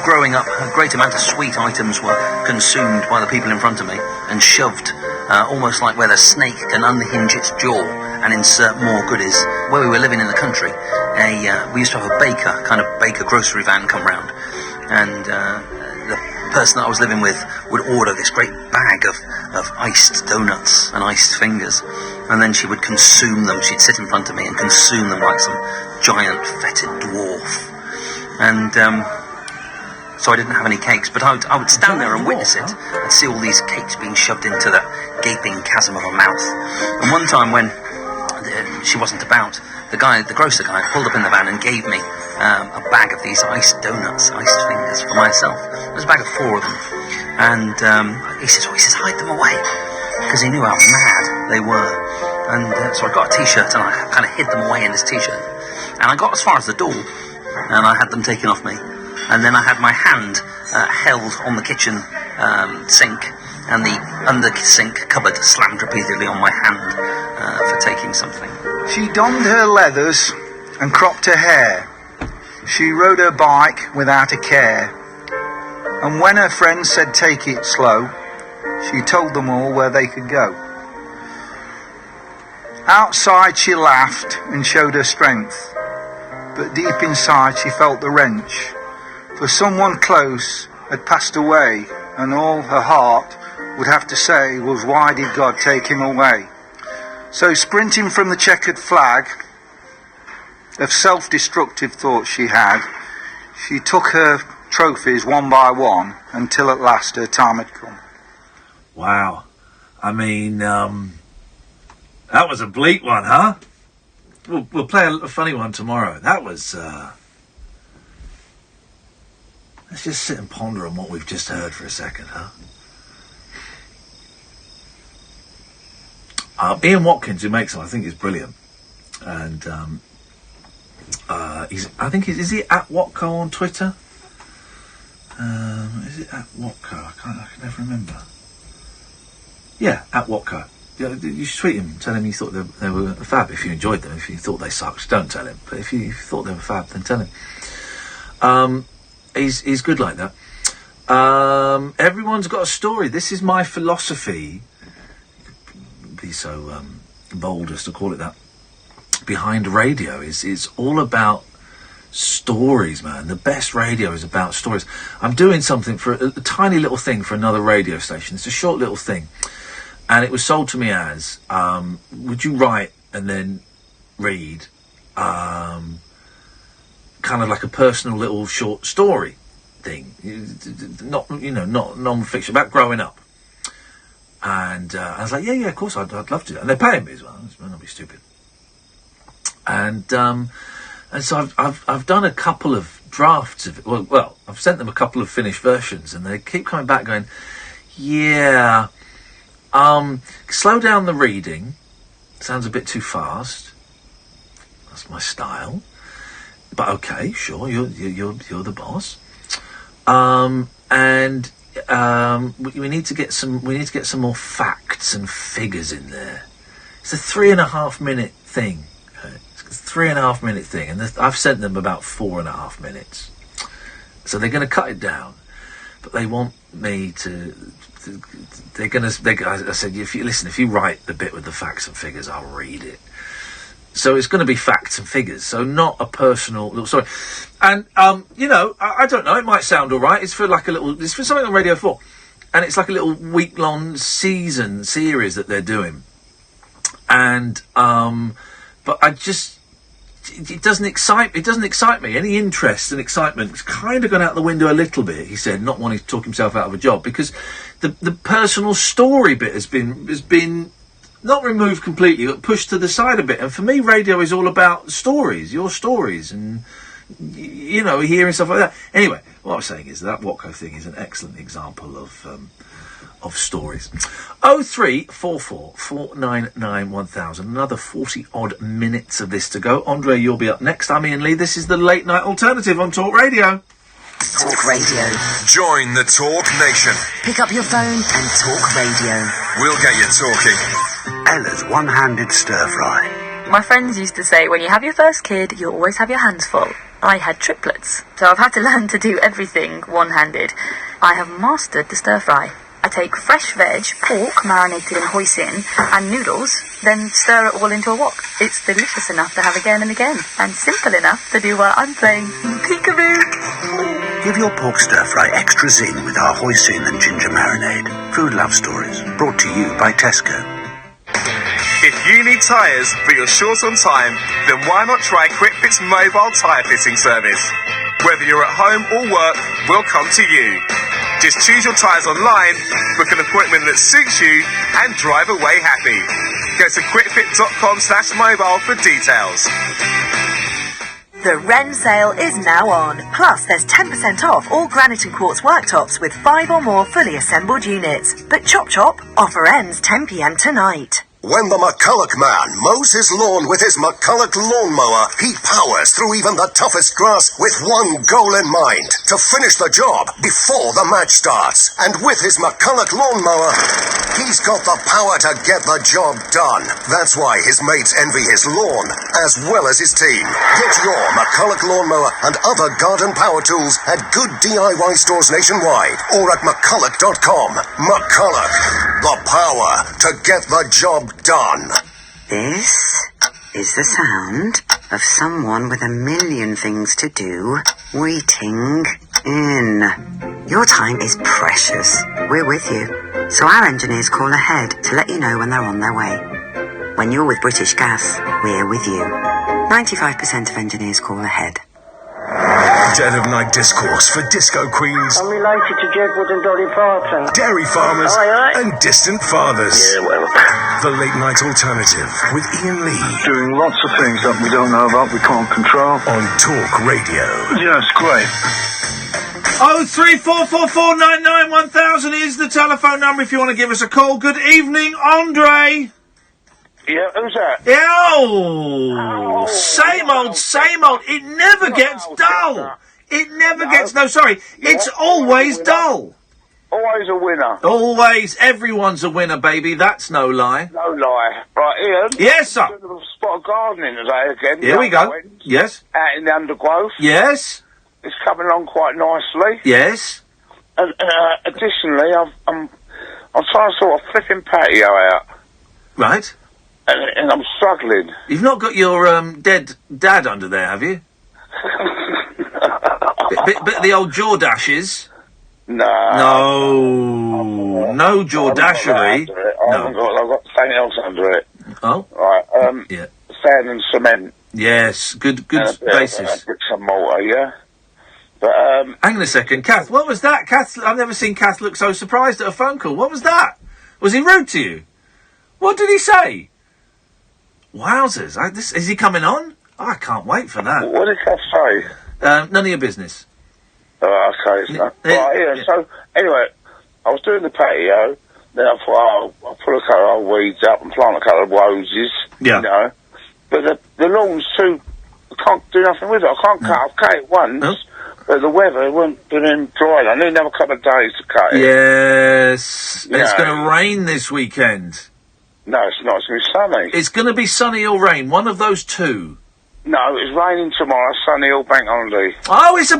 growing up, a great amount of sweet items were consumed by the people in front of me and shoved, almost like where the snake can unhinge its jaw and insert more goodies. Where we were living in the country, we used to have a baker grocery van come round, and the person that I was living with would order this great bag of iced donuts and iced fingers, and then she would consume them. She'd sit in front of me and consume them like some giant fetid dwarf. And so I didn't have any cakes, but I would stand there and witness it. I'd see all these cakes being shoved into that gaping chasm of a mouth. And one time when she wasn't about, the grocer guy, pulled up in the van and gave me a bag of these iced donuts, iced fingers for myself. There was a bag of 4 of them. And he says, hide them away, because he knew how mad they were. And so I got a T-shirt and I kind of hid them away in this T-shirt. And I got as far as the door, and I had them taken off me. And then I had my hand held on the kitchen sink, and the under-sink cupboard slammed repeatedly on my hand for taking something. She donned her leathers and cropped her hair. She rode her bike without a care. And when her friends said take it slow, she told them all where they could go. Outside she laughed and showed her strength, but deep inside she felt the wrench. For someone close had passed away, and all her heart would have to say was, why did God take him away? So sprinting from the checkered flag of self-destructive thoughts she had, she took her trophies one by one until at last her time had come. Wow. I mean, that was a bleak one, huh? We'll play a funny one tomorrow. That was, let's just sit and ponder on what we've just heard for a second, huh? Ian Watkins, who makes them, I think is brilliant. And, is he at Watco on Twitter? Is it at Watco? I can never remember. Yeah, at Watco. You should tweet him, tell him you thought they were fab if you enjoyed them. If you thought they sucked, don't tell him. But if you thought they were fab, then tell him. He's good like that. Everyone's got a story. This is my philosophy. Be so bold as to call it that. Behind radio is all about stories, man. The best radio is about stories. I'm doing something for a tiny little thing for another radio station. It's a short little thing, and it was sold to me as would you write and then read kind of like a personal little short story thing, not non-fiction, about growing up. And I was like, yeah, of course, I'd love to. And they're paying me as well. It's not be stupid. And so I've done a couple of drafts of it. Well, I've sent them a couple of finished versions, and they keep coming back going, yeah, slow down the reading. Sounds a bit too fast. That's my style. But okay, sure, you're the boss. We need to get some more facts and figures in there. It's a 3.5 minute thing. It's a 3.5 minute thing, and I've sent them about 4.5 minutes. So they're going to cut it down, but they want me to. I said, if you write the bit with the facts and figures, I'll read it. So it's going to be facts and figures, so not a personal little story. And, I don't know, it might sound all right. It's for something on Radio 4. And it's like a little week-long series that they're doing. And, but it doesn't excite me. Any interest and excitement has kind of gone out the window a little bit, he said, not wanting to talk himself out of a job, because the personal story bit has been not removed completely, but pushed to the side a bit. And for me, radio is all about stories, your stories, and, hearing stuff like that. Anyway, what I was saying is that Watco thing is an excellent example of stories. 0344 499 1000. Another 40 odd minutes of this to go. Andre, you'll be up next. I'm Iain Lee. This is the Late Night Alternative on Talk Radio. Talk Radio. Join the Talk Nation. Pick up your phone and Talk Radio. We'll get you talking. Ella's one-handed stir-fry. My friends used to say when you have your first kid, you always have your hands full. I had triplets, so I've had to learn to do everything one-handed. I have mastered the stir-fry. I take fresh veg, pork marinated in hoisin, and noodles, then stir it all into a wok. It's delicious enough to have again and again, and simple enough to do what I'm playing peekaboo. Give your pork stir-fry extra zing with our hoisin and ginger marinade. Food Love Stories, brought to you by Tesco. If you need tyres but you're short on time, then why not try QuickFit's mobile tyre fitting service? Whether you're at home or work, we'll come to you. Just choose your tyres online, book an appointment that suits you, and drive away happy. Go to quickfit.com/mobile for details. The Wren sale is now on. Plus, there's 10% off all granite and quartz worktops with 5 or more fully assembled units. But chop chop, offer ends 10 p.m. tonight. When the McCulloch man mows his lawn with his McCulloch lawnmower, he powers through even the toughest grass with one goal in mind, to finish the job before the match starts. And with his McCulloch lawnmower, he's got the power to get the job done. That's why his mates envy his lawn, as well as his team. Get your McCulloch lawnmower and other garden power tools at good DIY stores nationwide, or at McCulloch.com. McCulloch, the power to get the job done. This is the sound of someone with a million things to do waiting in. Your time is precious. We're with you. So our engineers call ahead to let you know when they're on their way. When you're with British Gas, we're with you. 95% of engineers call ahead. Dead of Night discourse for disco queens, I'm related to Jedward and Dolly Parton. dairy farmers, Aye. and distant fathers. Yeah, well. The Late Night Alternative with Iain Lee. Doing lots of things that we don't know about, we can't control. On Talk Radio. Yeah, it's great. 03444991000 is the telephone number if you want to give us a call. Good evening, Andre. Yeah, who's that? Oh, same old. It never gets dull. It never gets... No, sorry. It's always dull. Always a winner. Always. Everyone's a winner, baby. That's no lie. No lie. Right, Ian? Yes, sir. Doing a spot of gardening today again. Here we go. Yes. Out in the undergrowth. Yes. It's coming along quite nicely. Yes. And additionally, I'm trying to sort of flipping patio out. Right. And I'm struggling. You've not got your dead dad under there, have you? bit of the old jaw dashes. No. No jaw dashery. I've got something else under it. Oh. Right. Yeah. Sand and cement. Yes. Good basis. Bricks and mortar. Yeah. But hang on a second, Kath. What was that, Kath? I've never seen Kath look so surprised at a phone call. What was that? Was he rude to you? What did he say? Wowzers! Is he coming on? Oh, I can't wait for that. What did Kath say? None of your business. Oh, okay. So, right, yeah. So anyway, I was doing the patio. Then I thought, I'll pull a couple of weeds up and plant a couple of roses. Yeah. You know, but the lawn's too. I can't do nothing with it. I can't cut. I've cut it once, but the weather won't been dry. I need another couple of days to cut it. Yes. It's going to rain this weekend. No, it's not. It's going to be sunny. It's going to be sunny or rain. One of those two. No, it's raining tomorrow. Sunny all bank holiday. Oh, it's a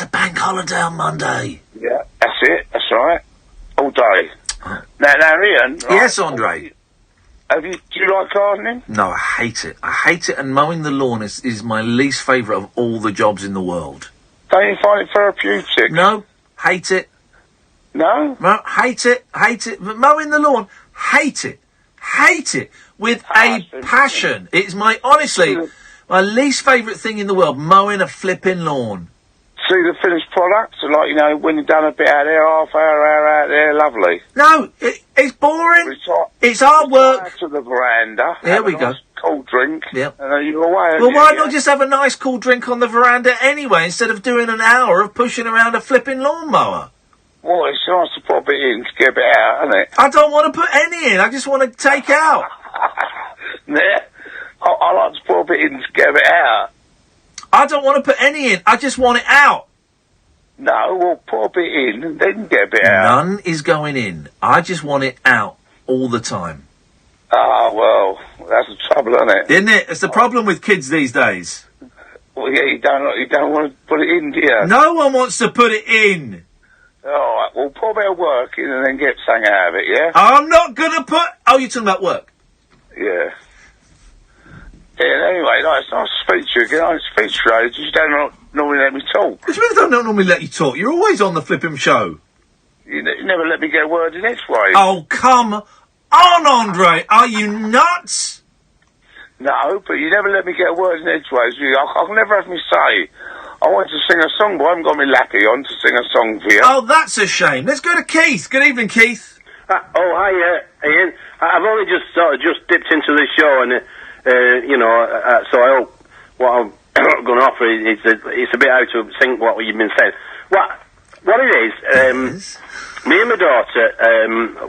bank holiday on Monday. Yeah, that's it. That's right. All day. Now, Ian. Right, yes, Andre. Do you like gardening? No, I hate it. I hate it, and mowing the lawn is my least favourite of all the jobs in the world. Don't you find it therapeutic? No, hate it. No? No, hate it. But mowing the lawn, hate it with a passion. It's honestly, my least favourite thing in the world, mowing a flipping lawn. See the finished product? So like, when you've done a bit out there, half hour out there, lovely. No, it's boring. It's hard work. To the veranda. There we go. Cold drink. Yep. And then you're away. Well, why not just have a nice cool drink on the veranda anyway, instead of doing an hour of pushing around a flipping lawnmower? Well, it's nice to put a bit in to get a bit out, isn't it? I don't want to put any in. I just want to take out. Yeah. I like to put a bit in to get a bit out. I don't want to put any in. I just want it out. No, well, put a bit in and then get a bit out. None is going in. I just want it out all the time. Ah, well, that's the trouble, isn't it? Isn't it? It's the problem with kids these days. Well, yeah, you don't want to put it in, do you? No one wants to put it in. All right, well, put a bit of work in and then get something out of it, yeah? I'm not going to put... Oh, you're talking about work? Yeah. Yeah, anyway, it's nice to speak to you again. I speak to you, you don't normally let me talk. What do you mean I don't normally let you talk? You're always on the flipping show. You never let me get a word in edgeways. Oh, come on, Andre. Are you nuts? No, but you never let me get a word in edgeways. I can never have me say. I wanted to sing a song, but I haven't got my lappy on to sing a song for you. Oh, that's a shame. Let's go to Keith. Good evening, Keith. Hi, Ian. I've only just dipped into this show, and so I hope what I'm going to offer is it's a bit out of sync what you've been saying. What it is, me and my daughter,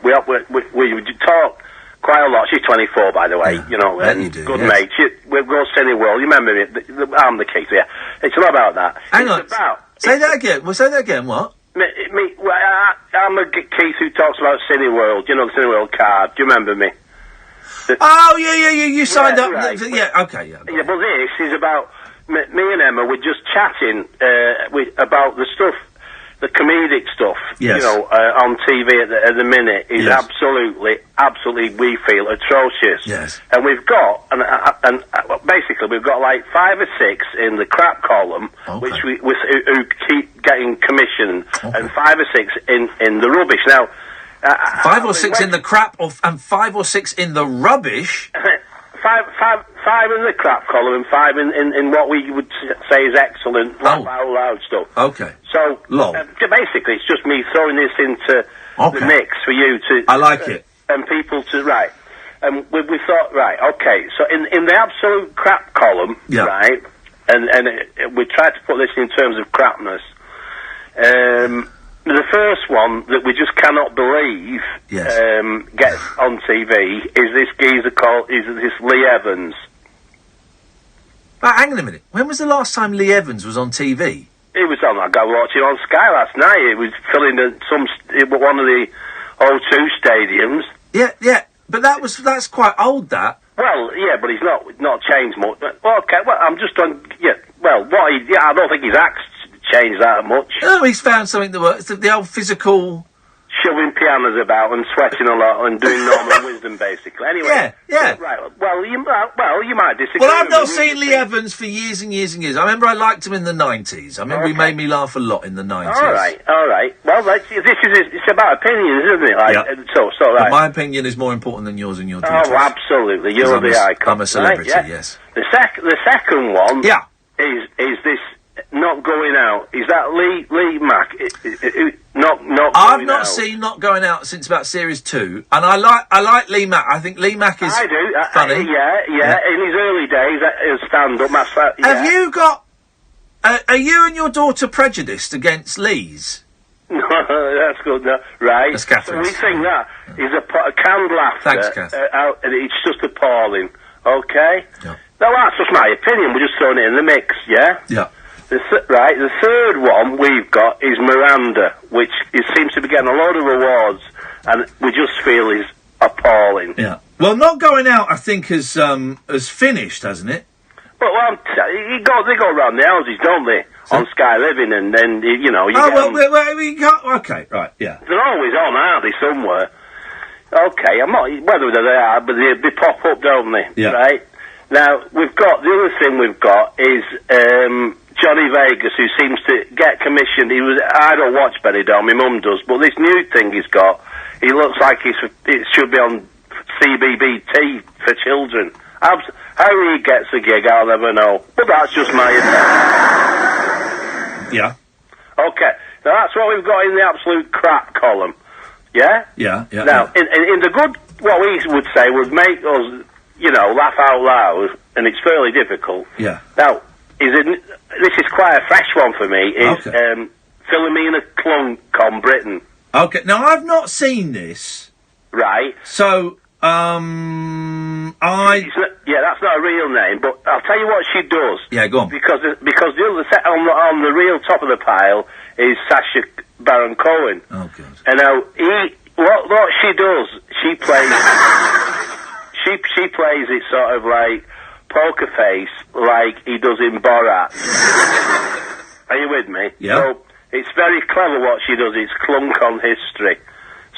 we talk quite a lot. She's 24, by the way, and good mate. We go Cineworld. You remember me? I'm the Keith, yeah. It's not about that. Hang on. Say that again. Well, say that again. What? I'm a Keith who talks about Cineworld. You know the Cineworld card. Do you remember me? Oh, yeah. You signed up. Right. Yeah, okay, yeah. Yeah, but this is about me and Emma. We're just chatting about the stuff, the comedic stuff. Yes. On TV at the minute is absolutely, we feel atrocious. Yes. And we've got, and basically we've got like 5 or 6 in the crap column, which who keep getting commissioned, and 5 or 6 in the rubbish. Now. 5 or 6 in the crap, and 5 or 6 in the rubbish. Five in the crap column and 5 in what we would say is excellent, laugh out loud stuff. Okay. So basically, it's just me throwing this into the mix for you to. I like it. And people to and we thought okay. So in the absolute crap column, right, and we tried to put this in terms of crapness. The first one that we just cannot believe gets on TV is this geezer this Lee Evans. Hang on a minute. When was the last time Lee Evans was on TV? He was on. I got watching on Sky last night. It was filling one of the O2 stadiums. Yeah. But that's quite old. That. Well, yeah, but he's not changed much. Okay. Well, I'm just on. Yeah. Well, I don't think his act's changed that much. Oh, he's found something that works. The old physical. Shoving pianos about and sweating a lot and doing Norman Wisdom, basically. Anyway. Yeah. Right. Well, you might disagree. Well, I've not seen Lee Evans for years and years and years. I remember I liked him in the 90s. I remember he made me laugh a lot in the 90s. All right. Well, it's about opinions, isn't it? So right. But my opinion is more important than yours and your daughter's. Oh, absolutely. You're the icon. I'm a celebrity, yes. The second one is this not going out. Is that Lee Mack? I've not seen Not Going Out since about series 2, and I like Lee Mack. I think Lee Mack is funny. Yeah. In his early days, as stand-up, Have you got? Are you and your daughter prejudiced against Lees? No, that's good. No. Right. That's Catherine. So we think that is a canned laughter. Thanks, Kath. And it's just appalling. Okay. Yeah. Now that's just my opinion. We're just throwing it in the mix. Yeah. Yeah. The third one we've got is Miranda, which seems to be getting a load of awards, and we just feel is appalling. Yeah. Well, Not Going Out, I think, has finished, hasn't it? Well, they go around the houses, don't they? On Sky Living, and then we can't. Okay, right, yeah. They're always on, aren't they? Somewhere. Okay, I'm not whether they are, but they pop up, don't they? Yeah. Right. Now the other thing we've got is Johnny Vegas, who seems to get commissioned. I don't watch Benidorm, my mum does, but this new thing he's got, he looks like it should be on CBBT for children. How he gets a gig, I'll never know. But that's just my opinion. Yeah. Okay, now that's what we've got in the absolute crap column. Yeah? Yeah. Now, in the good, what we would say would make us, laugh out loud, and it's fairly difficult. Yeah. Now, this is quite a fresh one for me, is Philomena Clunk on Britain. Okay, now I've not seen this. Right. So, Yeah, that's not a real name, but I'll tell you what she does. Yeah, go on. Because the other set on the real top of the pile is Sacha Baron Cohen. Oh, God. And now, what she does, she plays... she plays it sort of like poker face, like he does in Borat. Are you with me? Yeah. So, it's very clever what she does. It's clunk on history.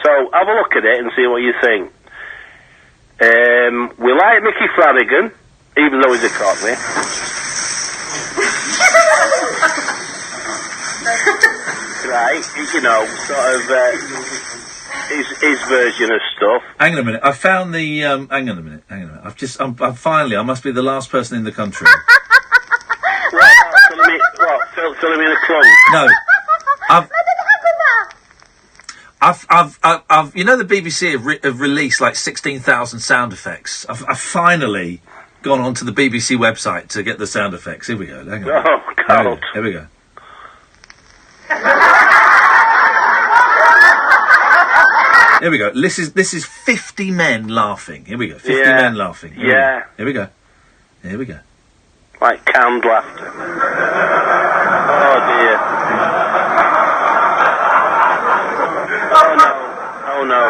So, have a look at it and see what you think. We like Mickey Flanagan, even though he's a cockney. Right, you know, sort of his version of stuff. Hang on a minute. I found the. Hang on a minute. I'm finally. I must be the last person in the country. Philomena Clunk? No. I've. You know, the BBC have released like 16,000 sound effects. I've finally gone onto the BBC website to get the sound effects. Here we go. Hang on. Oh God. Here we go. Here we go. This is 50 men laughing. Here we go. 50 men laughing. Here we go. Here we go. Like canned laughter. Oh dear. Oh no.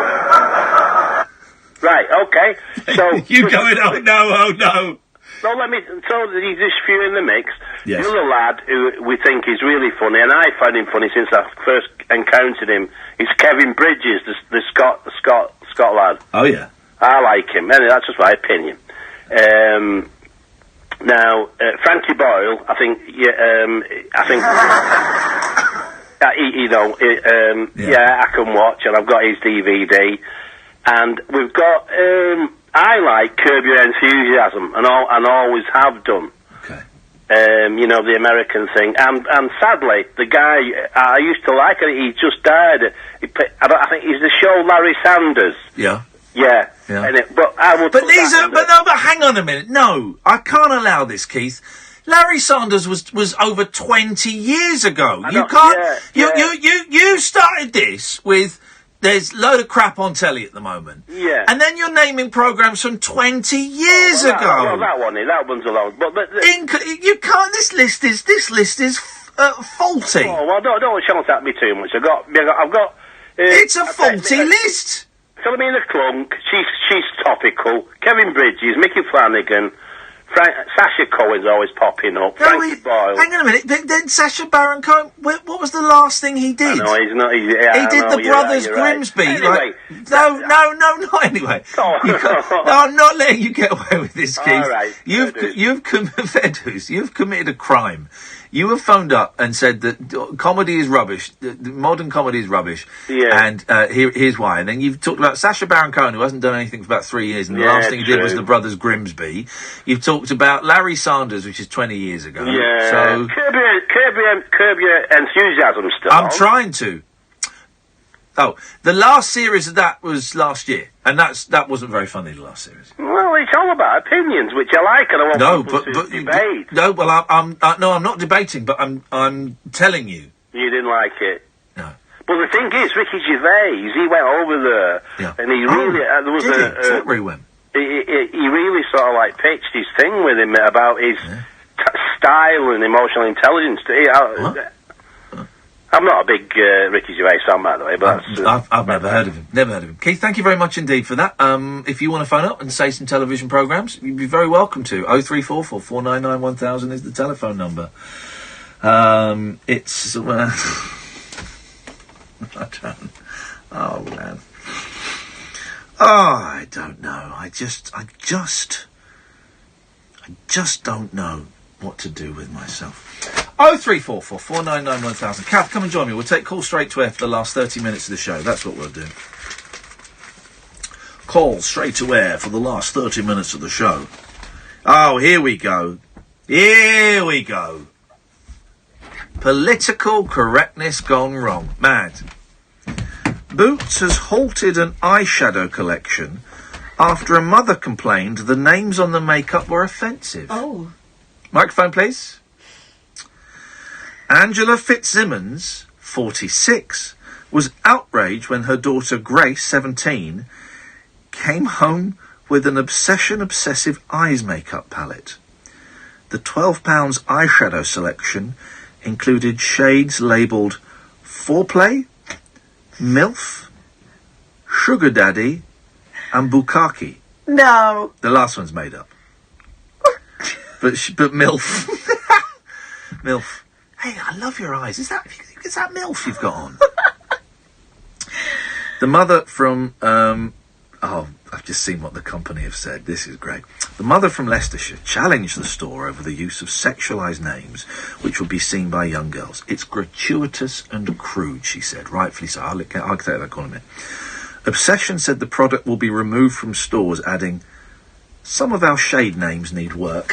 Right, okay. So you going, oh no. No, let me. So there's this few in the mix. Yes. The other lad who we think is really funny, and I found him funny since I first encountered him, is Kevin Bridges, the Scot lad. Oh yeah. I like him. Anyway, that's just my opinion. Now, Frankie Boyle, I think. I can watch, and I've got his DVD, and we've got. I like Curb Your Enthusiasm, and always have done. Okay. You know, the American thing, and sadly, the guy I used to like, he just died. I think he's the show Larry Sanders. Yeah. Yeah. But I would. But hang on a minute. No, I can't allow this, Keith. Larry Sanders was over 20 years ago. You can't. You started this with. There's a load of crap on telly at the moment. Yeah. And then you're naming programmes from 20 years ago. That one's alone. But you can't. This list is faulty. Oh well, don't shout at me too much. I've got. It's a faulty list. Philomena Clunk, she's topical. Kevin Bridges, Mickey Flanagan, Sacha Cohen's always popping up. Frankie Boyle. Hang on a minute. Then Sacha Baron Cohen. What was the last thing he did? No, he's not. He did the Brothers Grimsby. Right. Anyway, not anyway. I'm not letting you get away with this, Keith. All right. You've committed a crime. You have phoned up and said that comedy is rubbish. The modern comedy is rubbish. Yeah. And here's why. And then you've talked about Sacha Baron Cohen, who hasn't done anything for about 3 years, and the last thing he did was the Brothers Grimsby. You've talked about Larry Sanders, which is 20 years ago. Yeah. So Curb Your Enthusiasm still. I'm trying to. Oh, the last series of that was last year, and that wasn't very funny. The last series. Well, it's all about opinions, which I like, and I want people to debate. No, well, I'm not debating, but I'm telling you. You didn't like it. No. But the thing is, Ricky Gervais, he went over there, and he really there was where he went. He really sort of like pitched his thing with him about his style and emotional intelligence. I'm not a big Ricky Gervais fan, by the way, but I've never heard of him. Never heard of him. Keith, thank you very much indeed for that. If you want to phone up and say some television programmes, you'd be very welcome to. 0344 499 1000 is the telephone number. It's I don't. Oh man. Oh, I don't know. I just don't know what to do with myself. 0344 499 1000. Kath, come and join me. We'll take calls straight to air for the last 30 minutes of the show. That's what we'll do. Call straight to air for the last 30 minutes of the show. Oh, here we go. Here we go. Political correctness gone wrong. Mad. Boots has halted an eyeshadow collection after a mother complained the names on the makeup were offensive. Oh. Microphone, please. Angela Fitzsimmons 46, was outraged when her daughter Grace, 17, came home with an obsessive eyes makeup palette. The £12 eyeshadow selection included shades labelled Foreplay, MILF, Sugar Daddy, and Bukkake. No. The last one's made up. but MILF. MILF. Hey, I love your eyes. Is that MILF you've got on? The mother from... I've just seen what the company have said. This is great. The mother from Leicestershire challenged the store over the use of sexualised names, which will be seen by young girls. It's gratuitous and crude, she said. Rightfully so. I'll take that comment. Obsession said the product will be removed from stores, adding, some of our shade names need work.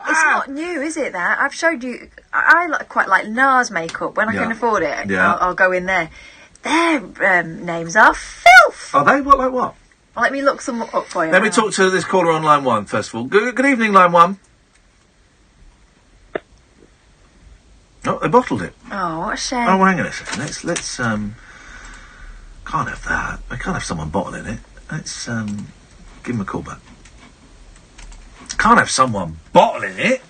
It's not new, is it, that? I've showed you... I quite like NARS makeup. When I can afford it, I'll go in there. Their names are filth. Are they? What, like what? Well, let me look some up for you. Let me talk to this caller on line 1, first of all. Good evening, line 1. Oh, they bottled it. Oh, what a shame. Oh, hang on a second. Let's can't have that. I can't have someone bottling it. Let's, give him a call back. Can't have someone bottling it.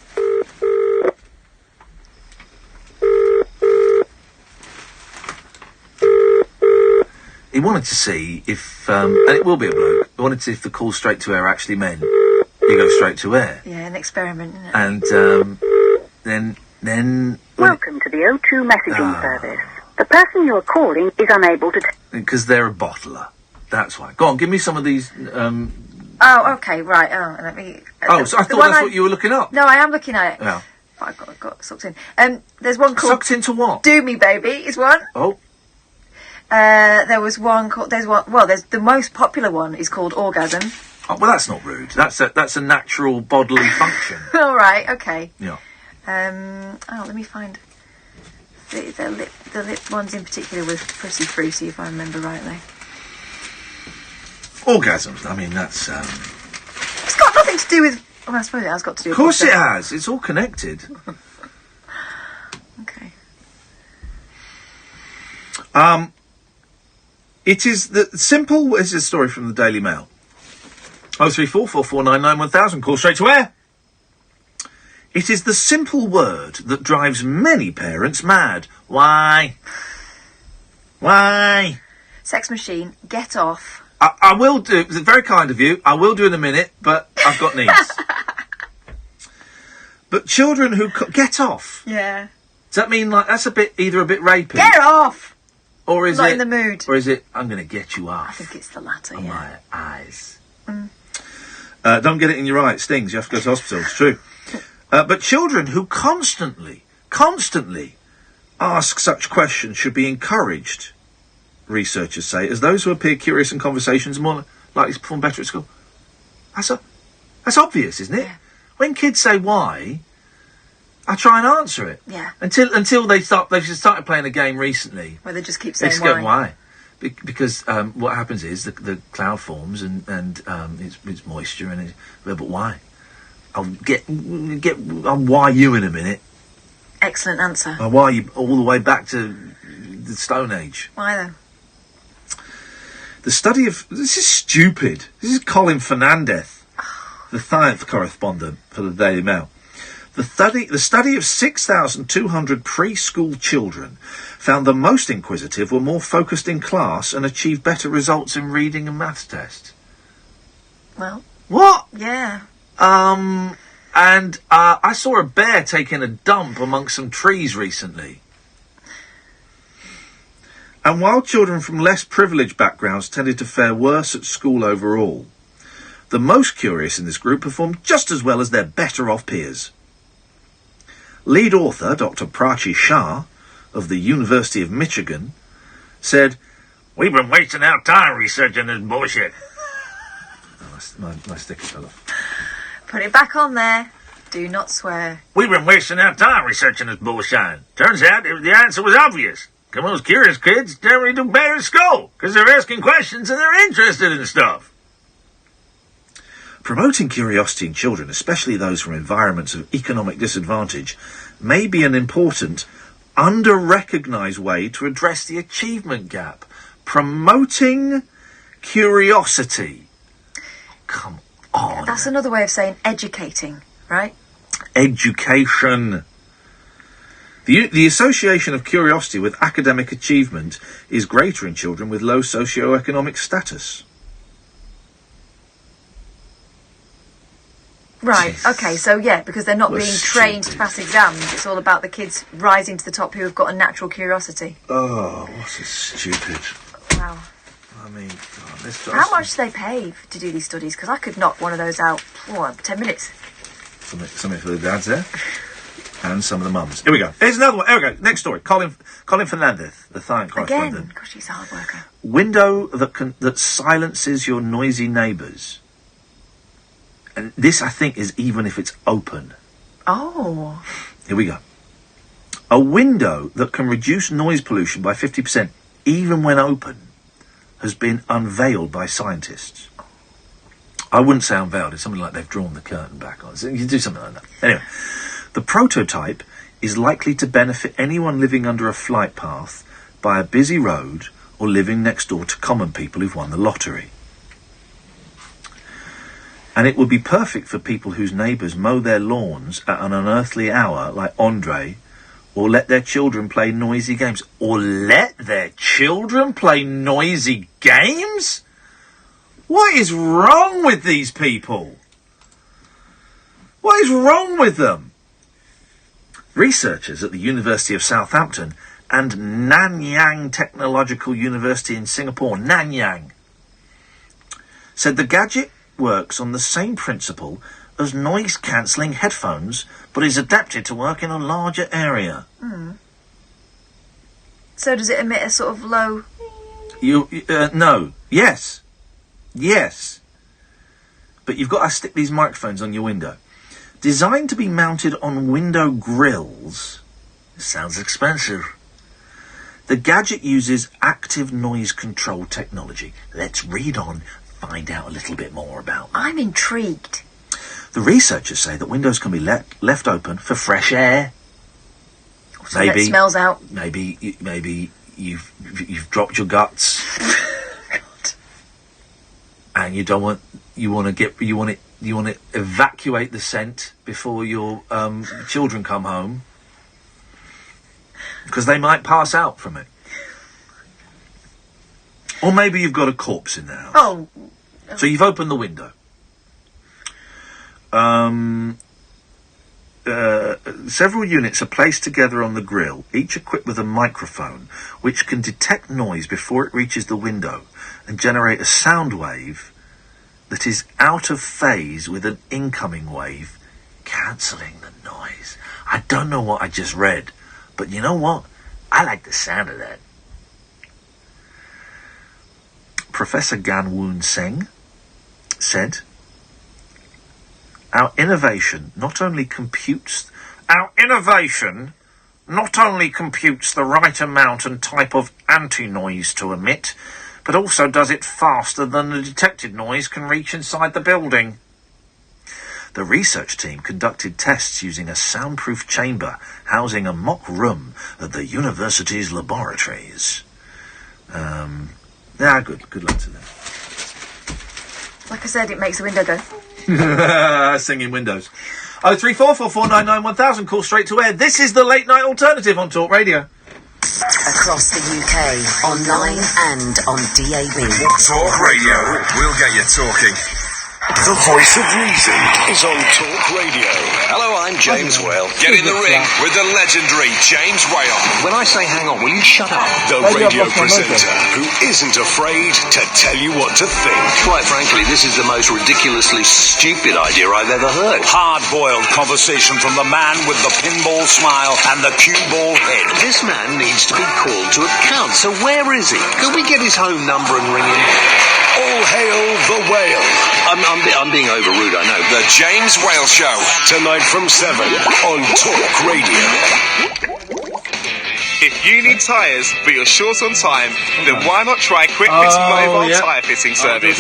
He wanted to see if, and it will be a bloke, he wanted to see if the call straight to air actually meant you go straight to air. Yeah, an experiment, isn't it? And, then... Welcome to the O2 messaging service. The person you are calling is unable to... Because they're a bottler. That's why. Go on, give me some of these, Oh, okay, right. Oh, let me... so I thought that's what you were looking up. No, I am looking at it. Yeah. I got sucked in. There's one called... Sucked into what? Do Me Baby is one. Oh. There was one called... There's the most popular one is called Orgasm. Oh, well, that's not rude. That's a natural bodily function. All right, okay. Yeah. Let me find... The lip ones in particular was pretty fruity, if I remember rightly. Orgasms, I mean, that's... It's got nothing to do with... Well, I suppose it has got to do with... Of course it has. It's all connected. Okay. It is the simple... This is a story from the Daily Mail. 034 4499 1000. Call straight to air. It is the simple word that drives many parents mad. Why? Why? Sex machine, get off. I will do... It's very kind of you. I will do in a minute, but I've got needs. But children who... Get off. Yeah. Does that mean, like, that's either a bit rapey? Get off! Or is Not it... in the mood. Or is it, I'm going to get you off? I think it's the latter, on yeah. my eyes. Mm. Don't get it in your eye. It stings. You have to go to hospital. It's true. But children who constantly ask such questions should be encouraged, researchers say, as those who appear curious in conversations are more likely to perform better at school. That's obvious, isn't it? Yeah. When kids say why, I try and answer it. Yeah. Until they've started playing a game recently. Where they just keep They saying just go, why? Because what happens is the cloud forms and it's moisture and but why? I'll why you in a minute. Excellent answer. I'll why you all the way back to the Stone Age. Why though? The study of... This is stupid. This is Colin Fernandez, the science correspondent for the Daily Mail. The study of 6,200 preschool children found the most inquisitive were more focused in class and achieved better results in reading and maths tests. Well... What? Yeah. I saw a bear taking a dump amongst some trees recently. And while children from less privileged backgrounds tended to fare worse at school overall, the most curious in this group performed just as well as their better-off peers. Lead author, Dr. Prachi Shah, of the University of Michigan, said, "We've been wasting our time researching this bullshit." My sticker fell off. Put it back on there. Do not swear. "We've been wasting our time researching this bullshit. Turns out the answer was obvious. Come on, those curious kids generally do better at school because they're asking questions and they're interested in stuff." Promoting curiosity in children, especially those from environments of economic disadvantage, may be an important, under-recognised way to address the achievement gap. Promoting curiosity. Come on. That's another way of saying educating, right? Education. The association of curiosity with academic achievement is greater in children with low socio-economic status. Right, okay, so yeah, because they're not being trained to pass exams, it's all about the kids rising to the top who have got a natural curiosity. Oh, what a stupid... Wow. I mean, God, how much do they pay to do these studies? Because I could knock one of those out, 10 minutes. Something for the dads there. And some of the mums. Here we go. Here's another one. Here we go. Next story. Colin Fernandez, the science correspondent. Again? Gosh, he's a hard worker. Window that silences your noisy neighbours. And this, I think, is even if it's open. Oh. Here we go. A window that can reduce noise pollution by 50%, even when open, has been unveiled by scientists. I wouldn't say unveiled. It's something like they've drawn the curtain back on. So you do something like that. Anyway, the prototype is likely to benefit anyone living under a flight path by a busy road or living next door to common people who've won the lottery. And it would be perfect for people whose neighbours mow their lawns at an unearthly hour, like Andre, or let their children play noisy games. Or let their children play noisy games? What is wrong with these people? What is wrong with them? Researchers at the University of Southampton and Nanyang Technological University in Singapore, Nanyang, said the gadget works on the same principle as noise-cancelling headphones, but is adapted to work in a larger area. So does it emit a sort of low... No. Yes. Yes. But you've got to stick these microphones on your window. Designed to be mounted on window grills, it sounds expensive. The gadget uses active noise control technology. Let's read on, find out a little bit more about that. I'm intrigued. The researchers say that windows can be left open for fresh air. So maybe it smells out. Maybe you've dropped your guts, and you want to evacuate the scent before your children come home, because they might pass out from it. Or maybe you've got a corpse in the house. Oh. So you've opened the window. Several units are placed together on the grill, each equipped with a microphone, which can detect noise before it reaches the window and generate a sound wave that is out of phase with an incoming wave, cancelling the noise. I don't know what I just read, but you know what? I like the sound of that. Professor Gan Woon Seng said, Our innovation not only computes the right amount and type of anti-noise to emit, but also does it faster than the detected noise can reach inside the building. The research team conducted tests using a soundproof chamber housing a mock room at the university's laboratories. Good luck to them. Like I said, it makes the window go. Singing windows. 03444991000. Call straight to air. This is the Late Night Alternative on Talk Radio. Across the UK, online and on DAB. Talk Radio. We'll get you talking. The voice of reason is on Talk Radio. Hello, I'm James Whale. Get in the ring with the legendary James Whale. When I say hang on, will you shut up? The radio presenter who isn't afraid to tell you what to think. Quite frankly, this is the most ridiculously stupid idea I've ever heard. Hard-boiled conversation from the man with the pinball smile and the cue ball head. This man needs to be called to account, so where is he? Could we get his home number and ring him? All hail the whale. I'm being over rude, I know. The James Whale Show. Tonight from 7 on Talk Radio. If If you need tyres but you're short on time, then why not try Quick Fit's mobile tyre fitting service?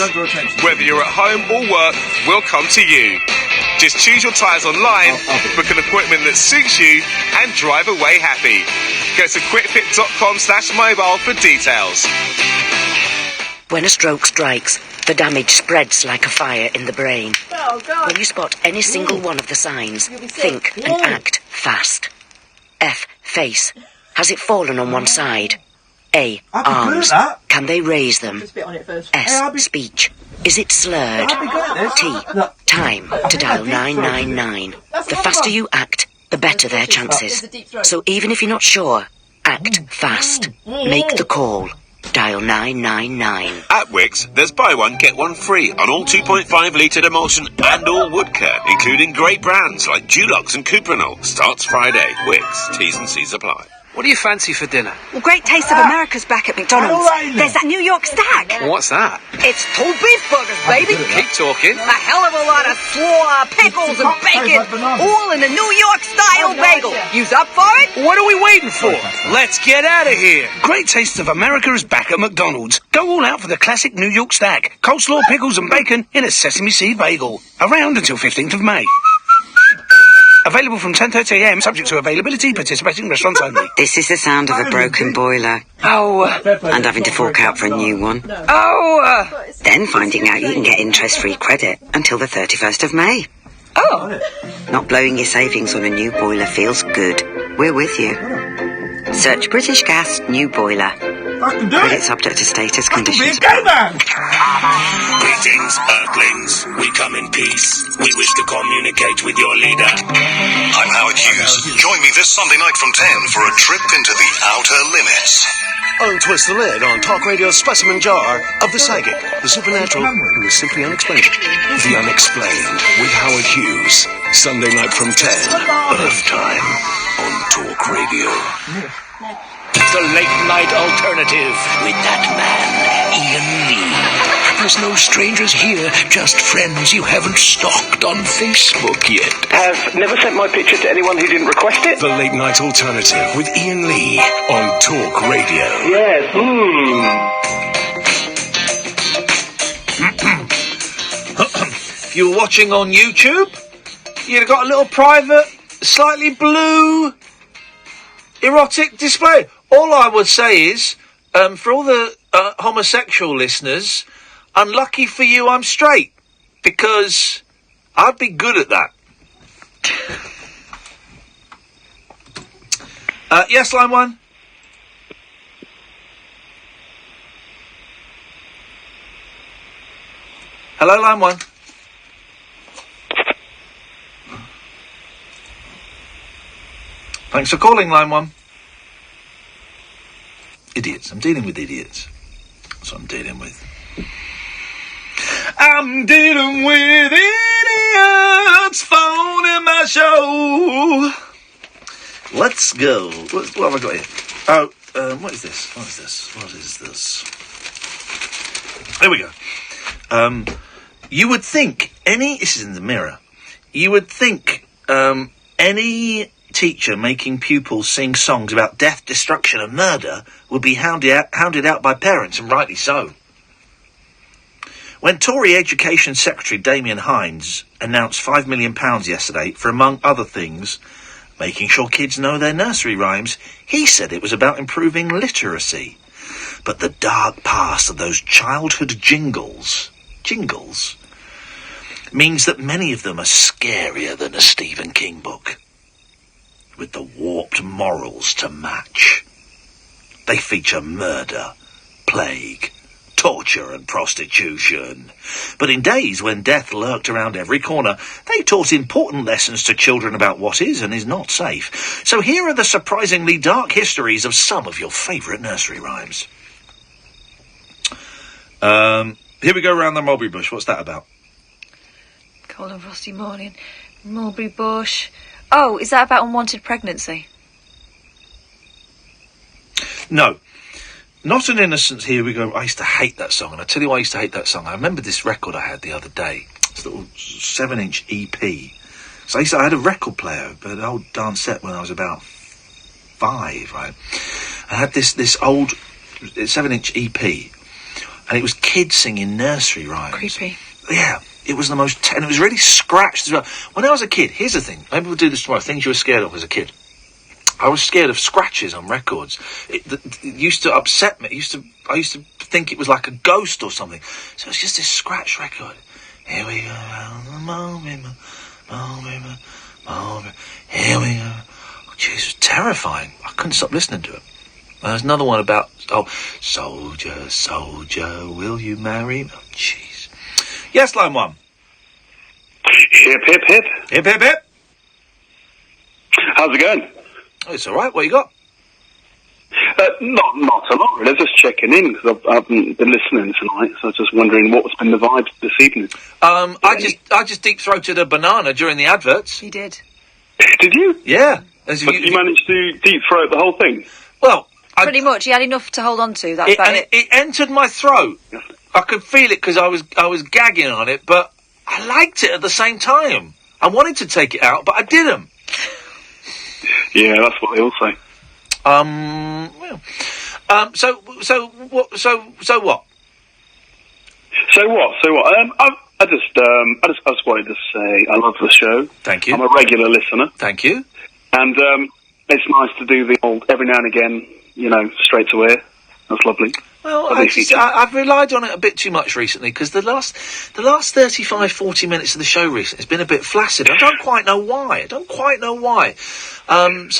Whether you're at home or work, we'll come to you. Just choose your tyres online, book an appointment that suits you, and drive away happy. Go to quickfit.com/mobile for details. When a stroke strikes, the damage spreads like a fire in the brain. Oh, God. When you spot any single one of the signs, think and act fast. F. Face. Has it fallen on one side? A. Arms. Can they raise them? S. Speech. Is it slurred? T. Time to dial 999. The faster you act, the better their chances. So even if you're not sure, act fast. Make the call. Dial 999. At Wickes, there's buy one, get one free on all 2.5 litre emulsion and all wood care, including great brands like Dulux and Cuprinol. Starts Friday. Wickes, T's and C's apply. What do you fancy for dinner? Well, Great Taste of America's back at McDonald's. There's that New York stack. What's that? It's 2 beef burgers, baby. Keep talking. A hell of a lot of slaw, pickles, and bacon, all in a New York-style bagel. You's up for it? What are we waiting for? Let's get out of here. Great Taste of America is back at McDonald's. Go all out for the classic New York stack. Coleslaw, pickles, and bacon in a sesame seed bagel. Around until 15th of May. Available from 10:30am, subject to availability, participating restaurants only. This is the sound of a broken boiler. Oh. And having to fork out for a new one. Oh. Then finding out you can get interest-free credit until the 31st of May. Oh. Not blowing your savings on a new boiler feels good. We're with you. Search British Gas New Boiler. Credit subject to status conditions. Greetings, Earthlings. We come in peace. We wish to communicate with your leader. I'm Howard Hughes. Join me this Sunday night from 10 for a trip into the outer limits. Untwist the lid on Talk Radio's specimen jar of the psychic, the supernatural, and the simply unexplainable. The Unexplained with Howard Hughes. Sunday night from 10, Earth time, on Talk Radio. The late night alternative with that man, Iain Lee. There's no strangers here, just friends you haven't stalked on Facebook yet. Have never sent my picture to anyone who didn't request it. The late night alternative with Iain Lee on Talk Radio. Yes. If you were watching on YouTube, you'd have got a little private, slightly blue, erotic display. All I would say is, for all the homosexual listeners, unlucky for you I'm straight, because I'd be good at that. Yes, line one. Hello, line one. Thanks for calling, line one. Idiots. I'm dealing with idiots. That's what I'm dealing with. I'm dealing with idiots. Phone in my show. Let's go. What have I got here? Oh, what is this? What is this? What is this? There we go. You would think this is in the Mirror. You would think any teacher making pupils sing songs about death, destruction and murder would be hounded out by parents, and rightly so. When Tory Education Secretary Damien Hinds announced £5 million yesterday for, among other things, making sure kids know their nursery rhymes, he said it was about improving literacy. But the dark past of those childhood jingles, means that many of them are scarier than a Stephen King book, with the warped morals to match. They feature murder, plague, torture and prostitution. But in days when death lurked around every corner, they taught important lessons to children about what is and is not safe. So here are the surprisingly dark histories of some of your favourite nursery rhymes. Here we go around the mulberry bush. What's that about? Cold and frosty morning, mulberry bush. Oh, is that about unwanted pregnancy? No. Not an Innocence. Here we go. I used to hate that song, and I tell you why I used to hate that song. I remember this record I had the other day. It's a little 7-inch EP. So I had a record player, but an old dance set when I was about 5, right? I had this old 7-inch EP, and it was kids singing nursery rhymes. Creepy. Yeah, it was the most... and it was really scratched as well. When I was a kid, here's the thing. Maybe we'll do this tomorrow. Things you were scared of as a kid. I was scared of scratches on records. It used to upset me. I used to think it was like a ghost or something. So it's just this scratch record. Here we go, moment, here we go. Oh, jeez, it was terrifying. I couldn't stop listening to it. There's another one about, soldier, soldier, will you marry me? Oh, jeez. Yes, line 1. Hip, hip, hip. Hip, hip, hip. How's it going? Oh, it's all right. What you got? Not a lot, really. Just checking in, because I haven't been listening tonight, so I was just wondering what's been the vibes this evening. I just deep-throated a banana during the adverts. He did. Did you? Yeah. But you managed to deep-throat the whole thing? Well... Pretty much. He had enough to hold on to. That's about it. It entered my throat. I could feel it because I was gagging on it, but I liked it at the same time. I wanted to take it out, but I didn't. Yeah, that's what they all say. So what? So what? I just wanted to say I love the show. Thank you. I'm a regular listener. Thank you. And it's nice to do the old every now and again, straight to air. That's lovely. Well, I've relied on it a bit too much recently because the last 35, 40 minutes of the show recently has been a bit flaccid. I don't quite know why. So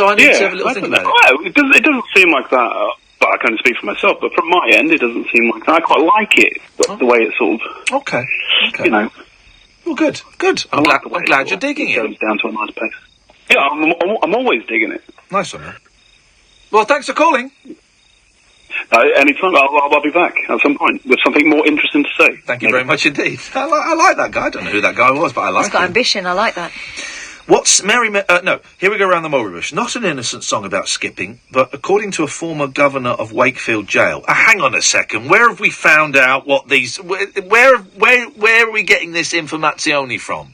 I need to have a little think about it. It doesn't seem like that. But I can only speak for myself. But from my end, it doesn't seem like that. I quite like it, the way it's sort of. Okay. Well, good. I'm glad you're digging it. It goes down to a nice pace. Yeah, I'm always digging it. Nice one, man. Well, thanks for calling. Anytime, I'll be back at some point with something more interesting to say. Thank you very much indeed. I like that guy. I don't know who that guy was, but I like him. He's got ambition. I like that. What's no, here we go around the mulberry bush. Not an innocent song about skipping, but according to a former governor of Wakefield Jail. Hang on a second. Where have we found out what these... Where are we getting this informazione from?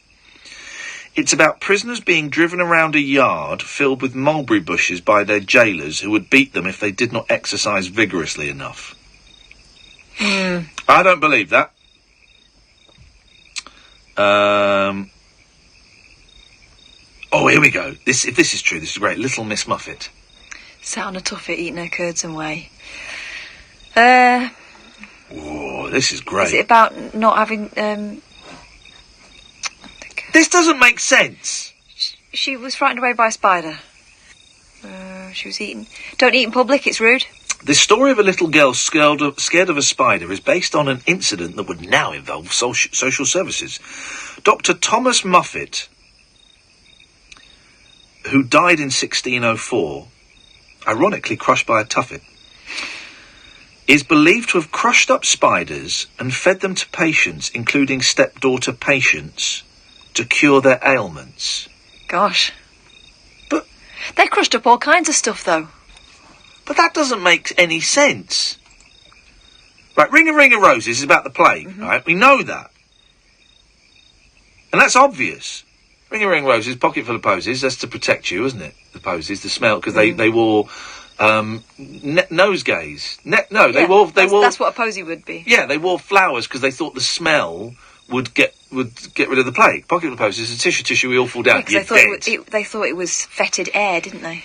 It's about prisoners being driven around a yard filled with mulberry bushes by their jailers who would beat them if they did not exercise vigorously enough. I don't believe that. Oh, here we go. If this is true, this is great. Little Miss Muffet. Sat on a tuffet eating her curds and whey. Oh, this is great. Is it about not having... This doesn't make sense. She was frightened away by a spider. She was eating... Don't eat in public, it's rude. The story of a little girl scared of a spider is based on an incident that would now involve social services. Dr. Thomas Muffet, who died in 1604, ironically crushed by a tuffet, is believed to have crushed up spiders and fed them to patients, including stepdaughter patients, to cure their ailments. Gosh. But... They crushed up all kinds of stuff, though. But that doesn't make any sense. Right, Ring a Roses is about the plague, right? We know that. And that's obvious. Ring Roses, pocket full of posies, that's to protect you, isn't it? The posies, the smell, because they wore nosegays. They wore... That's what a posy would be. Yeah, they wore flowers because they thought the smell would get rid of the plague. Pocket full of posies, a tissue, we all fall down. Yeah, they thought it was fetid air, didn't they?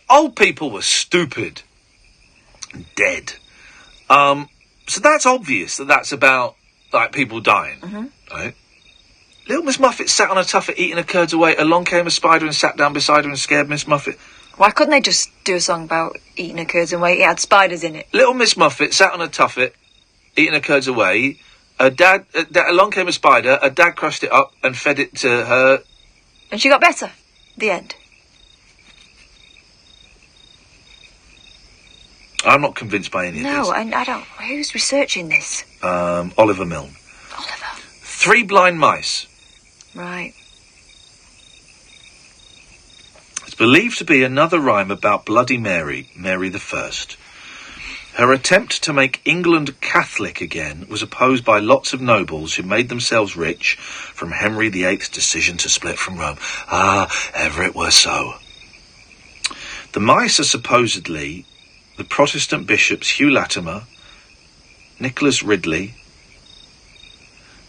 Old people were stupid and dead. So that's obvious that's about, like, people dying, right? Little Miss Muffet sat on a tuffet eating her curds away. Along came a spider and sat down beside her and scared Miss Muffet. Why couldn't they just do a song about eating her curds away? It had spiders in it. Little Miss Muffet sat on a tuffet eating her curds away. Along came a spider. Her dad crushed it up and fed it to her. And she got better. The end. I'm not convinced by any of this. No, I don't. Who's researching this? Oliver Milne. 3 blind mice. Right. It's believed to be another rhyme about Bloody Mary, Mary I. Her attempt to make England Catholic again was opposed by lots of nobles who made themselves rich from Henry VIII's decision to split from Rome. Ah, ever it were so. The mice are supposedly the Protestant bishops Hugh Latimer, Nicholas Ridley,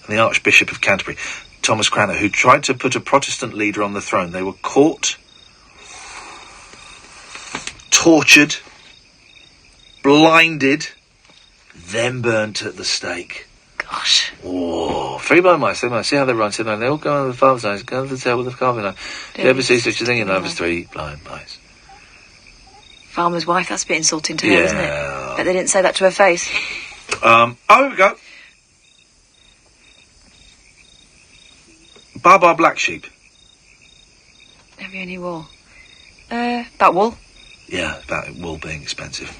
and the Archbishop of Canterbury, Thomas Cranmer, who tried to put a Protestant leader on the throne. They were caught, tortured, blinded, then burnt at the stake. Gosh. Oh, 3 blind mice, see how they run, see how they all go on the farm side, go on the tail with the carving knife. If you ever see such a thing in life as 3 blind mice. Farmer's wife, that's a bit insulting to her, isn't it? But they didn't say that to her face. Oh, here we go. Baba Black Sheep. Have you any wool? That wool? Yeah, about wool being expensive.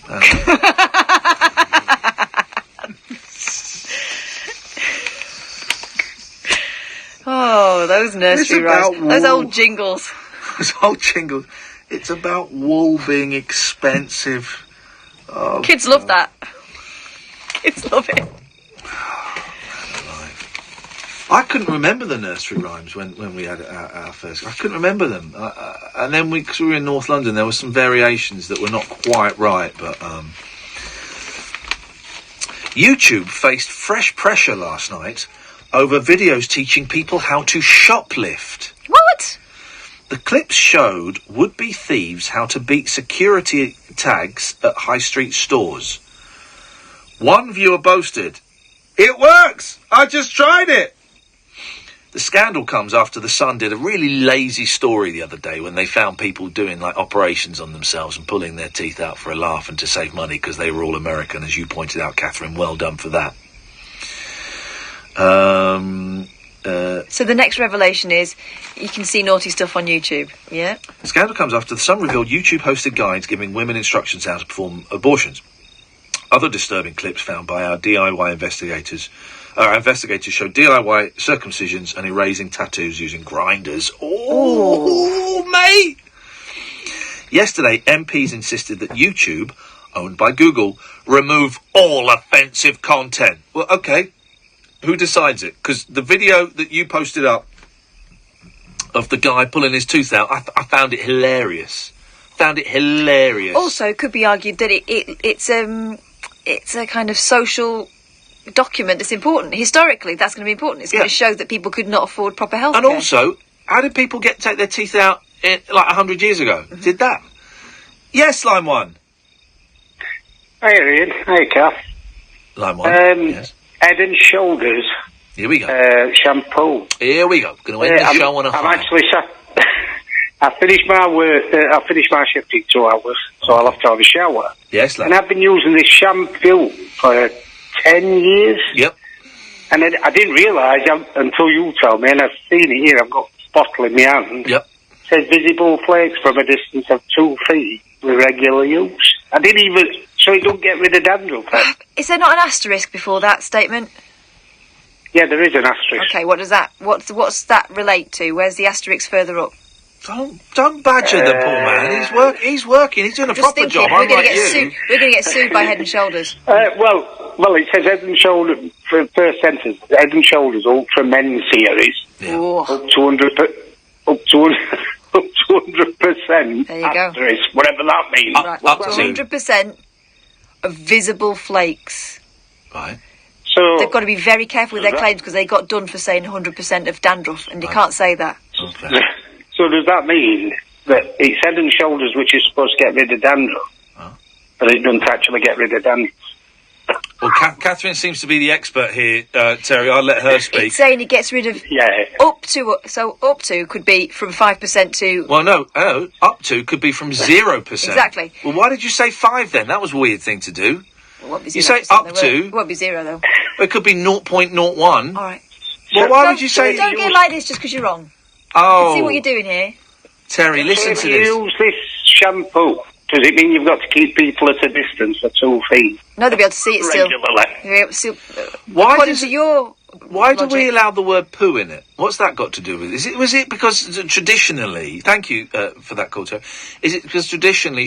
Oh, those nursery rhymes. Those old jingles. Those old jingles. It's about wool being expensive. Oh, kids love that. Kids love it. I couldn't remember the nursery rhymes when we had our first. I couldn't remember them. And then because we were in North London, there were some variations that were not quite right. But YouTube faced fresh pressure last night over videos teaching people how to shoplift. What? The clips showed would-be thieves how to beat security tags at high street stores. One viewer boasted, "It works! I just tried it!" The scandal comes after The Sun did a really lazy story the other day when they found people doing, like, operations on themselves and pulling their teeth out for a laugh and to save money because they were all American, as you pointed out, Catherine. Well done for that. So the next revelation is you can see naughty stuff on YouTube, yeah? The scandal comes after The Sun revealed YouTube hosted guides giving women instructions how to perform abortions. Other disturbing clips found by our DIY investigators show DIY circumcisions and erasing tattoos using grinders. Oh, mate! Yesterday, MPs insisted that YouTube, owned by Google, remove all offensive content. Well, okay. Who decides it? Because the video that you posted up of the guy pulling his tooth out, I found it hilarious. Also, it could be argued that it's a kind of social document that's important. Historically, that's going to be important. It's going to show that people could not afford proper health care. And also, how did people take their teeth out like 100 years ago? Mm-hmm. Did that? Yes, line one. Hey, Ian. Hey, Kath. Line one, yes. Head and Shoulders. Here we go. Shampoo. Here we go. Going to end the show on a high. I'm actually I finished my work. I finished my shift in 2 hours, so I'll have to have a shower. Yes, lad. And I've been using this shampoo for 10 years. Yep. And I didn't realise until you told me, and I've seen it here. I've got a bottle in my hand. Yep. It says visible flakes from a distance of 2 feet with regular use. I didn't even, so it don't get rid of dandruff. Is there not an asterisk before that statement? Yeah, there is an asterisk. Okay, what does that? What's that relate to? Where's the asterisk further up? Don't badger the poor man. He's working. He's doing a proper job. We're going to get sued by Head and Shoulders. Well, it says Head and Shoulders for the first sentence. Head and Shoulders Ultra Men Series. Yeah. Up to 100%. There you go. Asterisk, whatever that means. Right, up to 100% of visible flakes. Right. So they've got to be very careful with their claims because they got done for saying 100% of dandruff, and you can't say that. Okay. So does that mean that it's Head and Shoulders which is supposed to get rid of dandruff, but it doesn't actually get rid of dandruff? Well, Catherine seems to be the expert here, Terry. I'll let her speak. It's saying it gets rid of up to could be from 5% to. Well, no, up to could be from 0%. Exactly. Well, why did you say 5 then? That was a weird thing to do. It won't be 0%, you say up to. It won't be 0 though. It could be 0.01. All right. Well, why would you say? Don't get like this just because you're wrong. Oh. See what you're doing here. Terry, listen to this. If you use this shampoo, does it mean you've got to keep people at a distance for 2 feet? No, they'll be able to see it still. Regularly. Why do we allow the word poo in it? What's that got to do with it? Was it because traditionally... Thank you for that call, Terry. Is it because traditionally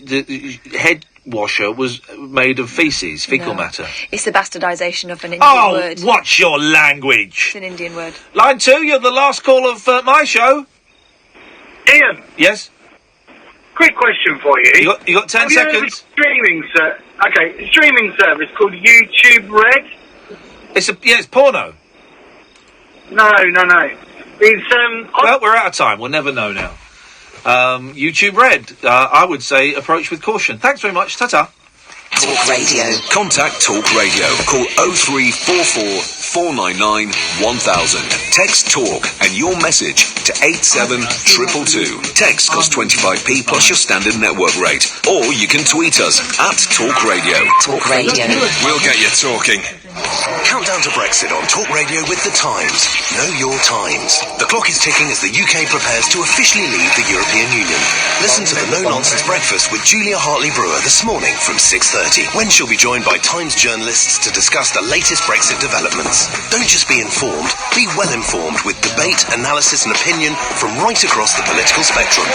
the head washer was made of faeces, fecal matter? It's the bastardisation of an Indian word. Oh, what's your language? It's an Indian word. Line 2, you're the last call of my show. Ian. Yes? quick question for you. You got 10 Have you heard of a seconds. streaming service called YouTube Red? It's porno. No. It's Well, we're out of time. We'll never know now. YouTube Red. I would say approach with caution. Thanks very much. Ta-ta. Talk Radio. Contact Talk Radio. Call 0344 499 1000. Text Talk and your message to 87222. Text costs 25p plus your standard network rate. Or you can tweet us at Talk Radio. Talk Radio. We'll get you talking. Countdown to Brexit on Talk Radio with The Times. Know your times. The clock is ticking as the UK prepares to officially leave the European Union. Listen to the No Nonsense Breakfast with Julia Hartley-Brewer this morning from 6:30, when she'll be joined by Times journalists to discuss the latest Brexit developments. Don't just be informed, be well informed with debate, analysis and opinion from right across the political spectrum.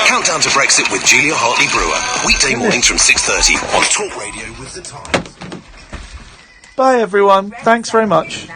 Countdown to Brexit with Julia Hartley-Brewer. Weekday mornings from 6:30 on Talk Radio with The Times. Bye, everyone. Thanks very much.